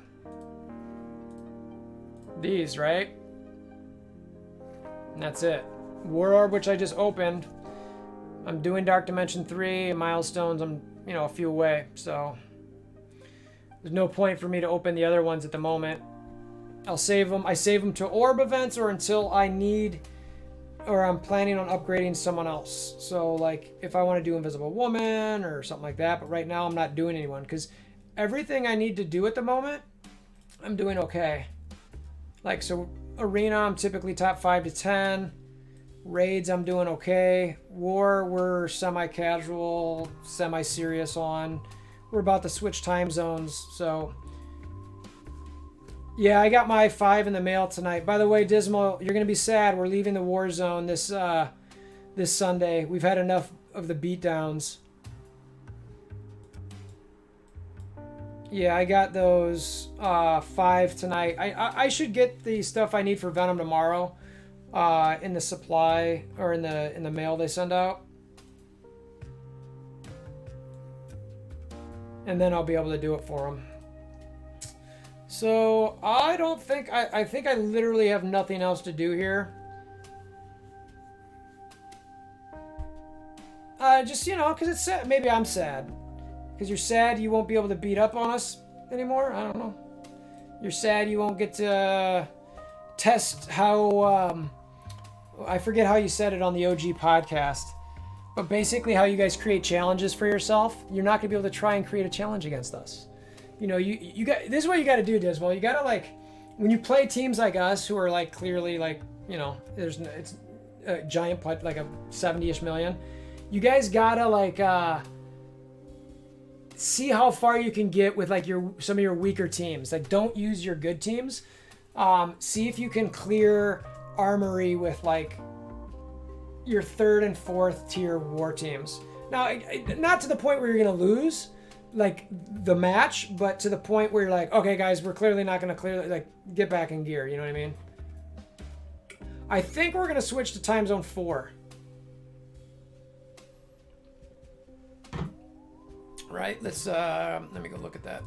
And that's it. War Orb, which I just opened. I'm doing Dark Dimension 3 and Milestones. I'm, you know, a few away, so there's no point for me to open the other ones at the moment. I'll save them. I save them to orb events or until I need or I'm planning on upgrading someone else. So like if I want to do Invisible Woman or something like that, but right now I'm not doing anyone because everything I need to do at the moment, I'm doing okay. Like, so Arena, I'm typically top 5 to 10. Raids, I'm doing okay. War, we're semi-casual, semi-serious on. We're about to switch time zones, so... Yeah, I got my 5 in the mail tonight. By the way, Dismal, you're going to be sad. We're leaving the war zone this Sunday. We've had enough of the beatdowns. Yeah, I got those 5 tonight. I should get the stuff I need for Venom tomorrow in the supply or in the mail they send out. And then I'll be able to do it for them. So I don't think I think I literally have nothing else to do here. Just, you know, because it's sad. Maybe I'm sad. Because you're sad you won't be able to beat up on us anymore? I don't know. You're sad you won't get to test how... I forget how you said it on the OG podcast. But basically how you guys create challenges for yourself. You're not going to be able to try and create a challenge against us. You know, you got... This is what you got to do, Dismal. You got to, like... When you play teams like us who are, like, clearly, like, you know, it's a giant, like a 70-ish million. You guys got to, like... see how far you can get with like some of your weaker teams. Like, don't use your good teams. See if you can clear armory with like your 3rd and 4th tier war teams. Now, not to the point where you're gonna lose like the match, but to the point where you're like, okay, guys, we're clearly not gonna like get back in gear. You know what I mean? I think we're gonna switch to time zone 4. Right, let's let me go look at that.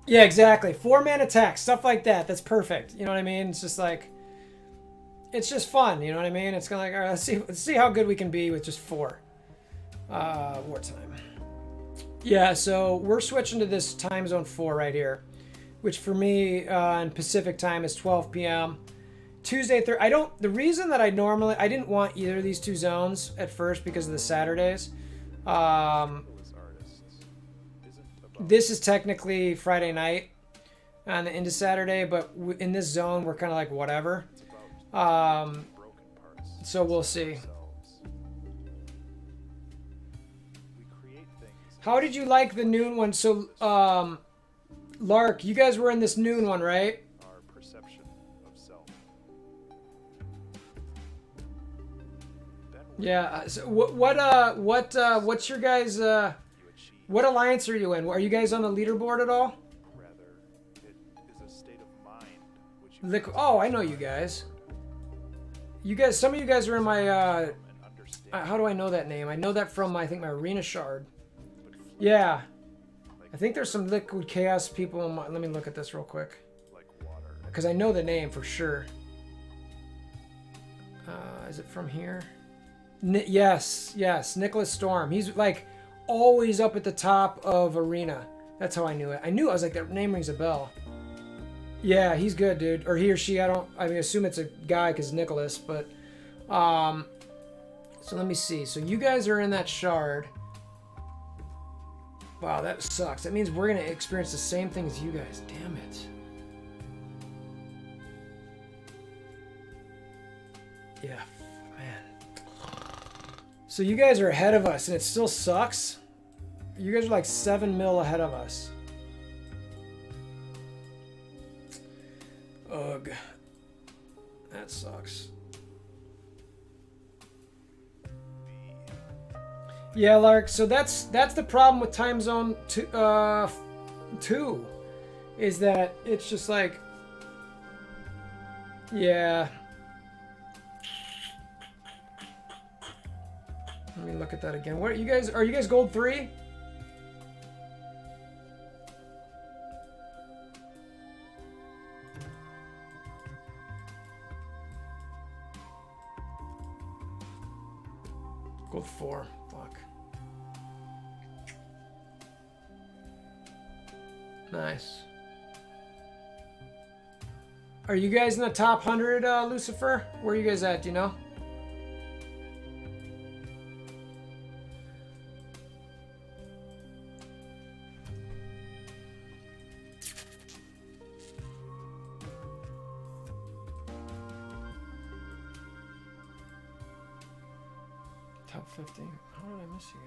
Yeah, exactly. 4-man attacks, stuff like that. That's perfect. You know what I mean? It's just like, it's just fun. You know what I mean? It's kind of like, all right, let's see how good we can be with just 4. Wartime. Yeah, so we're switching to this time zone 4 right here, which for me in Pacific time is 12 p.m. Tuesday, the reason that I didn't want either of these 2 zones at first because of the Saturdays. This is technically Friday night on the into Saturday, but in this zone, we're kind of like whatever. So we'll see. How did you like the noon one? So, Lark, you guys were in this noon one, right? Yeah. So what's your guys? What alliance are you in? Are you guys on the leaderboard at all? Oh, I know you guys. Some of you guys are in my. How do I know that name? I know that from I think my arena shard. Yeah. I think there's some Liquid Chaos people in my. Let me look at this real quick. Because I know the name for sure. Is it from here? Yes, Nicholas Storm. He's like always up at the top of arena. That's how I knew it. I was like, that name rings a bell. Yeah, he's good, dude. Or he or she, I assume it's a guy because Nicholas, but so let me see. So you guys are in that shard. Wow, that sucks. That means we're gonna experience the same thing as you guys. Damn it. Yeah. So you guys are ahead of us, and it still sucks. You guys are like 7 mil ahead of us. Ugh. That sucks. Yeah, Lark. So that's the problem with time zone 2, is that it's just like, yeah. Let me look at that again. What are you guys gold 3? Gold 4. Fuck. Nice. Are you guys in the top 100, Lucifer? Where are you guys at? Do you know? Top 50. How did I miss you guys?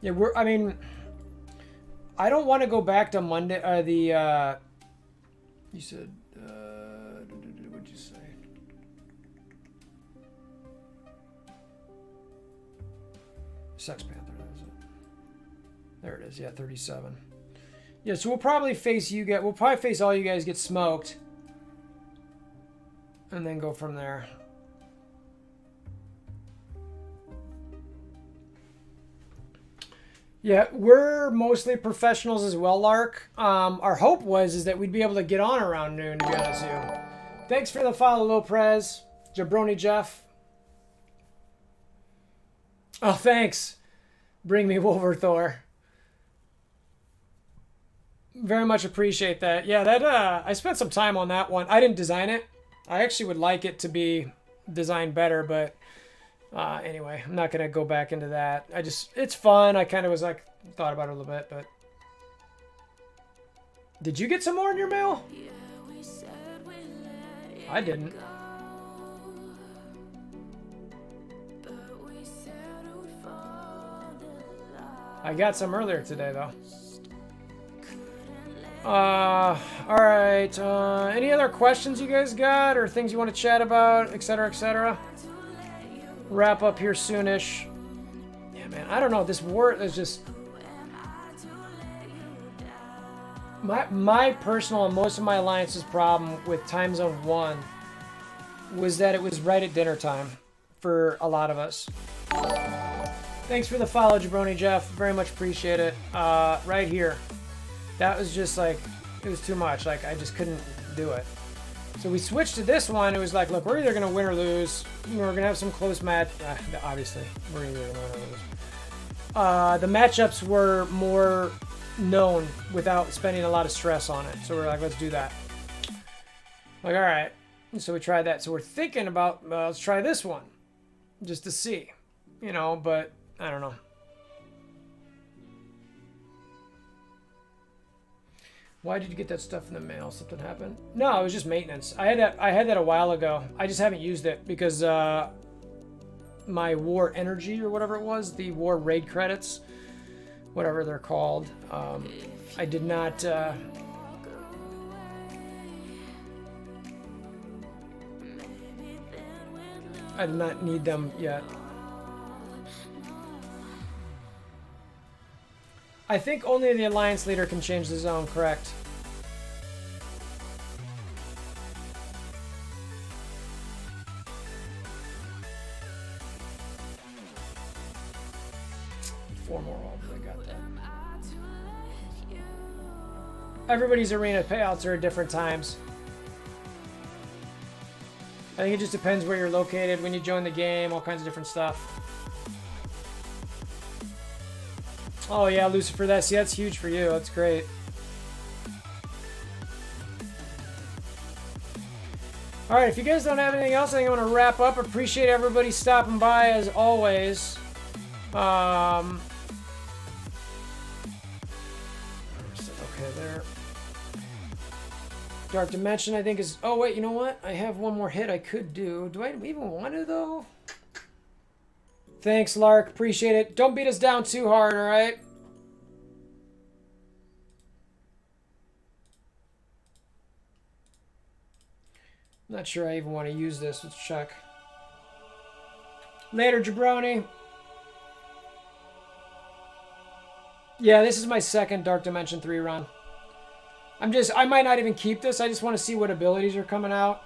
Yeah, I mean, I don't want to go back to Monday, you said, what'd you say? Sex Panther, that is it. There it is, yeah, 37. Yeah, so we'll probably face all you guys get smoked. And then go from there. Yeah, we're mostly professionals as well, Lark. Our hope is that we'd be able to get on around noon, to be honest with you. Thanks for the follow, Lopez. Jabroni Jeff. Oh, thanks. Bring me WolverThor. Very much appreciate that. Yeah, that I spent some time on that one. I didn't design it. I actually would like it to be designed better, but anyway, I'm not going to go back into that. It's fun. I kind of was like, thought about it a little bit, but. Did you get some more in your mail? I didn't. I got some earlier today, though. Alright, any other questions you guys got, or things you want to chat about, etc., etc.? Wrap up here soonish. Yeah, man, I don't know, this war is just... My personal and most of my alliance's problem with Time Zone 1 was that it was right at dinner time for a lot of us. Thanks for the follow, Jabroni Jeff. Very much appreciate it. Right here. That was just like, it was too much. Like, I just couldn't do it. So we switched to this one. It was like, look, we're either going to win or lose. We're going to have some close match. Obviously, we're either going to win or lose. The matchups were more known without spending a lot of stress on it. So we're like, let's do that. Like, all right. And so we tried that. So we're thinking about, let's try this one. Just to see. You know, but I don't know. Why did you get that stuff in the mail? Something happened? No, it was just maintenance. I had that a while ago. I just haven't used it because my war energy or whatever it was, the war raid credits, whatever they're called. I did not. I did not need them yet. I think only the Alliance leader can change the zone, correct? Four more all, I got that. Everybody's arena payouts are at different times. I think it just depends where you're located, when you join the game, all kinds of different stuff. Oh yeah, Lucifer, that's huge for you. That's great. All right, if you guys don't have anything else, I think I'm gonna wrap up. Appreciate everybody stopping by as always. Okay, there. Dark Dimension, I think is. Oh wait, you know what? I have one more hit I could do. Do I even want to though? Thanks, Lark. Appreciate it. Don't beat us down too hard, all right? Not sure I even want to use this. Let's check. Later, Jabroni. Yeah, this is my second Dark Dimension 3 run. I might not even keep this. I just want to see what abilities are coming out.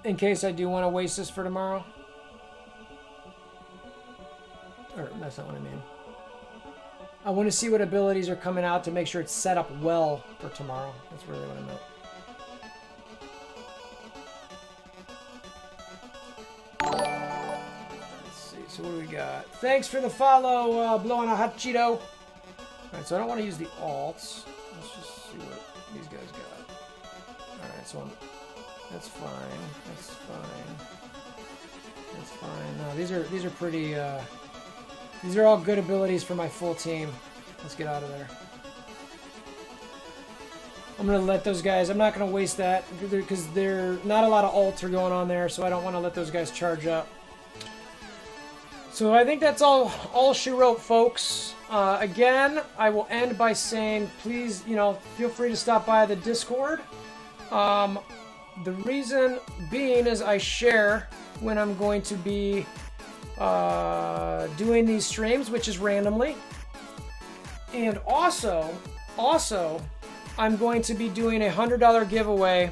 In case I do want to waste this for tomorrow. Or, that's not what I mean. I want to see what abilities are coming out to make sure it's set up well for tomorrow. That's really what I meant. Let's see, so what do we got? Thanks for the follow, blowing a hot Cheeto. All right, so I don't want to use the alts. Let's just see what these guys got. All right, so that's fine. That's fine. That's fine. No, these are pretty. These are all good abilities for my full team. Let's get out of there. I'm gonna let those guys. I'm not gonna waste that because they're not a lot of ults are going on there, so I don't want to let those guys charge up. So I think that's all she wrote, folks. Again, I will end by saying, please, feel free to stop by the Discord. The reason being is I share when I'm going to be doing these streams, which is randomly. And also, I'm going to be doing a $100 giveaway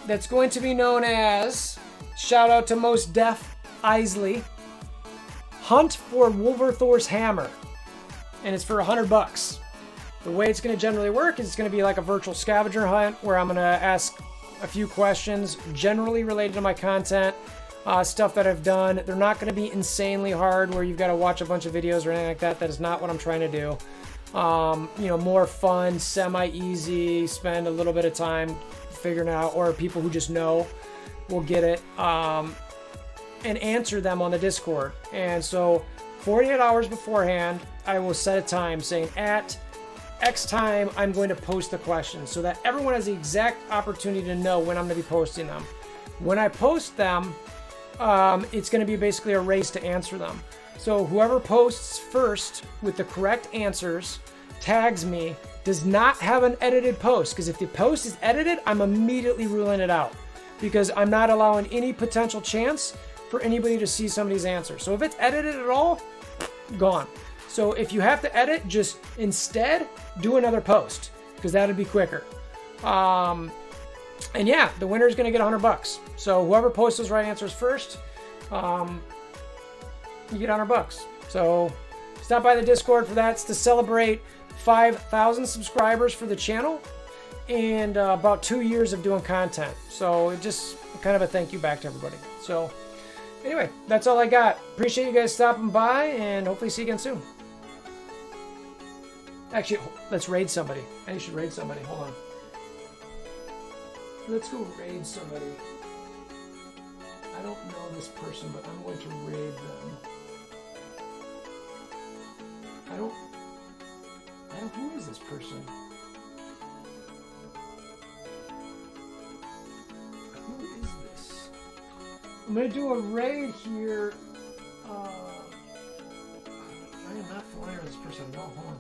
that's going to be known as, shout out to Most Def Isley, Hunt for WolverThor's Hammer. And it's for $100. The way it's going to generally work is it's going to be like a virtual scavenger hunt where I'm going to ask a few questions generally related to my content, stuff that I've done. They're not going to be insanely hard where you've got to watch a bunch of videos or anything like that. That is not what I'm trying to do. More fun, semi-easy, spend a little bit of time figuring out, or people who just know will get it, and answer them on the Discord. And so 48 hours beforehand, I will set a time saying at X time, I'm going to post the questions so that everyone has the exact opportunity to know when I'm going to be posting them. When I post them, it's going to be basically a race to answer them. So whoever posts first with the correct answers, tags me, does not have an edited post. Because if the post is edited, I'm immediately ruling it out. Because I'm not allowing any potential chance for anybody to see somebody's answer. So if it's edited at all, gone. So if you have to edit, just instead do another post. Because that'd be quicker. And yeah, the winner is going to get $100. So whoever posts those right answers first, you get $100. So stop by the Discord for that. It's to celebrate 5,000 subscribers for the channel and about 2 years of doing content. So it just kind of a thank you back to everybody. So anyway, that's all I got. Appreciate you guys stopping by and hopefully see you again soon. Actually, let's raid somebody. I should raid somebody. Hold on. Let's go raid somebody. I don't know this person, but I'm going to raid them. Who is this person? Who is this? I'm going to do a raid here. I am not familiar with this person. No, hold on.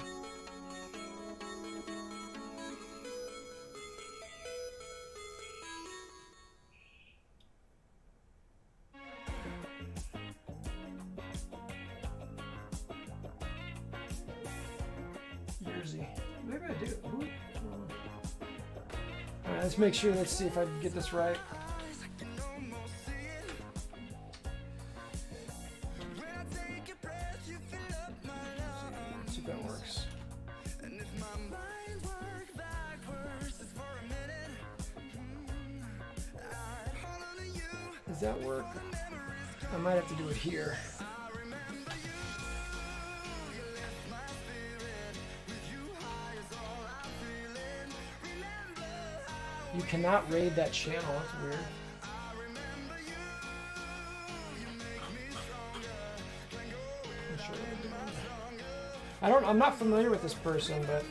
Maybe I do. Alright, let's make sure. Let's see if I can get this right. Let's see if that works. Does that work? I might have to do it here. You cannot raid that channel. That's weird. I'm not familiar with this person, but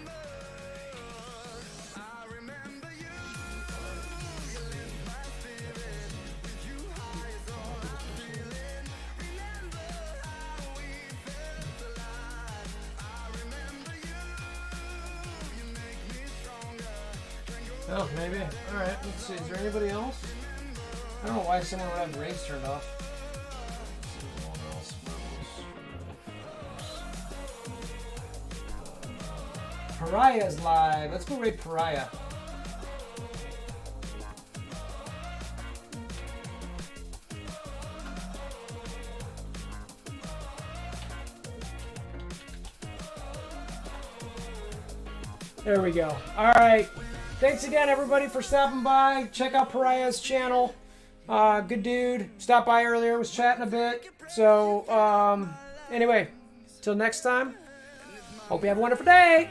oh, maybe. Alright, let's see. Is there anybody else? I don't know why someone would have raids turned off. Pariah's live. Let's go raid Pariah. There we go. Alright. Thanks again, everybody, for stopping by. Check out Pariah's channel. Good dude. Stopped by earlier. Was chatting a bit. So, anyway, till next time. Hope you have a wonderful day.